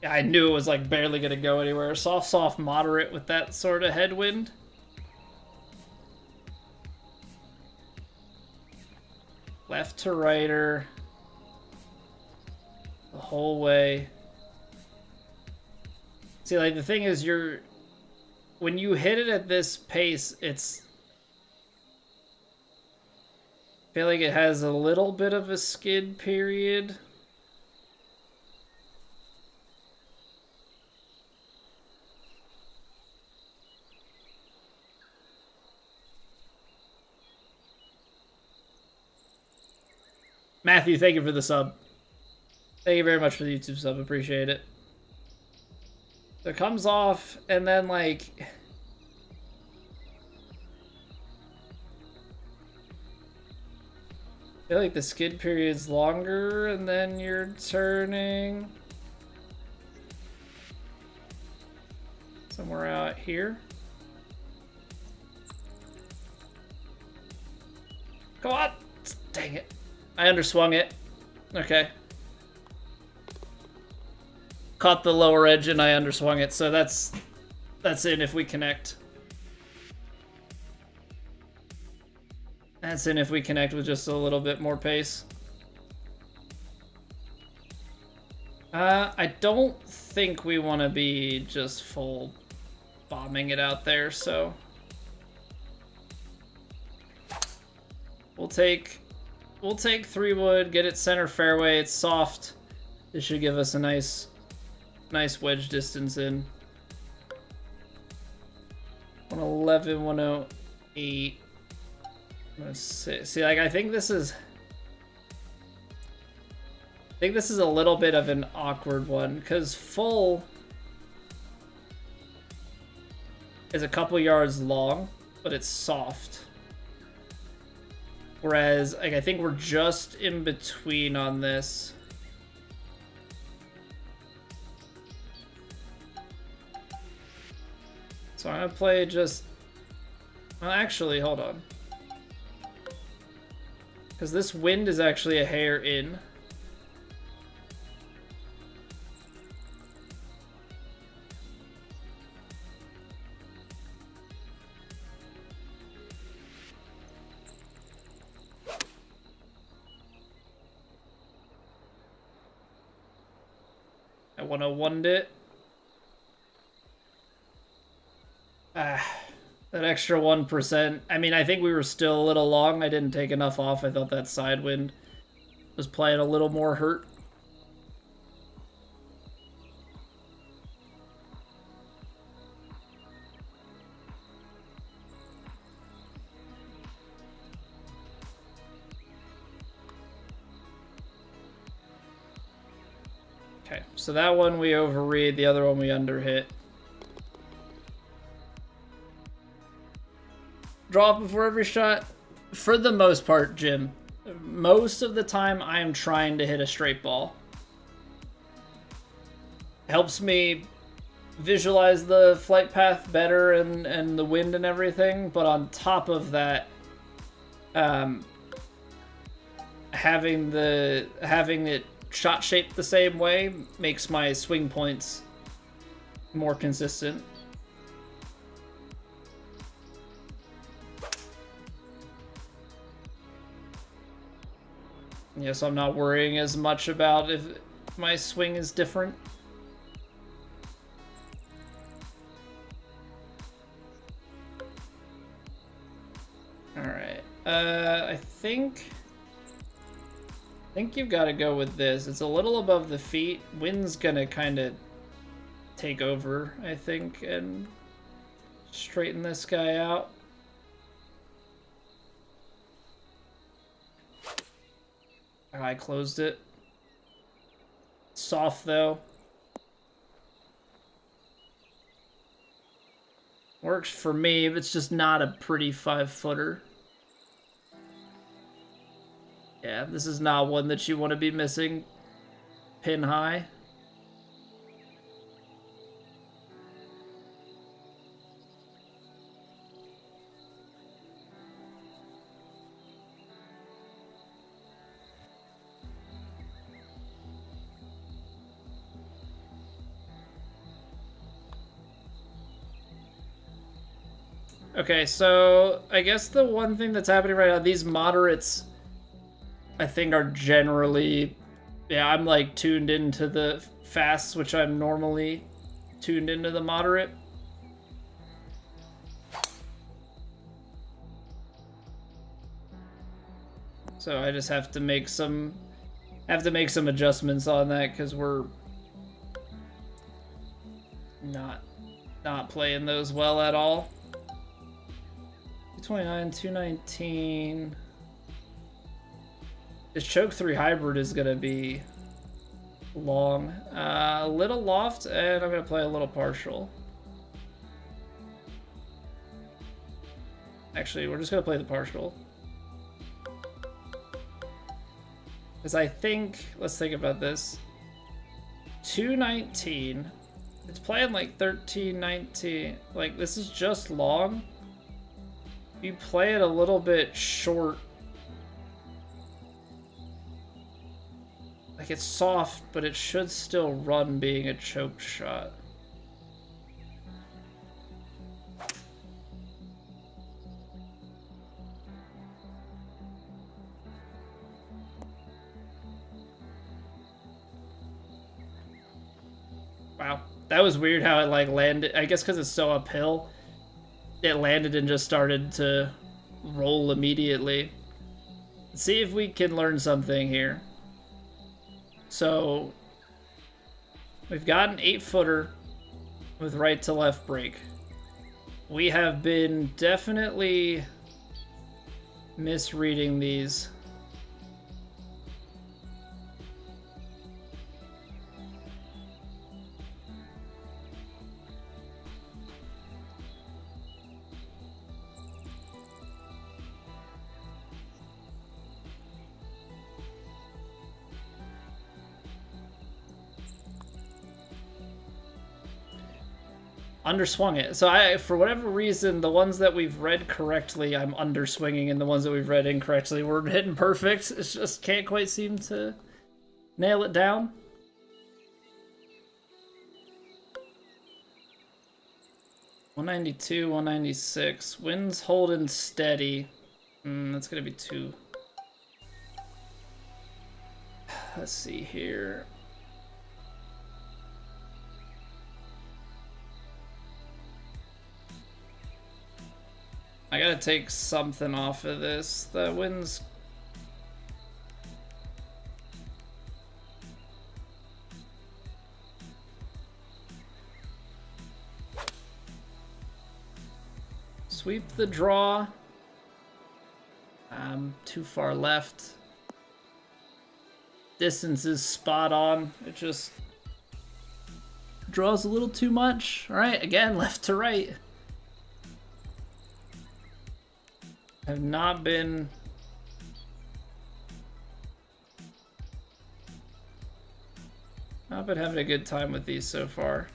Yeah, I knew it was like barely gonna go anywhere. Soft, moderate with that sort of headwind. Left to righter. The whole way. See, like, the thing is, when you hit it at this pace, I feel like it has a little bit of a skid period. Matthew, thank you for the sub. Thank you very much for the YouTube sub. Appreciate it. So it comes off, and then, like... I feel like the skid period's longer, and then you're turning... somewhere out here. Come on! Dang it. I underswung it. Okay. Caught the lower edge and I underswung it, so that's in if we connect. That's in if we connect with just a little bit more pace. I don't think we want to be just full bombing it out there, so we'll take 3 wood, get it center fairway. It's soft. This should give us a nice wedge distance in. 111, 108. Let's see, like, I think this is a little bit of an awkward one because full is a couple yards long, but it's soft. Whereas, like, I think we're just in between on this. So I'm gonna play just... Well, actually, hold on. Because this wind is actually a hair in. I 101'd it. That extra 1%. I mean, I think we were still a little long. I didn't take enough off. I thought that side wind was playing a little more hurt. Okay, so that one we overread, the other one we underhit. Draw before every shot. For the most part, Jim, most of the time I am trying to hit a straight ball. Helps me visualize the flight path better and the wind and everything, but on top of that, having it shot shaped the same way makes my swing points more consistent. Yeah, so I'm not worrying as much about if my swing is different. Alright, I think you've got to go with this. It's a little above the feet. Wind's gonna kind of take over, I think, and straighten this guy out. I closed it. Soft, though. Works for me, but it's just not a pretty 5-footer. Yeah, this is not one that you want to be missing pin high. Okay, so I guess the one thing that's happening right now, these moderates, I think, are generally, yeah, I'm like tuned into the fasts, which I'm normally tuned into the moderate. So I just have to make some adjustments on that because we're not playing those well at all. 229, 219. This choke 3 hybrid is gonna be long. A little loft, and I'm gonna play a little partial. Actually, we're just gonna play the partial. Because I think, let's think about this. 219. It's playing like 13, 19. Like, this is just long. You play it a little bit short. Like, it's soft, but it should still run being a choked shot. Wow, that was weird how it like landed. I guess because it's so uphill, it landed and just started to roll immediately. Let's see if we can learn something here. So we've got an 8-footer with right to left break. We have been definitely misreading these. Underswung it. So for whatever reason, the ones that we've read correctly, I'm underswinging, and the ones that we've read incorrectly, we're hitting perfect. It just can't quite seem to nail it down. $192, $196. Wind's holding steady. That's gonna be 2. Let's see here. I gotta take something off of this. The wind's... Sweep the draw. Too far left. Distance is spot on. It just draws a little too much. All right, again, left to right. Have not been having a good time with these so far.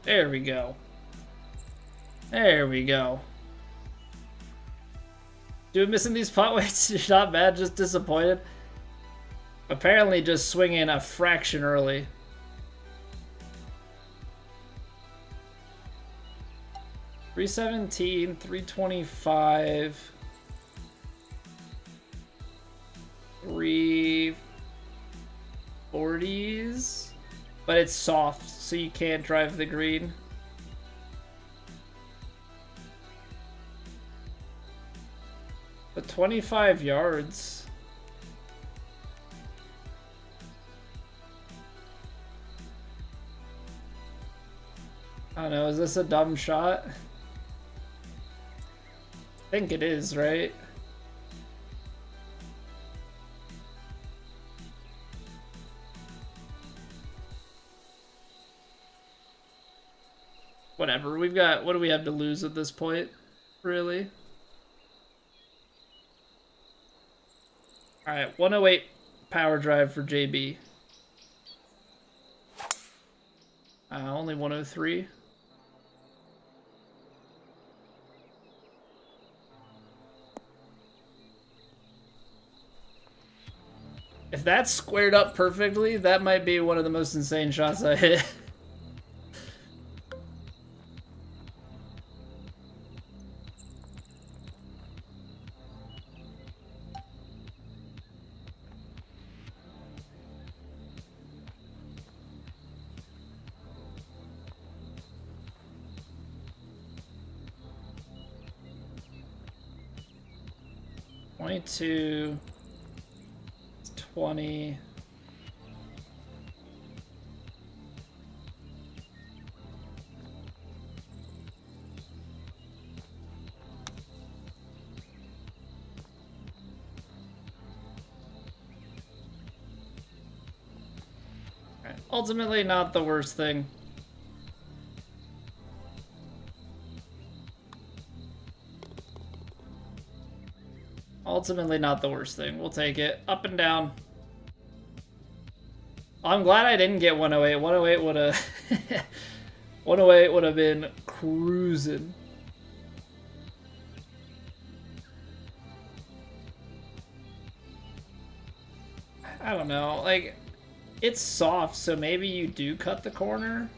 There we go. There we go. Dude, missing these putt weights is not bad, just disappointed. Apparently just swinging a fraction early. .317, 325, 340s, but it's soft, so you can't drive the green. But 25 yards. I don't know, is this a dumb shot? I think it is, right? Whatever, we've got, what do we have to lose at this point, really? Alright, 108 power drive for JB. Only 103. If that's squared up perfectly, that might be one of the most insane shots I hit. .22, 20. Right. Ultimately, not the worst thing. Ultimately, not the worst thing. We'll take it. Up and down. I'm glad I didn't get 108. 108 would have 108 would have been cruising. I don't know. Like, it's soft, so maybe you do cut the corner.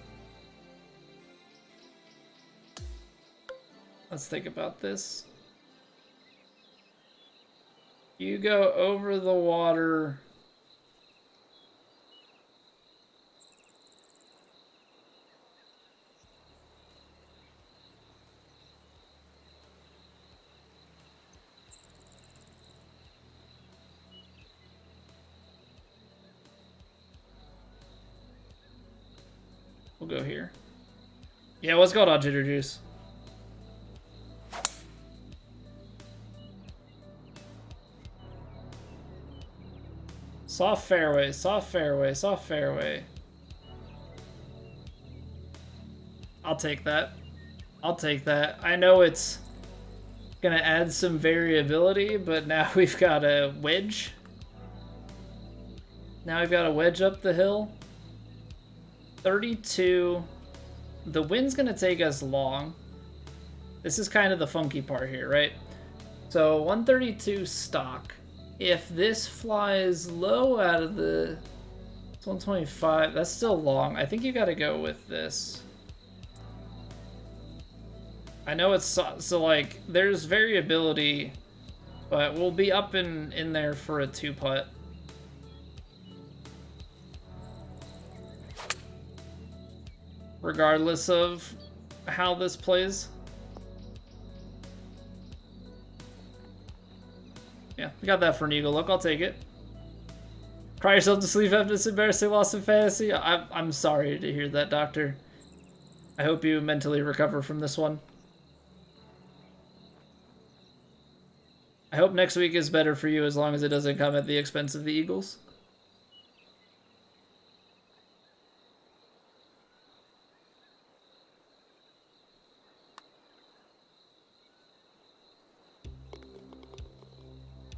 Let's think about this. You go over the water. We'll go here. Yeah, what's going on, Jitter Juice? Soft fairway, soft fairway, soft fairway. I'll take that. I'll take that. I know it's gonna add some variability, but now we've got a wedge. Now we've got a wedge up the hill. 32. The wind's gonna take us long. This is kind of the funky part here, right? So 132 stock. If this flies low out of the 125, that's still long. I think you got to go with this. I know it's so like there's variability, but we'll be up in there for a 2-putt. Regardless of how this plays. Yeah, we got that for an eagle look. I'll take it. Cry yourself to sleep after this embarrassing loss in fantasy. I'm sorry to hear that, Doctor. I hope you mentally recover from this one. I hope next week is better for you as long as it doesn't come at the expense of the Eagles.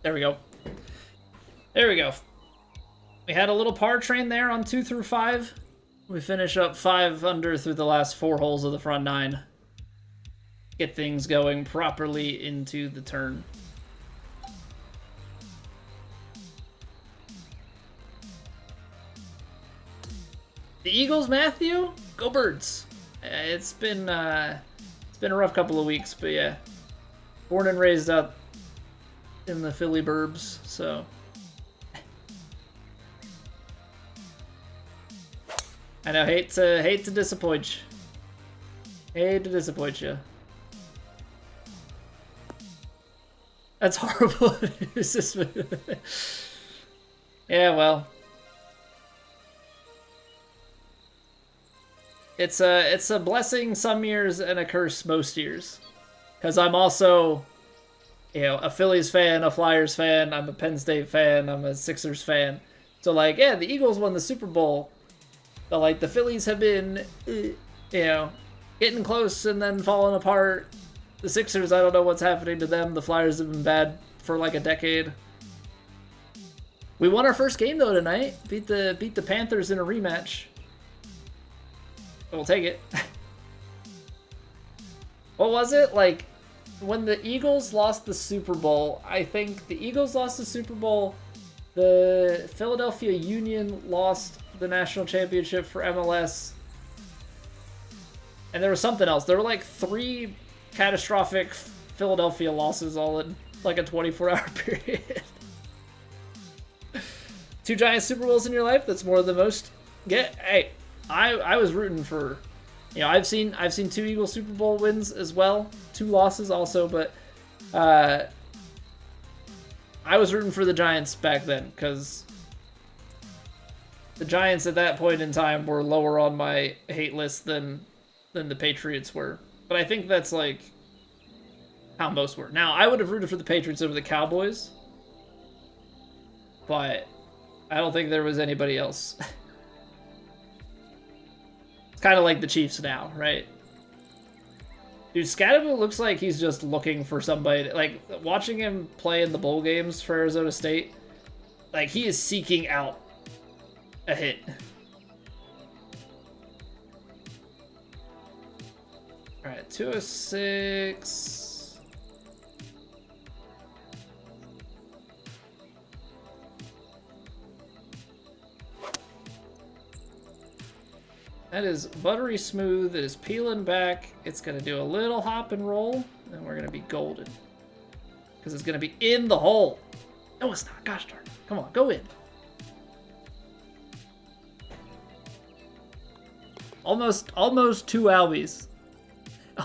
There we go. There we go. We had a little par train there on 2 through 5. We finish up 5 under through the last 4 holes of the front 9. Get things going properly into the turn. The Eagles, Matthew? Go Birds. It's been a rough couple of weeks, but yeah. Born and raised up in the Philly burbs, so I know, hate to disappoint you. Hate to disappoint you. That's horrible. Yeah, well. It's a blessing some years and a curse most years. Because I'm also, you know, a Phillies fan, a Flyers fan, I'm a Penn State fan, I'm a Sixers fan. So, like, yeah, the Eagles won the Super Bowl. But, like, the Phillies have been, you know, getting close and then falling apart. The Sixers, I don't know what's happening to them. The Flyers have been bad for, like, a decade. We won our first game, though, tonight. Beat the Panthers in a rematch. We'll take it. What was it? Like, when the Eagles lost the Super Bowl, I think the Eagles lost the Super Bowl, the Philadelphia Union lost the national championship for MLS, and there was something else. There were like 3 catastrophic Philadelphia losses all in like a 24-hour period. 2 giant Super Bowls in your life? That's more than most. Hey, I was rooting for, you know, I've seen 2 Eagles Super Bowl wins as well, 2 losses also, but I was rooting for the Giants back then because the Giants at that point in time were lower on my hate list than the Patriots were. But I think that's like how most were. Now, I would have rooted for the Patriots over the Cowboys, but I don't think there was anybody else. Kind of like the Chiefs now, right? Dude, Scadaboo looks like he's just looking for somebody. Like, watching him play in the bowl games for Arizona State, like, he is seeking out a hit. Alright, 206. That is buttery smooth. It is peeling back. It's going to do a little hop and roll, and we're going to be golden. Because it's going to be in the hole. No, it's not. Gosh darn it. Come on, go in. Almost 2 Albies.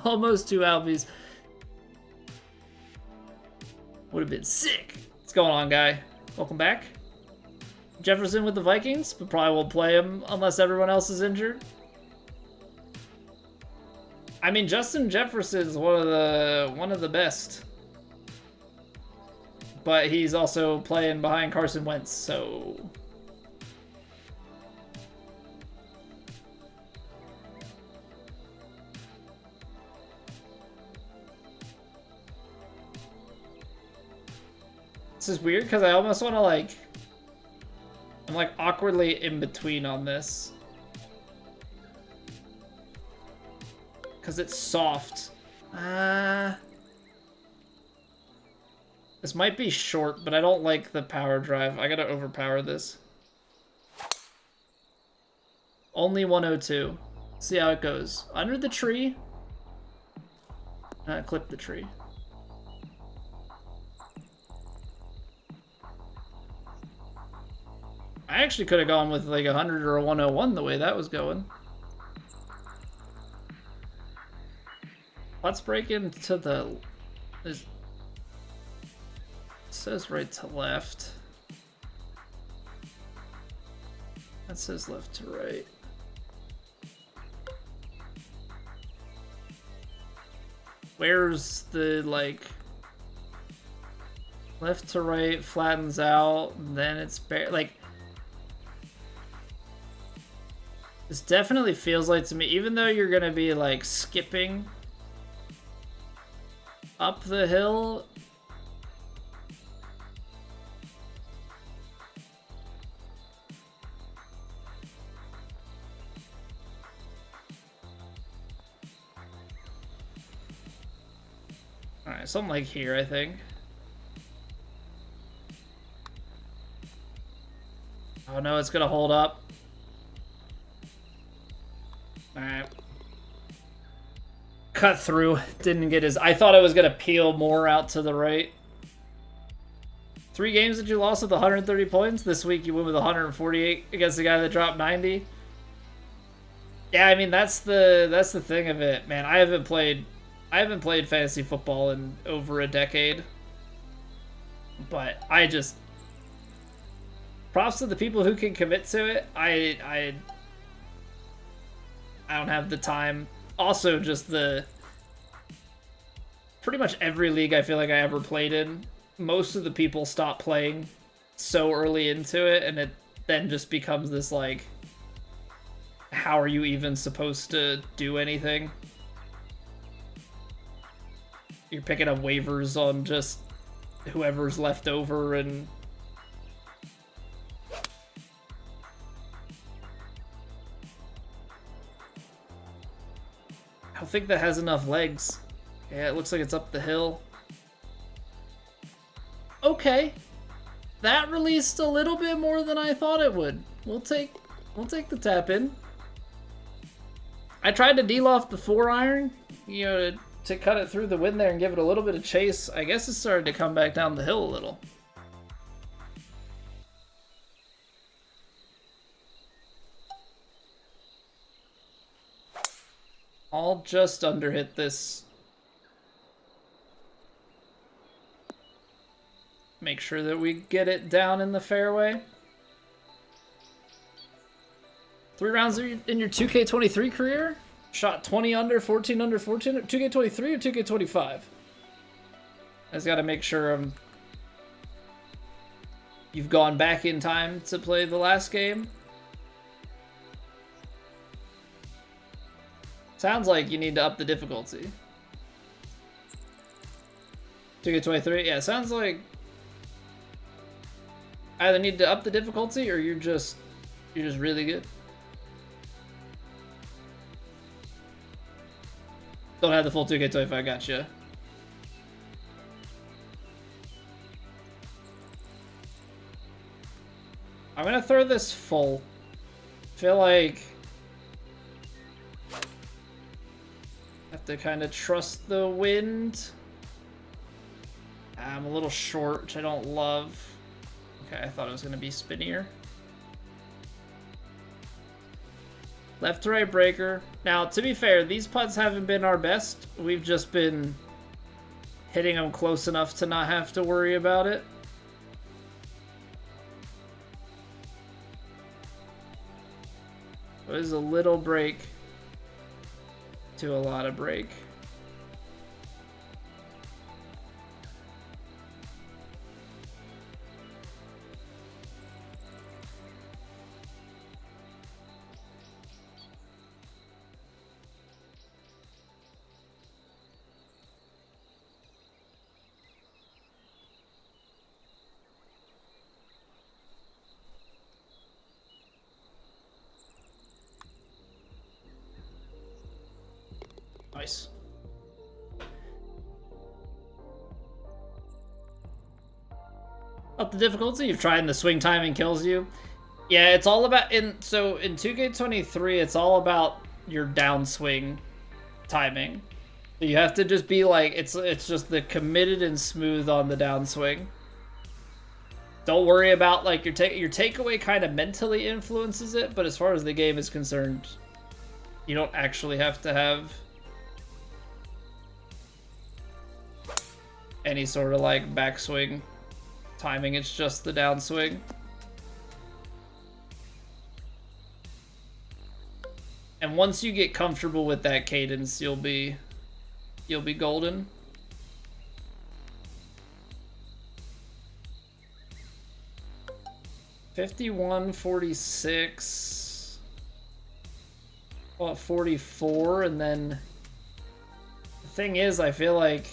Almost 2 Albies. Would have been sick. What's going on, guy? Welcome back. Jefferson with the Vikings, but probably won't play him unless everyone else is injured. I mean, Justin Jefferson's one of the best, but he's also playing behind Carson Wentz, so this is weird because I almost want to like, I'm like awkwardly in between on this. Because it's soft. This might be short, but I don't like the power drive. I gotta overpower this. Only 102. See how it goes. Under the tree. Clip the tree. I actually could have gone with like 100 or a 101 the way that was going. Let's break into the... It says right to left. That says left to right. Where's the, like, left to right flattens out, then it's like, this definitely feels like to me, even though you're gonna be like skipping up the hill, all right, something like here, I think. Oh no, it's gonna hold up. Alright. Cut through. Didn't get his... I thought I was gonna peel more out to the right. 3 games that you lost with 130 points. This week you win with 148 against the guy that dropped 90. Yeah, I mean that's the thing of it, man. I haven't played fantasy football in over a decade. But I just... props to the people who can commit to it. I don't have the time. Also, just pretty much every league I feel like I ever played in, most of the people stop playing so early into it, and it then just becomes this, like, how are you even supposed to do anything? You're picking up waivers on just whoever's left over, and I don't think that has enough legs. Yeah, it looks like it's up the hill. Okay. That released a little bit more than I thought it would. We'll take the tap in. I tried to deal off the 4-iron, you know, to cut it through the wind there and give it a little bit of chase. I guess it started to come back down the hill a little. I'll just underhit this. Make sure that we get it down in the fairway. 3 rounds in your 2K23 career? Shot 20 under, 14 under, 14 2K23 or 2K25? I just gotta make sure you've gone back in time to play the last game. Sounds like you need to up the difficulty. 2K23? Yeah, sounds like either need to up the difficulty or you're just really good. Don't have the full 2K25, gotcha. I'm gonna throw this full. Feel like have to kind of trust the wind. I'm a little short, which I don't love. Okay, I thought it was going to be spinnier. Left to right breaker. Now, to be fair, these putts haven't been our best. We've just been hitting them close enough to not have to worry about it. It was a little break to a lot of break. Nice. Up the difficulty, you've tried and the swing timing kills you. Yeah, it's all about in 2K23, it's all about your downswing timing. You have to just be like it's just the committed and smooth on the downswing. Don't worry about like your takeaway kind of mentally influences it, but as far as the game is concerned, you don't actually have to have any sort of like backswing timing. It's just the downswing. And once you get comfortable with that cadence, you'll be you'll be golden. $51.46. Well, 44, and then the thing is, I feel like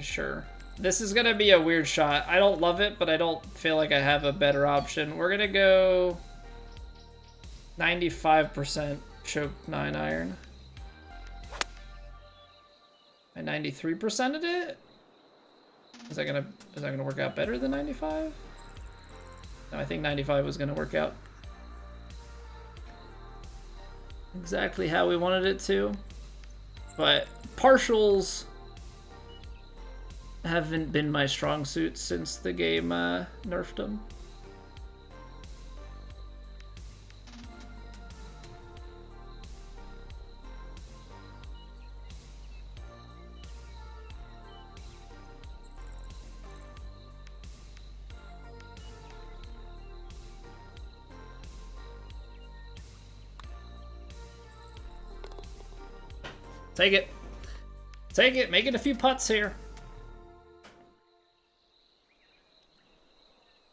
sure. This is gonna be a weird shot. I don't love it, but I don't feel like I have a better option. We're gonna go 95% choked 9-iron. I 93%ed it? Is that gonna work out better than 95? No, I think 95 was gonna work out exactly how we wanted it to. But partials haven't been my strong suit since the game nerfed them. Take it. Take it. Make it a few putts here.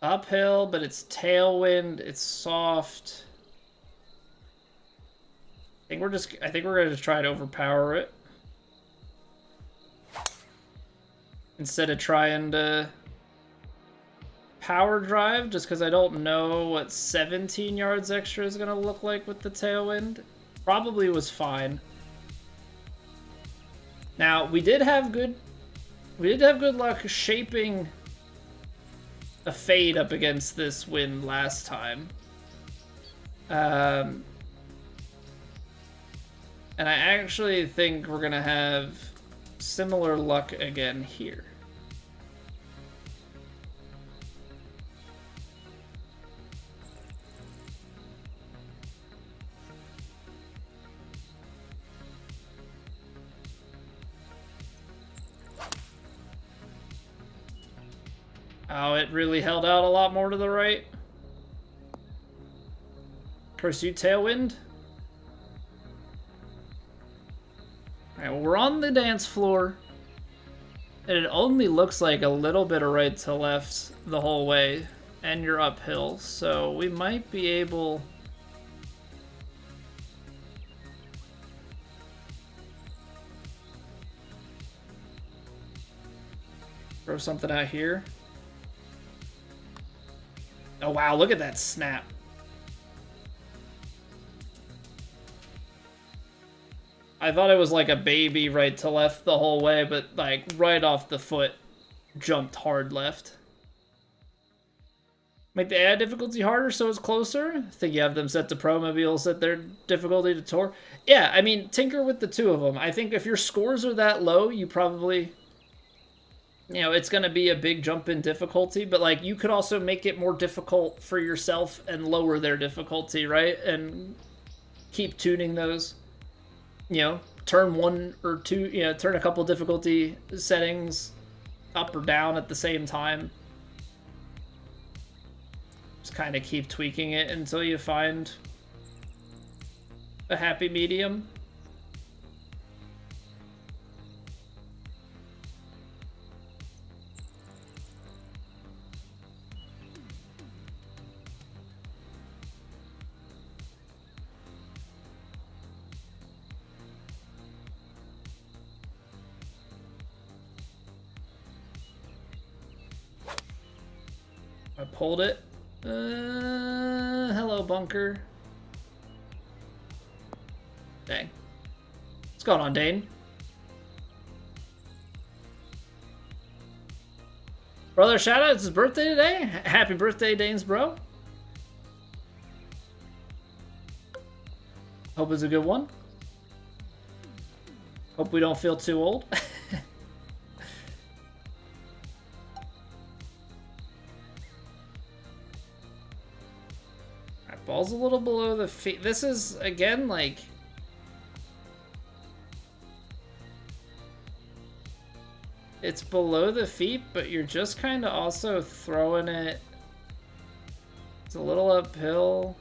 Uphill, but it's tailwind. It's soft. I think we're gonna just try to overpower it instead of trying to power drive, just because I don't know what 17 yards extra is gonna look like with the tailwind. Probably was fine. Now we did have good luck shaping a fade up against this wind last time. And I actually think we're gonna have similar luck again here. Oh, it really held out a lot more to the right. Pursuit tailwind. Alright, well, we're on the dance floor. And it only looks like a little bit of right to left the whole way. And you're uphill, so we might be able... throw something out here. Oh wow, look at that snap. I thought it was like a baby right to left the whole way, but like right off the foot, jumped hard left. Make the AI difficulty harder so it's closer? I think you have them set to pro, maybe you'll set their difficulty to tour. Yeah, I mean, tinker with the two of them. I think if your scores are that low, you probably... you know, it's going to be a big jump in difficulty, but, like, you could also make it more difficult for yourself and lower their difficulty, right? And keep tuning those. You know, turn one or two, you know, turn a couple difficulty settings up or down at the same time. Just kind of keep tweaking it until you find a happy medium. I pulled it. Hello, bunker. Dang. What's going on, Dane? Brother, shout out, it's his birthday today. Happy birthday, Dane's bro. Hope it's a good one. Hope we don't feel too old. Ball's a little below the feet. This is, again, like... it's below the feet, but you're just kind of also throwing it... it's a little uphill.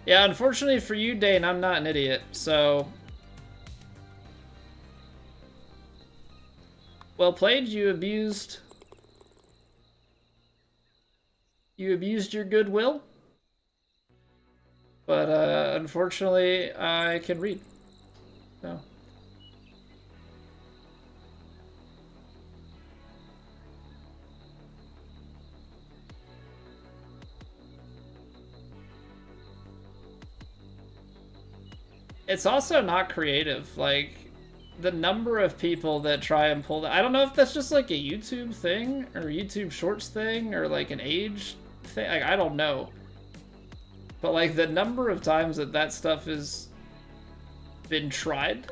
Yeah, unfortunately for you, Dane, I'm not an idiot, so... Well played, you abused... You abused your goodwill. But, unfortunately, I can read. So... It's also not creative. Like, the number of people that try and pull that... I don't know if that's just like a YouTube thing, or YouTube Shorts thing, or like an age thing. Like, I don't know. But like, the number of times that that stuff has been tried...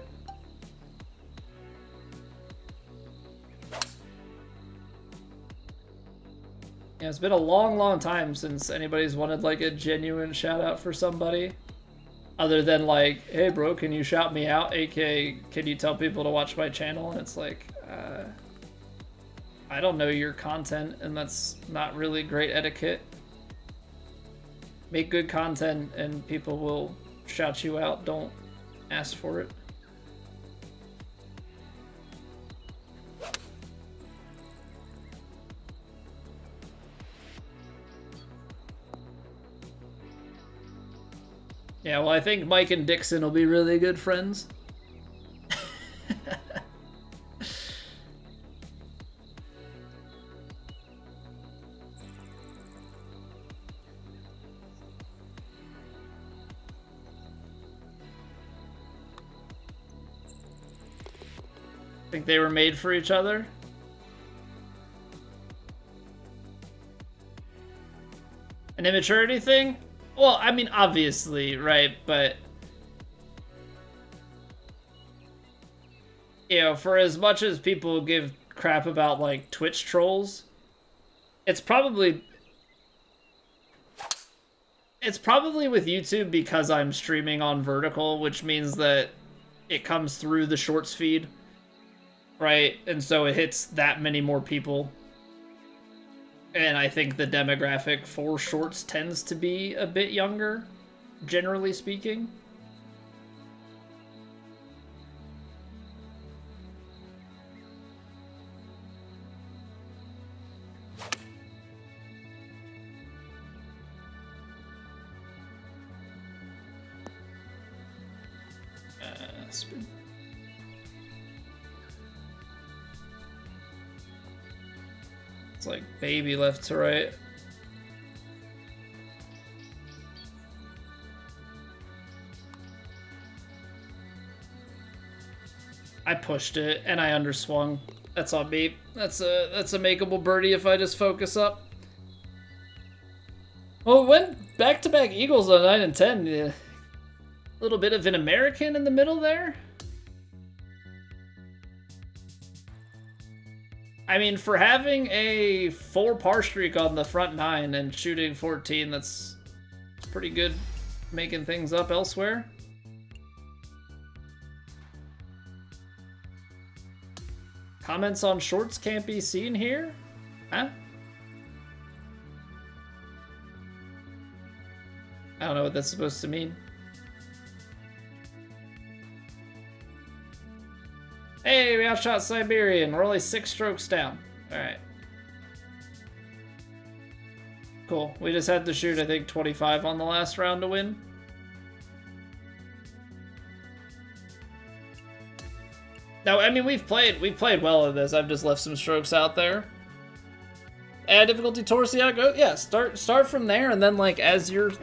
Yeah, it's been a long, long time since anybody's wanted like a genuine shout out for somebody. Other than like, hey bro, can you shout me out? aka, can you tell people to watch my channel? And it's like, I don't know your content, and that's not really great etiquette. Make good content and people will shout you out. Don't ask for it. Yeah, well, I think Mike and Dixon will be really good friends. Think they were made for each other? An immaturity thing? Well, I mean, obviously, right? But, you know, for as much as people give crap about, like, Twitch trolls, it's probably with YouTube because I'm streaming on vertical, which means that it comes through the shorts feed, right? And so it hits that many more people. And I think the demographic for shorts tends to be a bit younger, generally speaking. Spin. It's like baby left to right. I pushed it and I underswung. That's on me. That's a makeable birdie if I just focus up. Well, it went back-to-back eagles on 9 and 10. Yeah. A little bit of an American in the middle there. I mean, for having a 4 par streak on the front 9 and shooting 14, that's pretty good, making things up elsewhere. Comments on shorts can't be seen here? Huh? I don't know what that's supposed to mean. Hey, we outshot Siberian. We're only 6 strokes down. Alright. Cool. We just had to shoot, I think, 25 on the last round to win. No, I mean, we've played well at this. I've just left some strokes out there. Add difficulty towards the outgo. Yeah, start from there, and then like as you're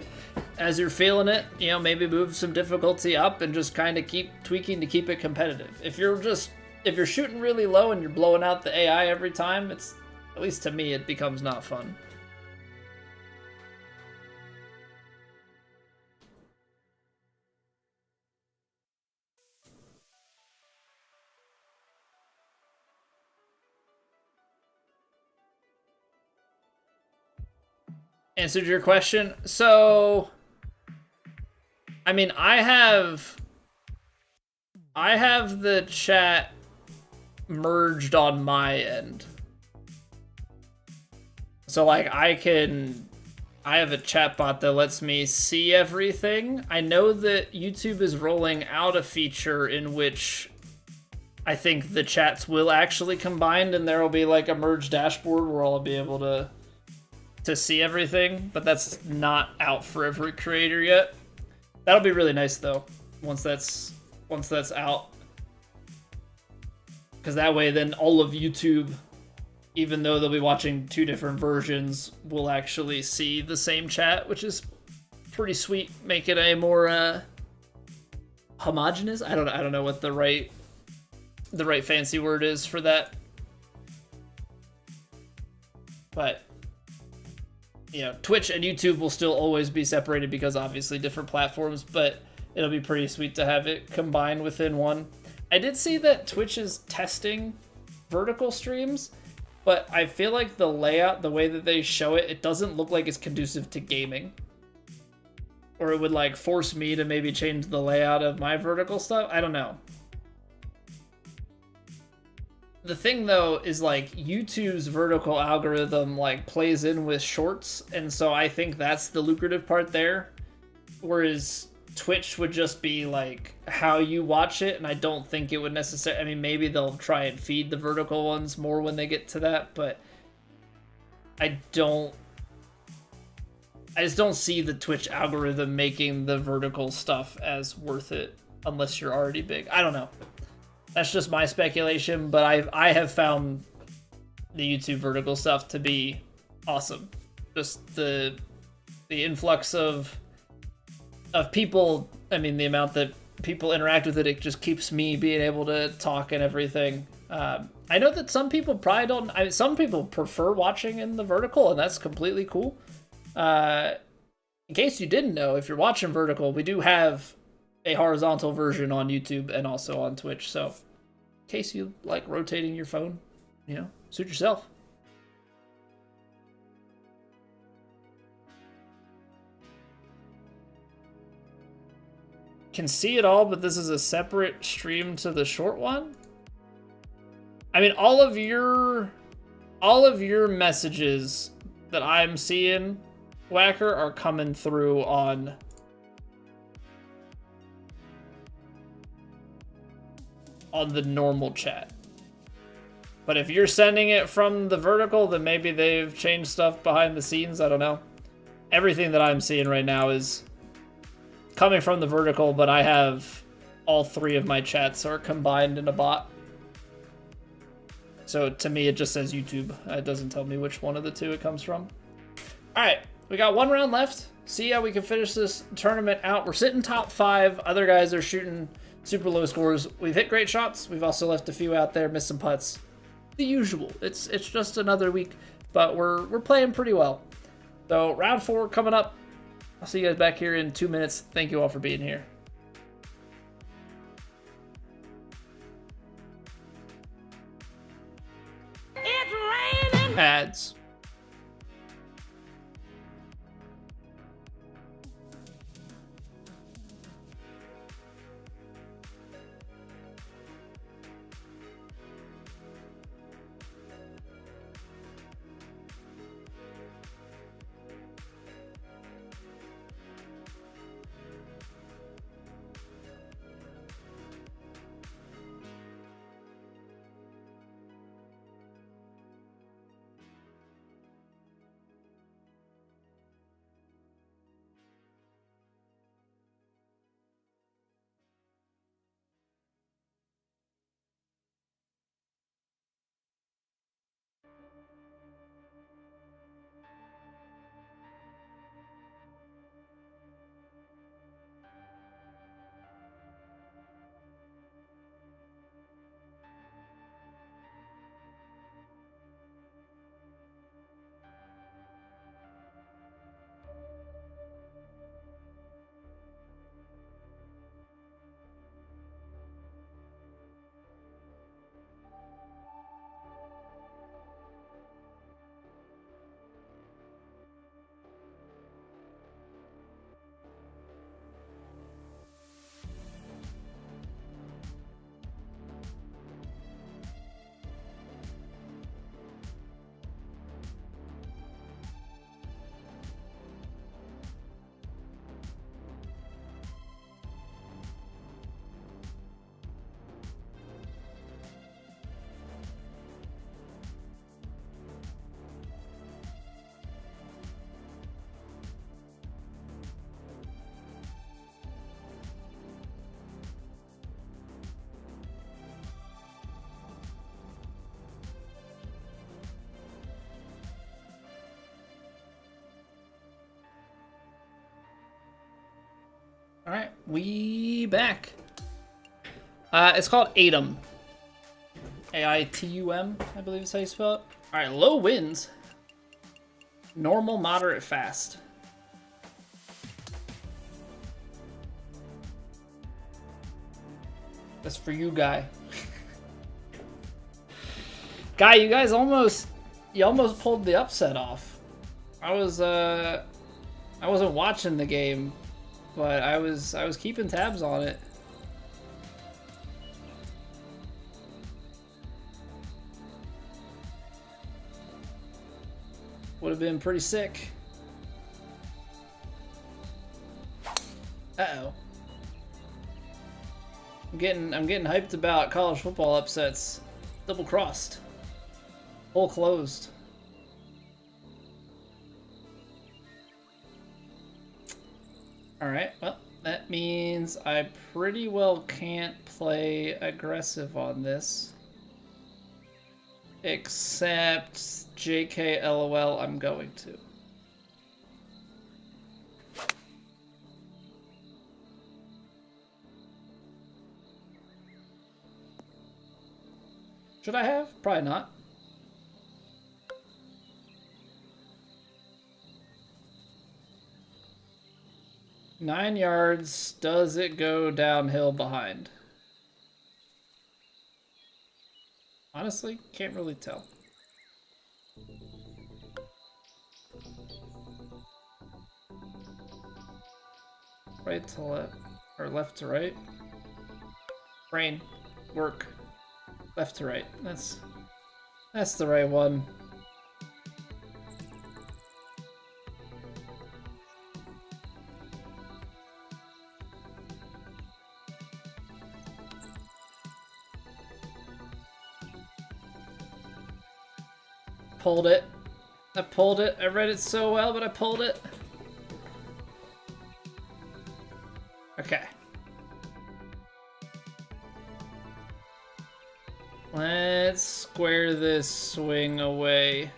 feeling it, you know, maybe move some difficulty up and just kind of keep tweaking to keep it competitive. If you're shooting really low and you're blowing out the AI every time, it's, at least to me, it becomes not fun. Answered your question. So, I mean, I have the chat merged on my end. So like I can I have a chatbot that lets me see everything. I know that YouTube is rolling out a feature in which I think the chats will actually combine, and there will be like a merged dashboard where I'll be able to see everything, but that's not out for every creator yet. That'll be really nice though, once that's out. Because that way then all of YouTube, even though they'll be watching two different versions, will actually see the same chat, which is pretty sweet. Make it a more homogenous. I don't know what the right fancy word is for that. But you know, Twitch and YouTube will still always be separated because obviously different platforms, but it'll be pretty sweet to have it combined within one. I did see that Twitch is testing vertical streams, but I feel like the layout, the way that they show it, it doesn't look like it's conducive to gaming. Or it would like force me to maybe change the layout of my vertical stuff. I don't know. The thing though is like YouTube's vertical algorithm like plays in with shorts, and so I think that's the lucrative part there. Whereas Twitch would just be like how you watch it, and I don't think it would necessarily, I mean, maybe they'll try and feed the vertical ones more when they get to that, but I just don't see the Twitch algorithm making the vertical stuff as worth it unless you're already big. I don't know. That's just my speculation, but I have found the YouTube vertical stuff to be awesome. Just the influx of people. I mean, the amount that people interact with it, it just keeps me being able to talk and everything. I know that some people probably don't. Some people prefer watching in the vertical, and that's completely cool. In case you didn't know, if you're watching vertical, we do have a horizontal version on YouTube and also on Twitch. So, in case you like rotating your phone, you know, suit yourself. Can see it all, but this is a separate stream to the short one. I mean, all of your messages that I'm seeing, Whacker, are coming through on the normal chat. But if you're sending it from the vertical, then maybe they've changed stuff behind the scenes. I don't know. Everything that I'm seeing right now is coming from the vertical, but I have all three of my chats are combined in a bot. So to me, it just says YouTube. It doesn't tell me which one of the two it comes from. All right, we got one round left. See how we can finish this tournament out. We're sitting top 5. Other guys are shooting super low scores. We've hit great shots. We've also left a few out there, missed some putts. The usual. It's just another week, but we're playing pretty well. So round 4 coming up. I'll see you guys back here in 2 minutes. Thank you all for being here. It's raining. Ads. All right, we back. It's called Atum. A-I-T-U-M, I believe is how you spell it. All right, low winds. Normal, moderate, fast. That's for you, Guy. Guy, you guys almost pulled the upset off. I wasn't watching the game, but I was keeping tabs on it. Would have been pretty sick. Uh-oh. I'm getting hyped about college football upsets. Double crossed. Hole closed. Alright, well, that means I pretty well can't play aggressive on this. Except JK LOL, I'm going to. Should I have? Probably not. Nine yards. Does it go downhill behind? Honestly, can't really tell. Right to left, or left to right. Brain, work. Left to right. That's the right one. Pulled it. I pulled it. I read it so well, but I pulled it. Okay. Let's square this swing away.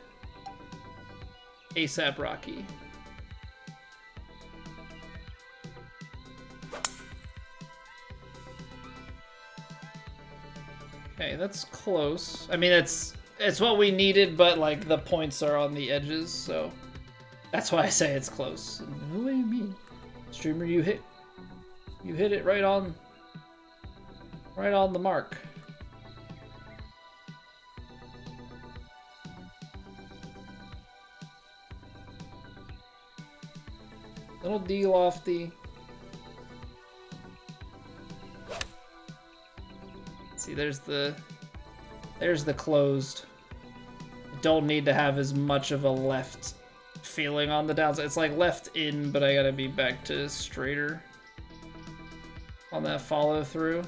ASAP Rocky. Okay, that's close. I mean, it's what we needed, but like the points are on the edges, so that's why I say it's close. What do you mean? Streamer, you hit it right on the mark. Little D lofty. See, there's the closed. Don't need to have as much of a left feeling on the downside. It's like left in, but I gotta be back to straighter on that follow through.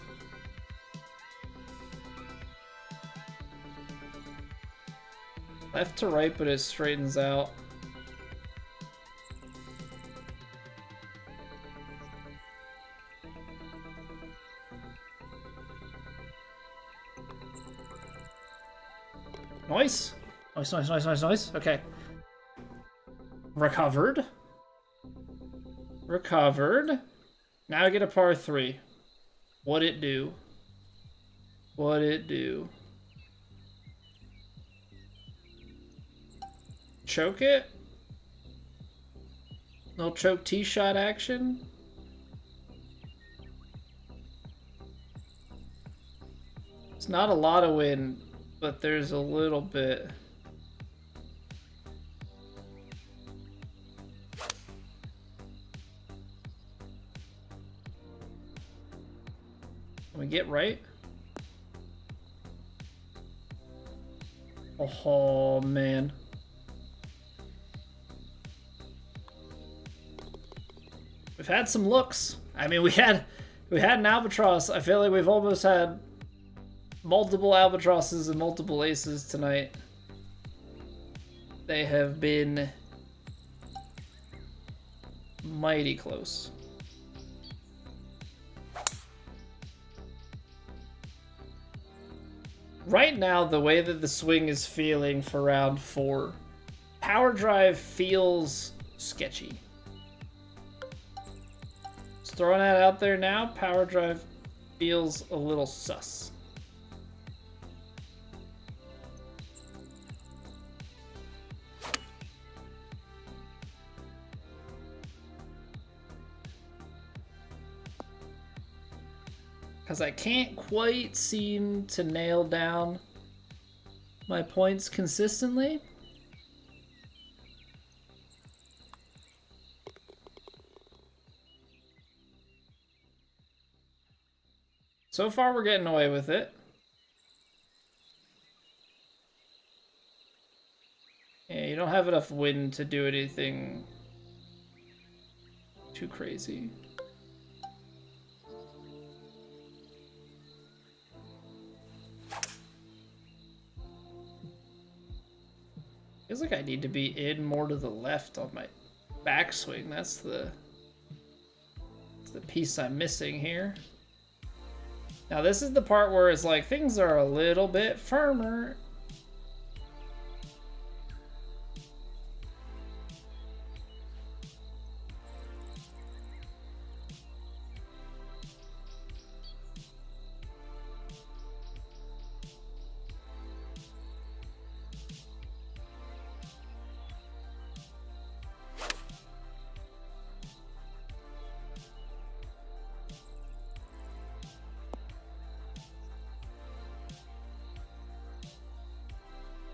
Left to right, but it straightens out. Nice. Nice. Okay. Recovered. Now I get a par 3. What'd it do? Choke it? Little choke tee shot action? It's not a lot of wind, but there's a little bit. Can we get right? Oh man. We've had some looks. I mean, we had an albatross. I feel like we've almost had multiple albatrosses and multiple aces tonight. They have been mighty close. Right now, the way that the swing is feeling for round 4, power drive feels sketchy. throwing that out there now. Power drive feels a little sus. Because I can't quite seem to nail down my points consistently. So far, we're getting away with it. Yeah, you don't have enough wind to do anything too crazy. Feels like I need to be in more to the left on my backswing. That's the piece I'm missing here. Now this is the part where it's like things are a little bit firmer.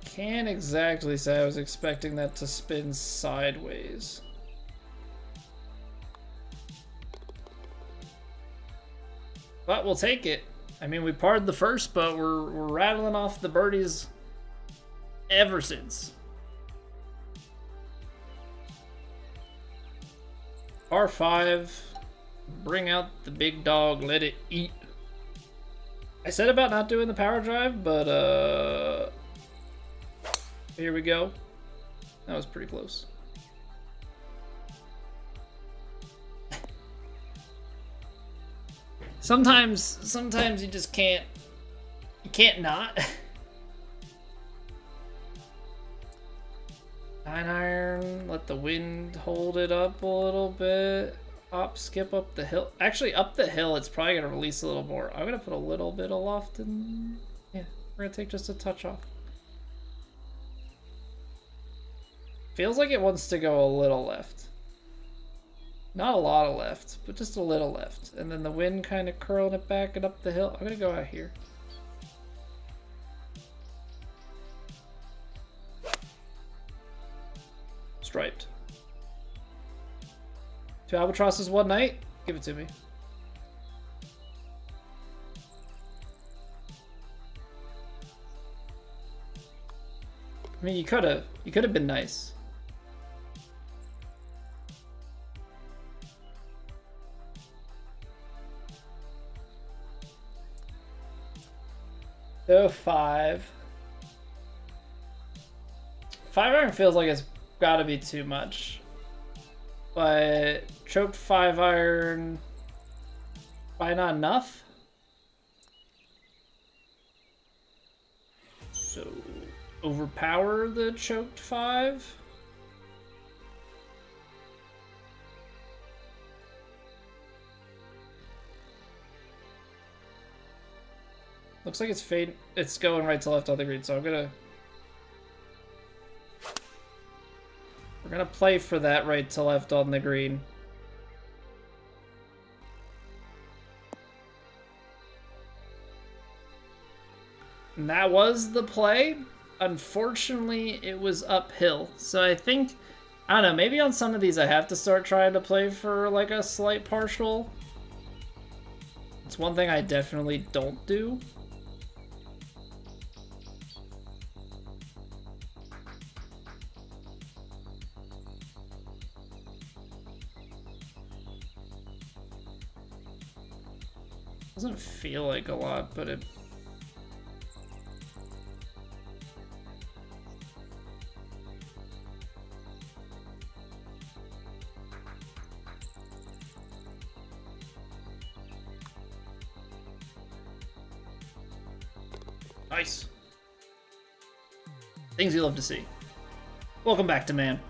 Can't exactly say I was expecting that to spin sideways. But we'll take it. I mean, we parred the first, but we're rattling off the birdies ever since. Par 5. Bring out the big dog, let it eat. I said about not doing the power drive, but here we go. That was pretty close. Sometimes you just can't. You can't not. 9-iron. Let the wind hold it up a little bit. Skip up the hill. Actually, up the hill, it's probably gonna release a little more. I'm gonna put a little bit of loft in. Yeah, we're gonna take just a touch off. Feels like it wants to go a little left. Not a lot of left, but just a little left. And then the wind kind of curling it back and up the hill. I'm gonna go out here. Striped. 2 albatrosses one night? Give it to me. I mean, you could have been nice. So 5. 5-iron feels like it's gotta be too much. But choked 5-iron, probably not enough. So overpower the choked 5. Looks like it's going right to left on the green, so we're gonna play for that right to left on the green. And that was the play. Unfortunately, it was uphill. So I think, I don't know, maybe on some of these I have to start trying to play for like a slight partial. It's one thing I definitely don't do. Doesn't feel like a lot, but it... Nice. Things you love to see. Welcome back to Man.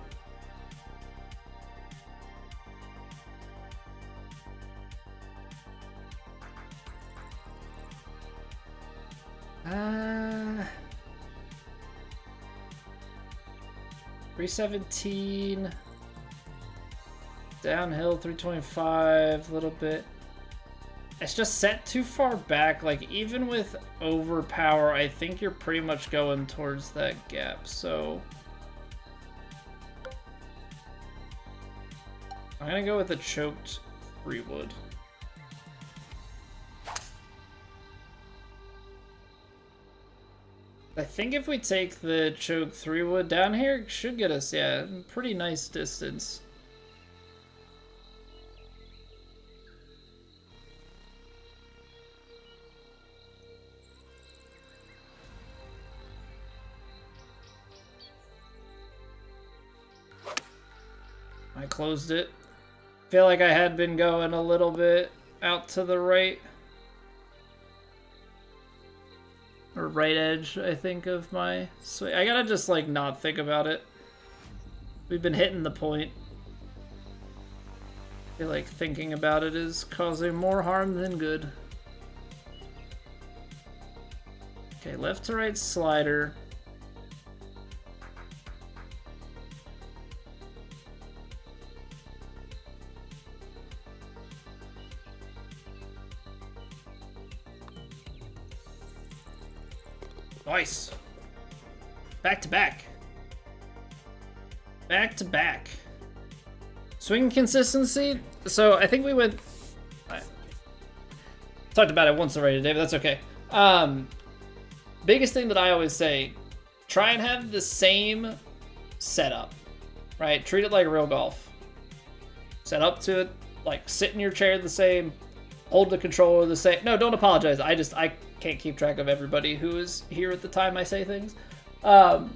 Uh, 317. Downhill 325, a little bit. It's just set too far back. Like, even with overpower, I think you're pretty much going towards that gap, so I'm gonna go with the choked 3-wood. I think if we take the choked 3-wood down here, it should get us, yeah, pretty nice distance. I closed it. Feel like I had been going a little bit out to the right. Or right edge, I think, of my swing. I gotta just, like, not think about it. We've been hitting the point. I feel like thinking about it is causing more harm than good. Okay, left to right slider. Nice. Back to back. Back to back. Swing consistency. So I think we went. I talked about it once already today, but that's okay. Biggest thing that I always say: try and have the same setup, right? Treat it like real golf. Set up to it, like sit in your chair the same, hold the controller the same. No, don't apologize. I can't keep track of everybody who is here at the time I say things. I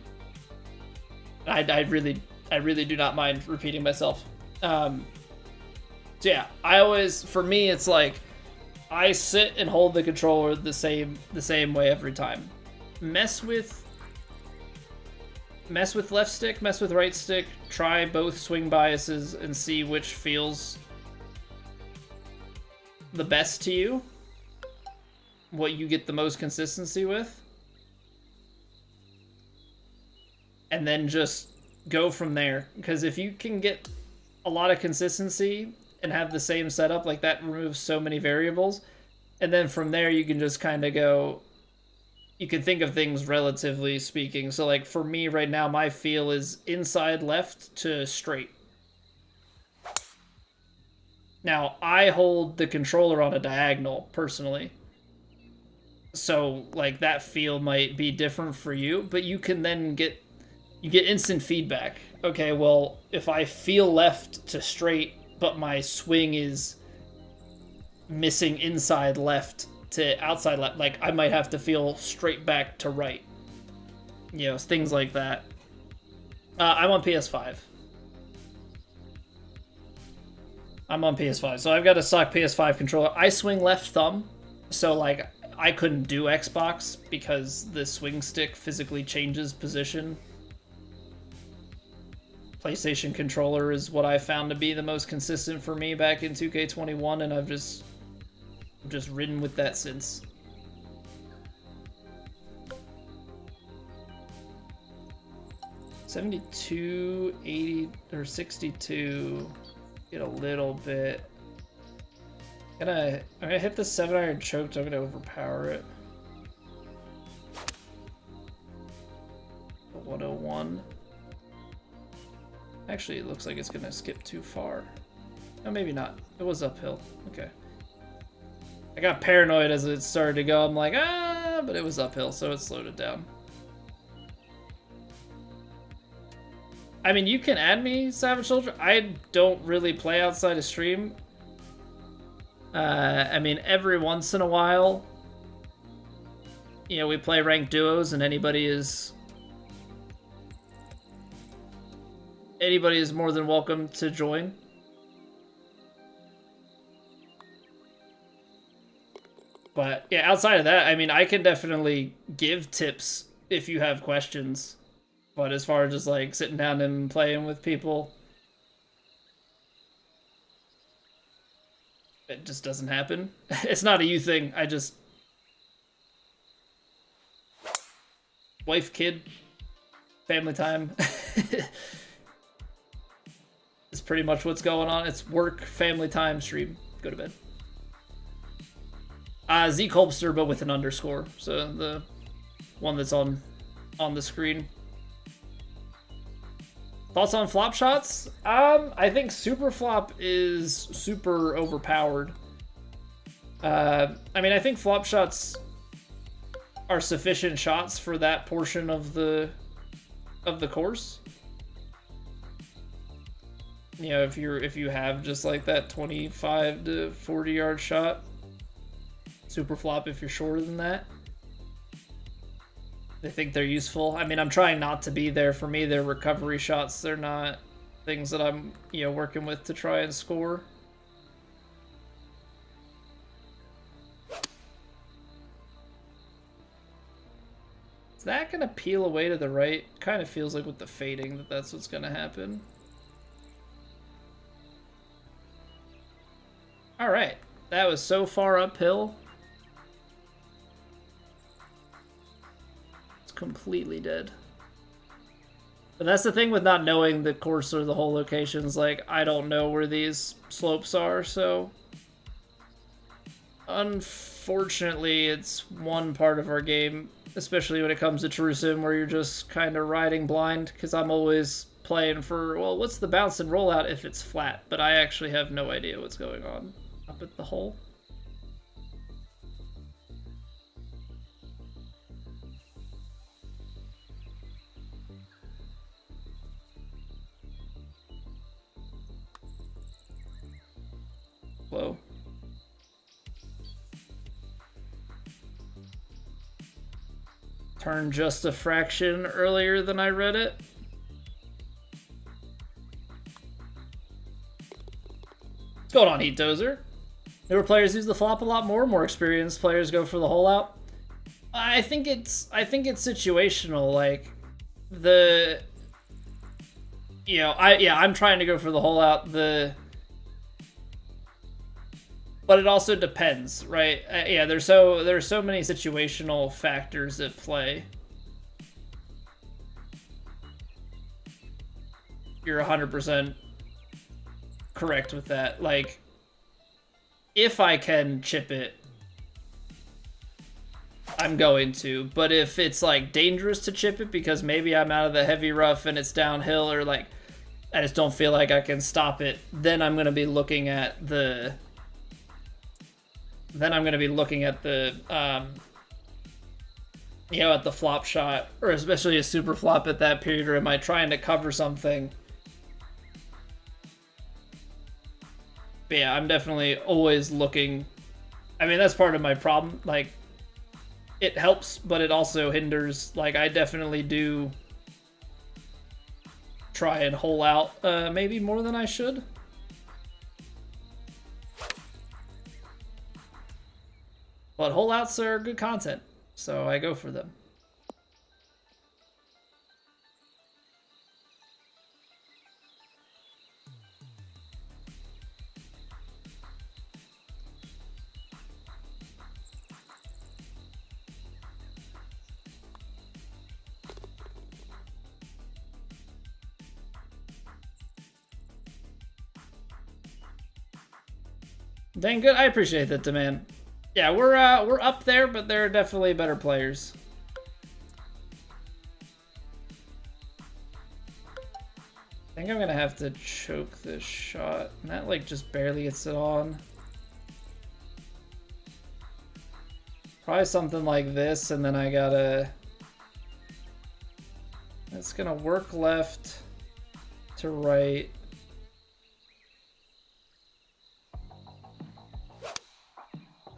really do not mind repeating myself. So yeah, I always, for me, it's like I sit and hold the controller the same way every time. Mess with left stick, mess with right stick. Try both swing biases and see which feels the best to you. What you get the most consistency with. And then just go from there. Because if you can get a lot of consistency and have the same setup, like that removes so many variables. And then from there you can just kind of go, you can think of things relatively speaking. So like for me right now, my feel is inside left to straight. Now I hold the controller on a diagonal personally. So like that feel might be different for you, but you can then get instant feedback. Okay, well, if I feel left to straight, but my swing is missing inside left to outside left, like I might have to feel straight back to right. You know, things like that. I'm on PS5. I'm on PS5, so I've got a stock PS5 controller. I swing left thumb, so like I couldn't do Xbox because the swing stick physically changes position. PlayStation controller is what I found to be the most consistent for me back in 2K21, and I've just ridden with that since. $72, $80, or $62. Get a little bit. I'm gonna hit the 7-iron choked. I'm gonna overpower it. 101. Actually, it looks like it's gonna skip too far. No, maybe not. It was uphill. Okay. I got paranoid as it started to go. I'm like, but it was uphill, so it slowed it down. I mean, you can add me, Savage Soldier. I don't really play outside of stream. I mean, every once in a while, you know, we play ranked duos, and anybody is more than welcome to join. But yeah, outside of that, I mean, I can definitely give tips if you have questions. But as far as just like sitting down and playing with people, it just doesn't happen. It's not a you thing. I just wife, kid, family time. It's pretty much what's going on. It's work, family time, stream, go to bed. Z Colbster, but with an underscore. So the one that's on the screen. Thoughts on flop shots? I think super flop is super overpowered. I mean, I think flop shots are sufficient shots for that portion of the course. You know, if you have just like that 25 to 40 yard shot. Super flop if you're shorter than that. I think they're useful. I mean, I'm trying not to be there. For me, they're recovery shots. They're not things that I'm, you know, working with to try and score. Is that going to peel away to the right? Kind of feels like with the fading that that's what's going to happen. All right. That was so far uphill. It's completely dead. But that's the thing with not knowing the course or the hole locations. Like, I don't know where these slopes are, so unfortunately, it's one part of our game, especially when it comes to True Sim, where you're just kind of riding blind, because I'm always playing for, well, what's the bounce and rollout if it's flat? But I actually have no idea what's going on up at the hole. Whoa. Turned just a fraction earlier than I read it. What's going on, Heat Dozer? Newer players use the flop a lot more experienced players go for the hole out. I think it's situational. Like, the, you know, I'm trying to go for the hole out. But it also depends, right? Yeah, there's so many situational factors at play. You're 100% correct with that. Like, if I can chip it, I'm going to. But if it's like dangerous to chip it because maybe I'm out of the heavy rough and it's downhill, or like I just don't feel like I can stop it, then I'm gonna be looking at the. Then I'm going to be looking at the, you know, at the flop shot, or especially a super flop at that period, or am I trying to cover something? But yeah, I'm definitely always looking. I mean, that's part of my problem. Like, it helps, but it also hinders. Like, I definitely do try and hole out maybe more than I should. But hole outs are good content, so I go for them. Dang good, I appreciate that, demand. Yeah, we're up there, but there are definitely better players. I think I'm gonna have to choke this shot. And that like just barely gets it on. Probably something like this, and then I gotta. It's gonna work left to right.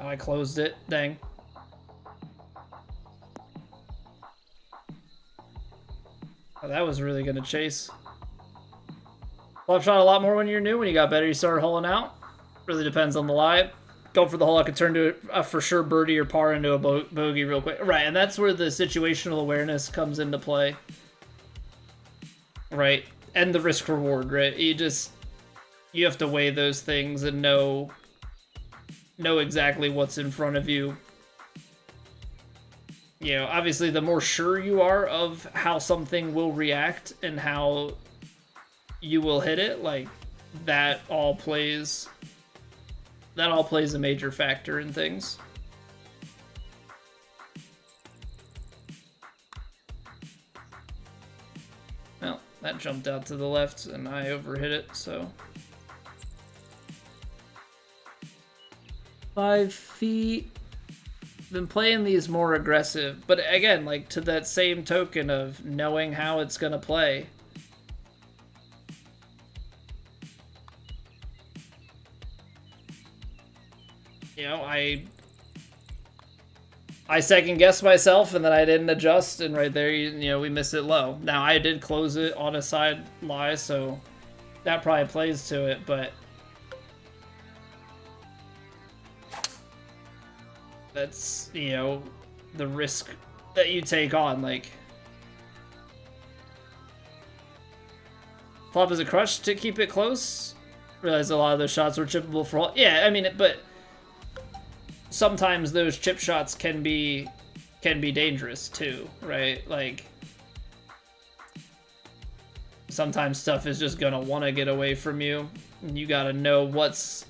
Oh, I closed it. Dang. Oh, that was really gonna chase. Flop shot a lot more when you're new. When you got better, you started holing out. Really depends on the lie. Go for the hole. I could turn to a for sure birdie or par into a bogey real quick. Right, and that's where the situational awareness comes into play. Right, and the risk reward. Right, you have to weigh those things and know exactly what's in front of you. you know, obviously the more sure you are of how something will react and how you will hit it, like that all plays a major factor in things. Well, that jumped out to the left and I overhit it, so 5 feet. Been playing these more aggressive, but again, like to that same token of knowing how it's gonna play. You know, I second guessed myself and then I didn't adjust, and right there, you know, we miss it low. Now I did close it on a side lie, so that probably plays to it, but that's, you know, the risk that you take on. Like, flop is a crush to keep it close. Realize a lot of those shots were chippable for all. Yeah, I mean, but sometimes those chip shots can be dangerous too, right? Like, sometimes stuff is just gonna want to get away from you, and you gotta know what's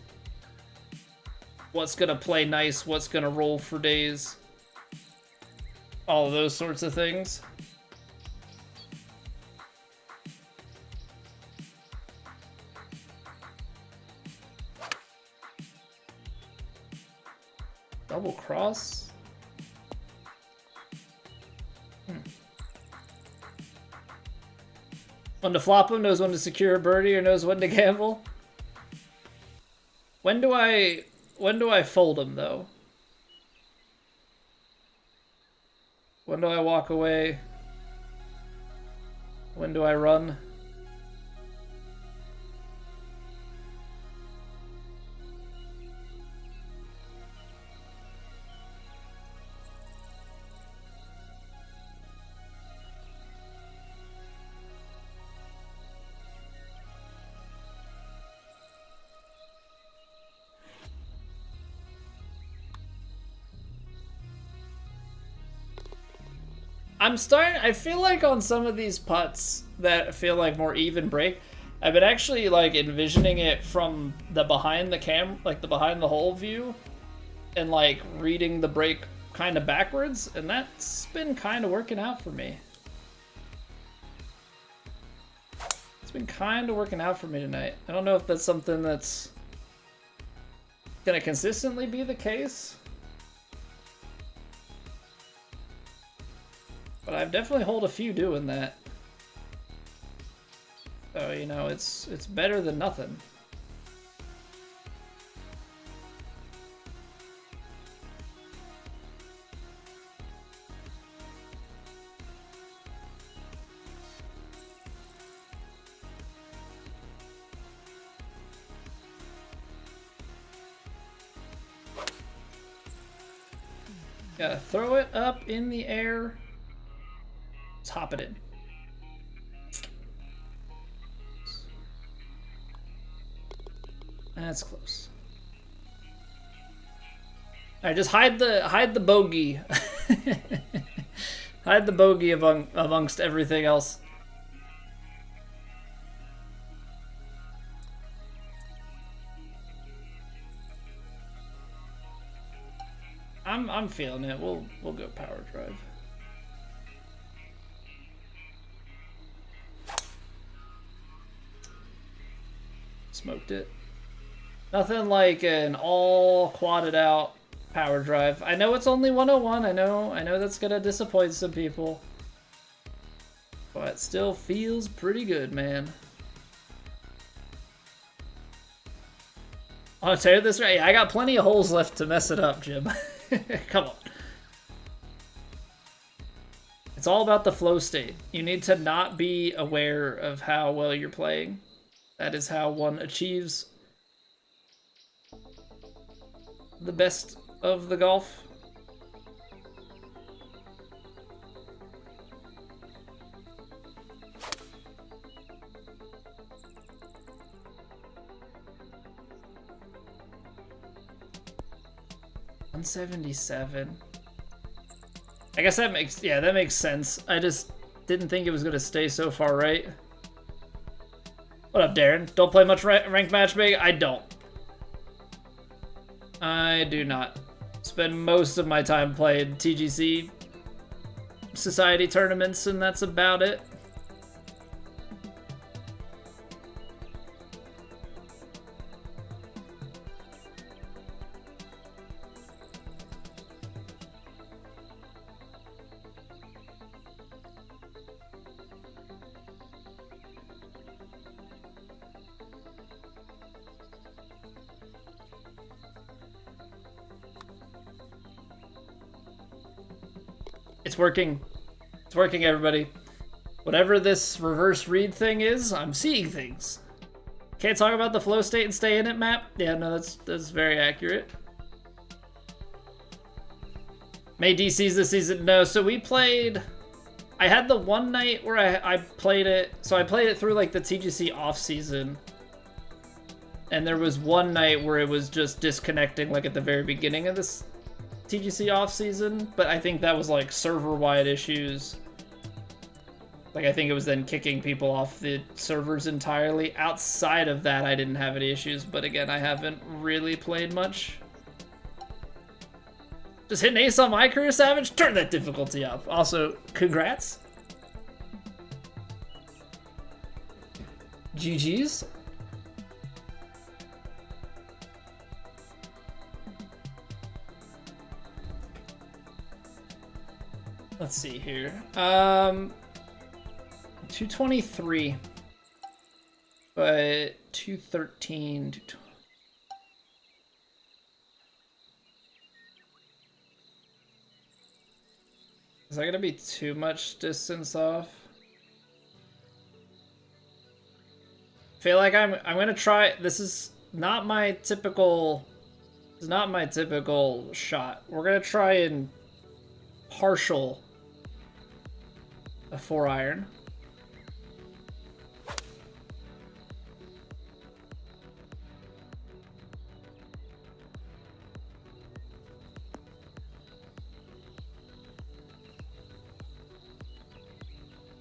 gonna play nice, what's gonna roll for days, all of those sorts of things. Double cross? When to flop him, knows when to secure a birdie, or knows when to gamble. When do I fold him, though? When do I walk away? When do I run? I feel like on some of these putts that feel like more even break, I've been actually like envisioning it from the behind the hole view, and like reading the break kind of backwards, and that's been kind of working out for me. It's been kind of working out for me tonight. I don't know if that's something that's gonna consistently be the case, but I've definitely hold a few doing that. So, you know, it's better than nothing. Gotta throw it up in the air. Let's hop it in. That's close. Alright, just hide the bogey. Hide the bogey amongst everything else. I'm feeling it. We'll go power drive. Smoked it. Nothing like an all quadded out power drive. I know it's only 101. I know that's gonna disappoint some people, but still feels pretty good, man. I'll tell you this right. I got plenty of holes left to mess it up, Jim. Come on. It's all about the flow state. You need to not be aware of how well you're playing. That is how one achieves the best of the golf. $177. I guess that makes sense. I just didn't think it was gonna stay so far right. What up, Darren? Don't play much ranked matchmaking? I don't. I do not. Spend most of my time playing TGC society tournaments, and that's about it. It's working. It's working, everybody. Whatever this reverse read thing is, I'm seeing things. Can't talk about the flow state and stay in it map? Yeah, no, that's very accurate. May DCs this season? No, so we played... I had the one night where I played it... So I played it through, like, the TGC off-season. And there was one night where it was just disconnecting, like, at the very beginning of this TGC off-season. But I think that was, like, server-wide issues. Like, I think it was then kicking people off the servers entirely. Outside of that, I didn't have any issues. But again, I haven't really played much. Just hit an ace on my career, Savage? Turn that difficulty up. Also, congrats. GG's. Let's see here. 223. But 213. Is that gonna be too much distance off? I feel like I'm gonna try. This is not my typical. It's not my typical shot. We're gonna try and partial a 4-iron.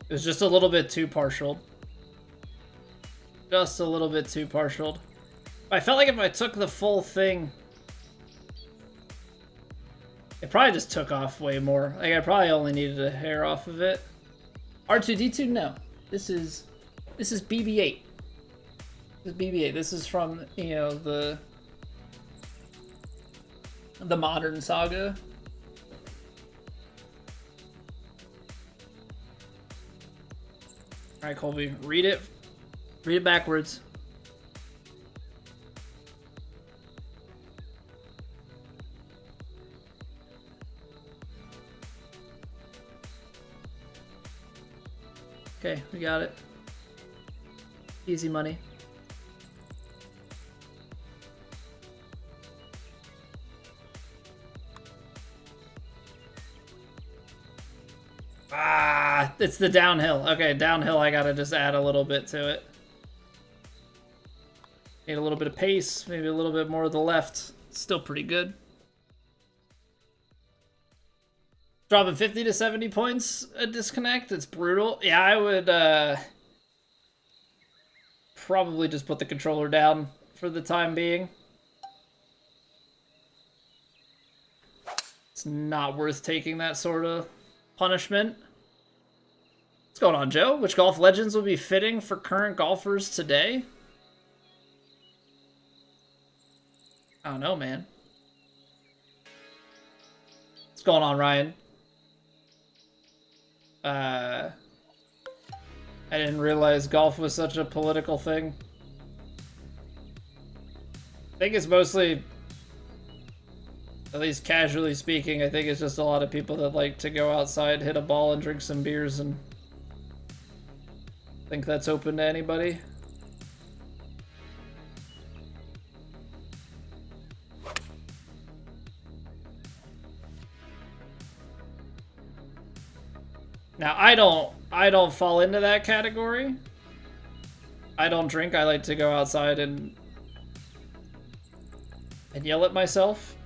It was just a little bit too partial. Just a little bit too partial. I felt like if I took the full thing, it probably just took off way more. Like, I probably only needed a hair off of it. R2-D2, no. This is BB-8. This is BB-8. This is from, you know, the modern saga. All right, Colby, read it. Read it backwards. Okay, we got it. Easy money. Ah, it's the downhill. Okay, downhill, I gotta just add a little bit to it. Need a little bit of pace, maybe a little bit more to the left. Still pretty good. Dropping 50 to 70 points a disconnect. It's brutal. Yeah, I would probably just put the controller down for the time being. It's not worth taking that sort of punishment. What's going on, Joe? Which golf legends will be fitting for current golfers today? I don't know, man. What's going on, Ryan? I didn't realize golf was such a political thing. I think it's mostly, at least casually speaking, I think it's just a lot of people that like to go outside, hit a ball, and drink some beers, and think that's open to anybody. Now, I don't fall into that category. I don't drink. I like to go outside and yell at myself.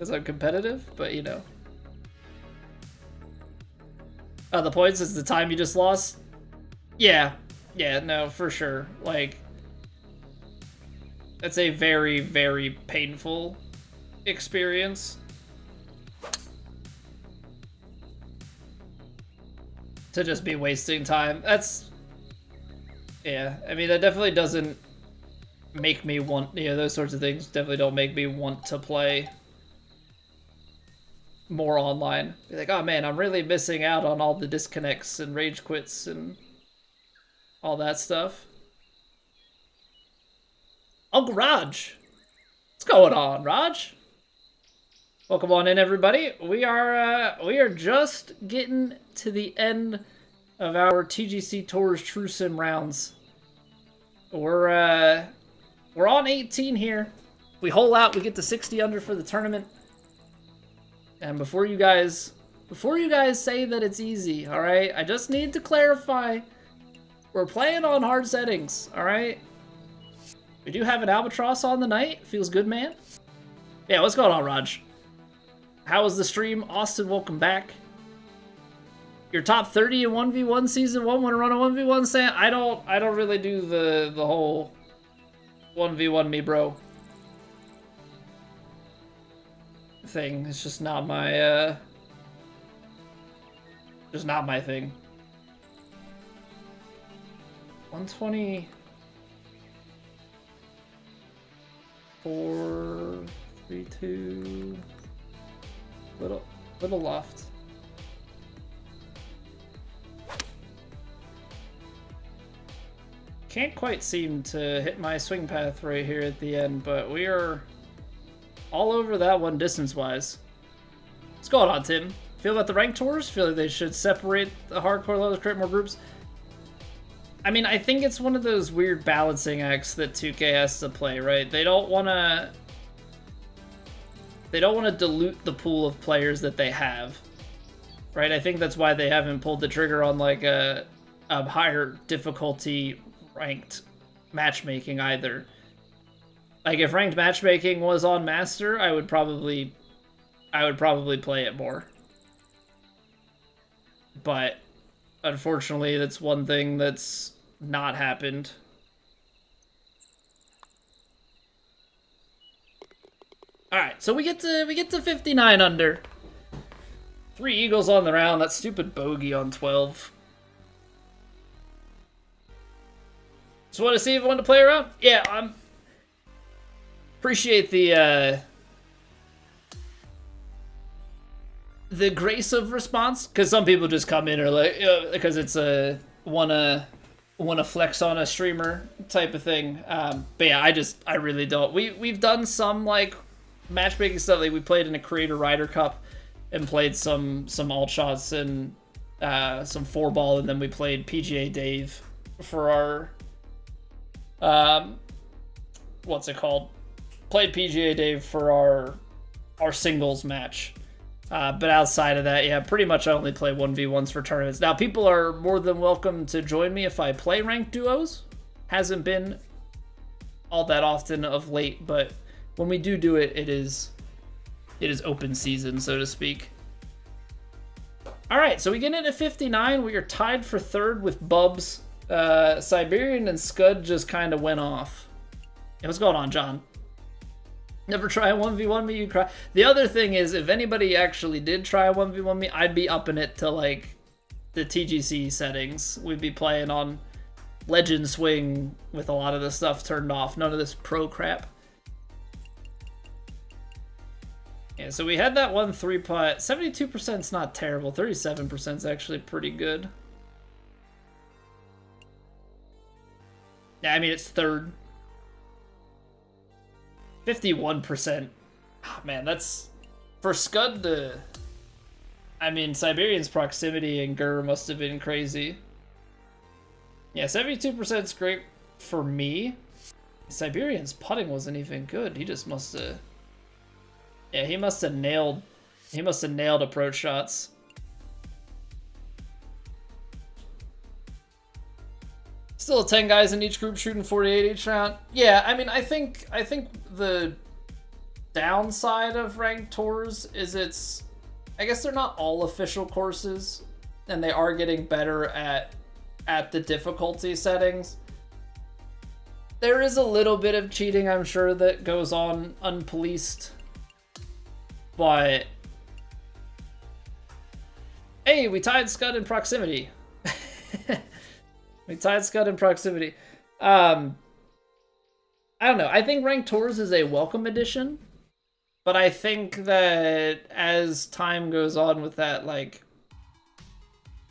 because I'm competitive, but you know. The points is the time you just lost? Yeah. Yeah, no, for sure. Like, it's a very, very painful experience. To just be wasting time. That's... Yeah, I mean, that definitely doesn't make me want... You know, those sorts of things definitely don't make me want to play more online. Be like, oh man, I'm really missing out on all the disconnects and rage quits and all that stuff. Uncle Raj! What's going on, Raj? Welcome on in, everybody. We are just getting to the end of our TGC Tours True Sim rounds. We're on 18 here. We hole out, we get to 60 under for the tournament. And before you guys say that it's easy, all right? I just need to clarify. We're playing on hard settings, all right? We do have an albatross on the night. Feels good, man. Yeah, what's going on, Raj? How was the stream? Austin, welcome back. Your top 30 in 1v1 season 1 want to run a 1v1 Sam? I don't really do the whole 1v1 me bro thing. It's just not my thing. 120 4 3 2 little left. Can't quite seem to hit my swing path right here at the end, but we are all over that one distance-wise. What's going on, Tim? Feel about the ranked tours? Feel like they should separate the hardcore levels, create more groups? I mean, I think it's one of those weird balancing acts that 2K has to play, right? They don't want to dilute the pool of players that they have, right? I think that's why they haven't pulled the trigger on like a higher difficulty ranked matchmaking either. Like if ranked matchmaking was on Master, I would probably play it more. But unfortunately, that's one thing that's not happened. All right, so we get to 59 under. 3 eagles on the round. That stupid bogey on 12. Just want to see if you want to play around. Yeah, appreciate the grace of response, because some people just come in or like because it's a wanna flex on a streamer type of thing. But yeah, I really don't. We've done some like matchmaking stuff. Like we played in a Creator Ryder Cup and played some alt shots and some 4-ball, and then we played PGA Dave for our what's it called? Played PGA Dave for our singles match. But outside of that, yeah, pretty much I only play 1v1s for tournaments. Now, people are more than welcome to join me if I play ranked duos. Hasn't been all that often of late, but when we do it, it is open season, so to speak. All right, so we get into 59. We are tied for third with Bubs. Siberian and Scud just kind of went off. Hey, what's going on, John? Never try a 1v1 me, you cry. The other thing is, if anybody actually did try a 1v1 me, I'd be upping it to like the TGC settings. We'd be playing on Legend Swing with a lot of the stuff turned off. None of this pro crap. Yeah, so we had that 1 3-putt. 72% is not terrible. 37% is actually pretty good. Yeah, I mean, it's third. 51%. Oh, man, that's... For Scud to... I mean, Siberian's proximity and Gur must have been crazy. Yeah, 72% is great for me. Siberian's putting wasn't even good. He just must have... Yeah, he must have nailed approach shots. Still 10 guys in each group shooting 48 each round. Yeah, I mean, I think the downside of ranked tours is I guess they're not all official courses, and they are getting better at the difficulty settings. There is a little bit of cheating, I'm sure, that goes on unpoliced, but hey, we tied Scud in proximity. We tied Scud in proximity. I don't know. I think ranked tours is a welcome addition, but I think that as time goes on with that, like,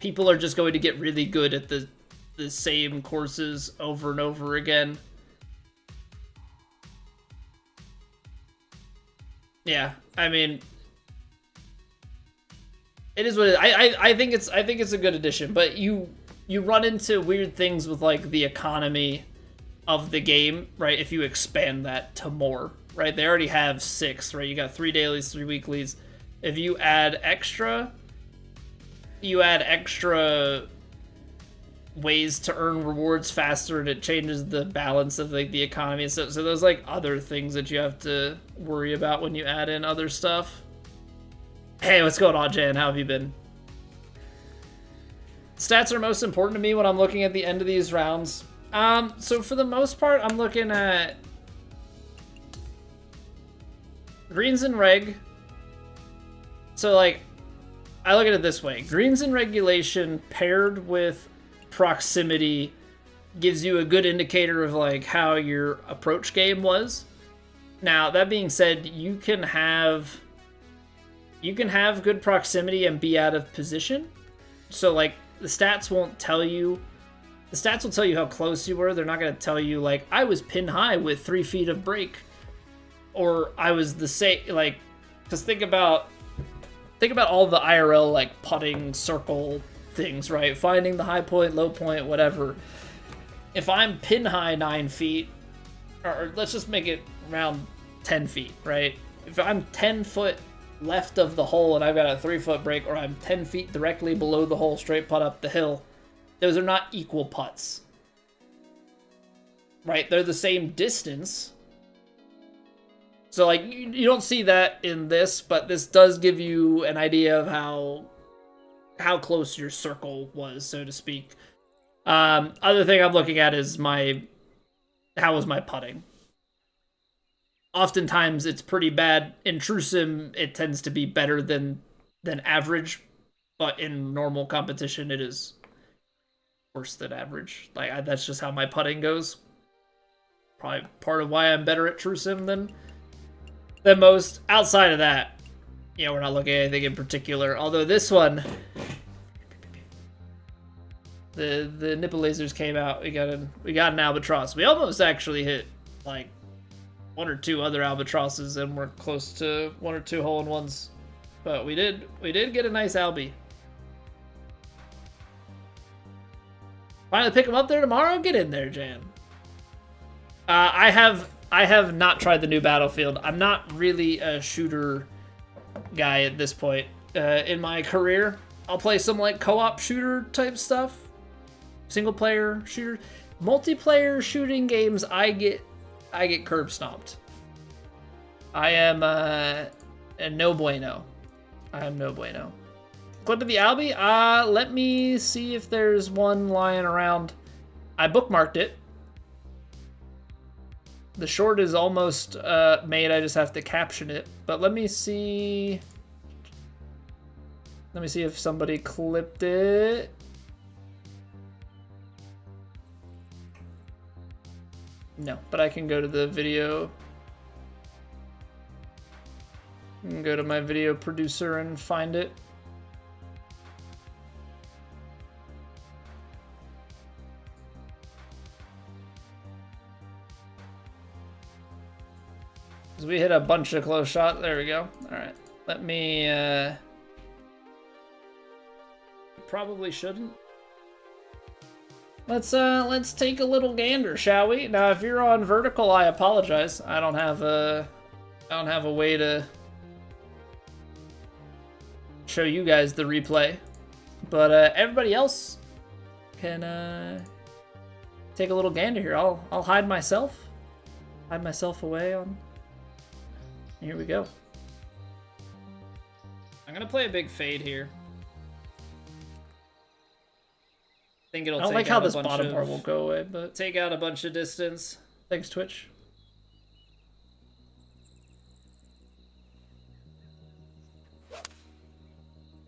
people are just going to get really good at the same courses over and over again. Yeah, I mean, it is what it is. I think it's a good addition, but you run into weird things with, like, the economy of the game, right? If you expand that to more, right? They already have 6, right? You got 3 dailies, 3 weeklies. If you add extra ways to earn rewards faster, and it changes the balance of, like, the economy and stuff. So there's, like, other things that you have to worry about when you add in other stuff. Hey, what's going on, Jan? How have you been? Stats are most important to me when I'm looking at the end of these rounds. So for the most part, I'm looking at greens and reg. So, like, I look at it this way. Greens and regulation paired with proximity gives you a good indicator of, like, how your approach game was. Now, that being said, you can have good proximity and be out of position. So, like, the stats won't tell you. The stats will tell you how close you were. They're not going to tell you, like, I was pin high with 3 feet of break, or I was the same. Like, because think about all the IRL, like, putting circle things, right? Finding the high point, low point, whatever. If I'm pin high 9 feet, or let's just make it around 10 feet, right? If I'm 10 foot left of the hole and I've got a 3 foot break, or I'm 10 feet directly below the hole, straight putt up the hill, those are not equal putts, right? They're the same distance. So, like, you don't see that in this, but this does give you an idea of how close your circle was, so to speak. Other thing I'm looking at is how was my putting? Oftentimes it's pretty bad. In True Sim, it tends to be better than average, but in normal competition, it is worse than average. Like, that's just how my putting goes. Probably part of why I'm better at True Sim than most. Outside of that, we're not looking at anything in particular. Although this one, the nipple lasers came out. We got an albatross. We almost actually hit, like, 1 or 2 other albatrosses, and we're close to 1 or 2 hole-in-ones. But we did get a nice albie. Finally pick them up there tomorrow? Get in there, Jan. I have not tried the new Battlefield. I'm not really a shooter guy at this point in my career. I'll play some, like, co-op shooter type stuff. Single player shooter. Multiplayer shooting games, I get curb stomped. I am a no bueno. I am no bueno. Clip of the Albie? Let me see if there's one lying around. I bookmarked it. The short is almost made. I just have to caption it. But let me see. Let me see if somebody clipped it. No, but I can go to the video. I can go to my video producer and find it. Because we hit a bunch of close shots. There we go. All right. Let me... Probably shouldn't. Let's take a little gander, shall we? Now, if you're on vertical, I apologize. I don't have a way to show you guys the replay, but everybody else can take a little gander here. I'll hide myself away on. Here we go. I'm gonna play a big fade here. I think it'll. I don't like how this bottom bar won't go away, but take out a bunch of distance. Thanks, Twitch.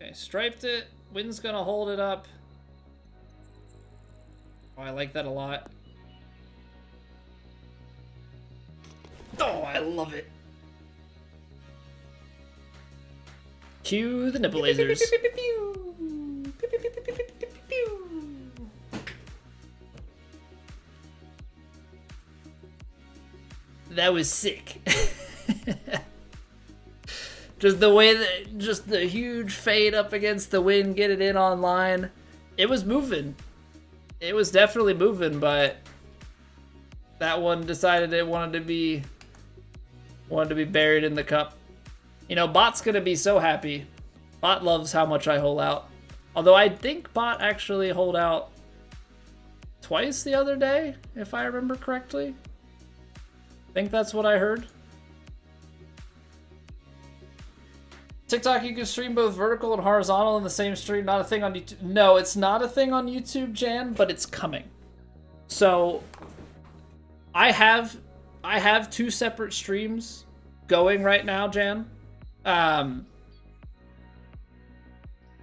Okay, striped it. Wind's gonna hold it up. Oh, I like that a lot. Oh, I love it. Cue the nipple lasers. That was sick. Just the way that, just the huge fade up against the wind, get it in on line. It was moving. It was definitely moving, but that one decided it wanted to be buried in the cup. You know, Bot's gonna be so happy. Bot loves how much I hole out. Although I think Bot actually holed out twice the other day, if I remember correctly. I think that's what I heard. TikTok, you can stream both vertical and horizontal in the same stream. Not a thing on YouTube. No, it's not a thing on YouTube, Jan, but it's coming. So I have 2 separate streams going right now, Jan, on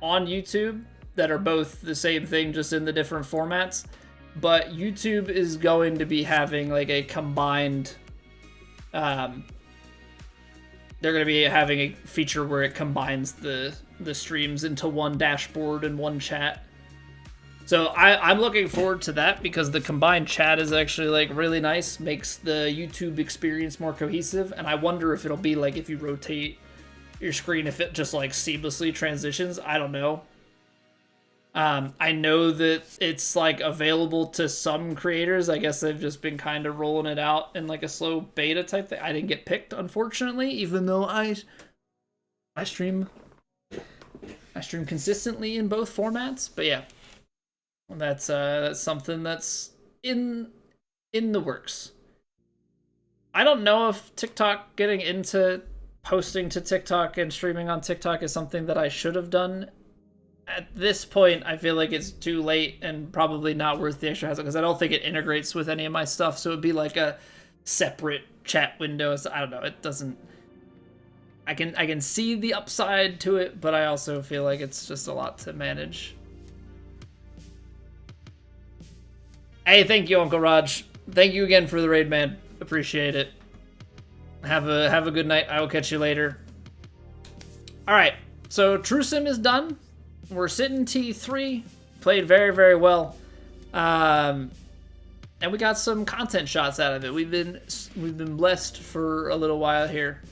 YouTube that are both the same thing, just in the different formats. But YouTube is going to be having like a combined. They're going to be having a feature where it combines the streams into one dashboard and one chat. So I'm looking forward to that because the combined chat is actually like really nice, makes the YouTube experience more cohesive. And I wonder if it'll be like if you rotate your screen, if it just like seamlessly transitions. I don't know. I know that it's like available to some creators. I guess they've just been kind of rolling it out in like a slow beta type thing. I didn't get picked, unfortunately, even though I stream consistently in both formats. But yeah, that's something that's in the works. I don't know if TikTok, getting into posting to TikTok and streaming on TikTok, is something that I should have done. At this point, I feel like it's too late and probably not worth the extra hassle because I don't think it integrates with any of my stuff. So it'd be like a separate chat window. I don't know. It doesn't. I can see the upside to it, but I also feel like it's just a lot to manage. Hey, thank you, Uncle Raj. Thank you again for the raid, man. Appreciate it. Have a good night. I will catch you later. All right. So TrueSim is done. We're sitting T3, played very, very well, and we got some content shots out of it. We've been blessed for a little while here.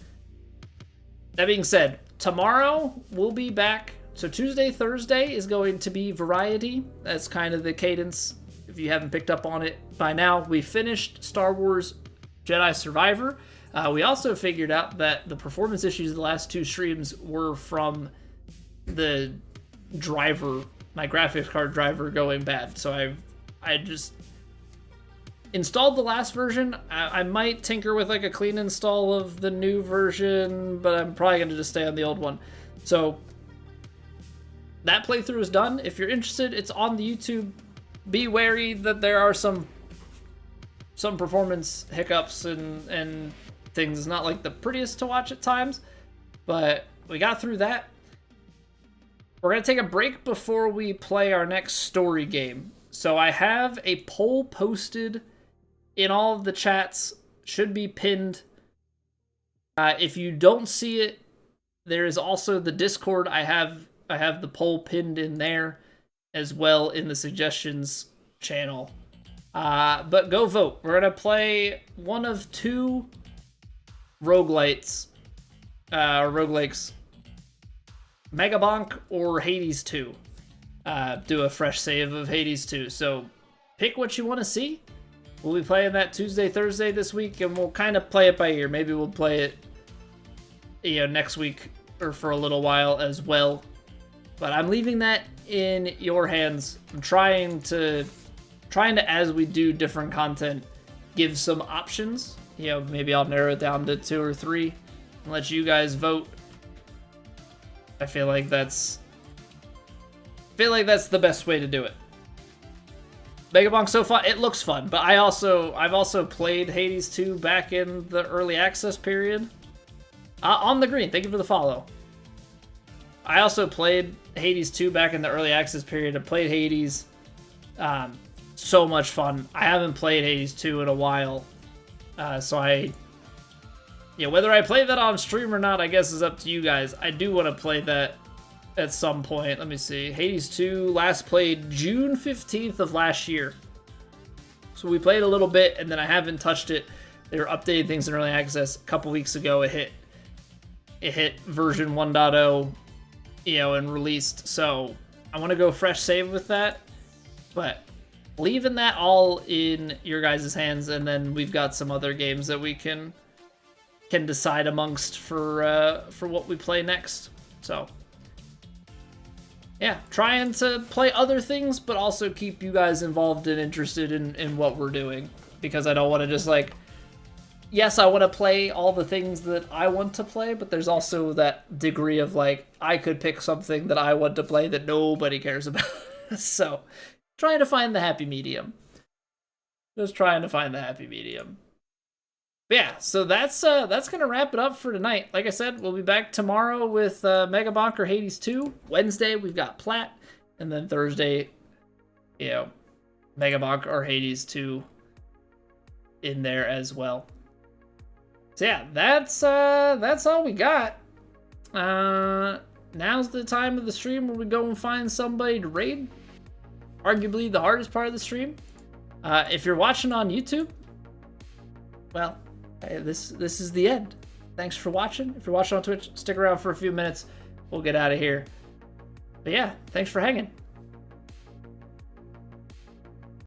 That being said, tomorrow we'll be back. So Tuesday, Thursday is going to be variety. That's kind of the cadence. If you haven't picked up on it by now, we finished Star Wars Jedi Survivor. We also figured out that the performance issues of the last 2 streams were from the driver, my graphics card driver, going bad. So I just installed the last version. I might tinker with like a clean install of the new version, but I'm probably going to just stay on the old one. So that playthrough is done. If you're interested, it's on the YouTube. Be wary that there are some performance hiccups and things. It's not like the prettiest to watch at times, but we got through that. We're going to take a break before we play our next story game. So I have a poll posted in all of the chats. Should be pinned. If you don't see it, there is also the Discord. I have the poll pinned in there as well in the suggestions channel. But go vote. We're going to play one of 2 roguelites. Roguelikes. Megabonk or Hades 2. Do a fresh save of Hades 2. So pick what you want to see. We'll be playing that Tuesday, Thursday this week, and we'll kind of play it by ear. Maybe we'll play it, next week or for a little while as well. But I'm leaving that in your hands. I'm trying to, as we do different content, give some options. Maybe I'll narrow it down to 2 or 3. and let you guys vote. I feel like that's the best way to do it. Megabonk's so fun. It looks fun, but I've also played Hades 2 back in the early access period. On the green, thank you for the follow. I also played Hades 2 back in the early access period. I played Hades. So much fun. I haven't played Hades 2 in a while. Whether I play that on stream or not, I guess is up to you guys. I do want to play that at some point. Let me see. Hades 2 last played June 15th of last year. So we played a little bit, and then I haven't touched it. They were updating things in early access. A couple weeks ago, it hit version 1.0, and released. So I want to go fresh save with that, but leaving that all in your guys' hands, and then we've got some other games that we can decide amongst for what we play next. So yeah, trying to play other things, but also keep you guys involved and interested in what we're doing, because I don't want to just yes, I want to play all the things that I want to play, but there's also that degree of I could pick something that I want to play that nobody cares about. So trying to find the happy medium. Just trying to find the happy medium. But yeah, so that's gonna wrap it up for tonight. Like I said, we'll be back tomorrow with Megabonk or Hades 2. Wednesday we've got Plat, and then Thursday, Megabonk or Hades 2 in there as well. So yeah, that's all we got. Now's the time of the stream where we go and find somebody to raid. Arguably the hardest part of the stream. If you're watching on YouTube, well, hey, this is the end. Thanks for watching. If you're watching on Twitch, stick around for a few minutes. We'll get out of here. But yeah, thanks for hanging.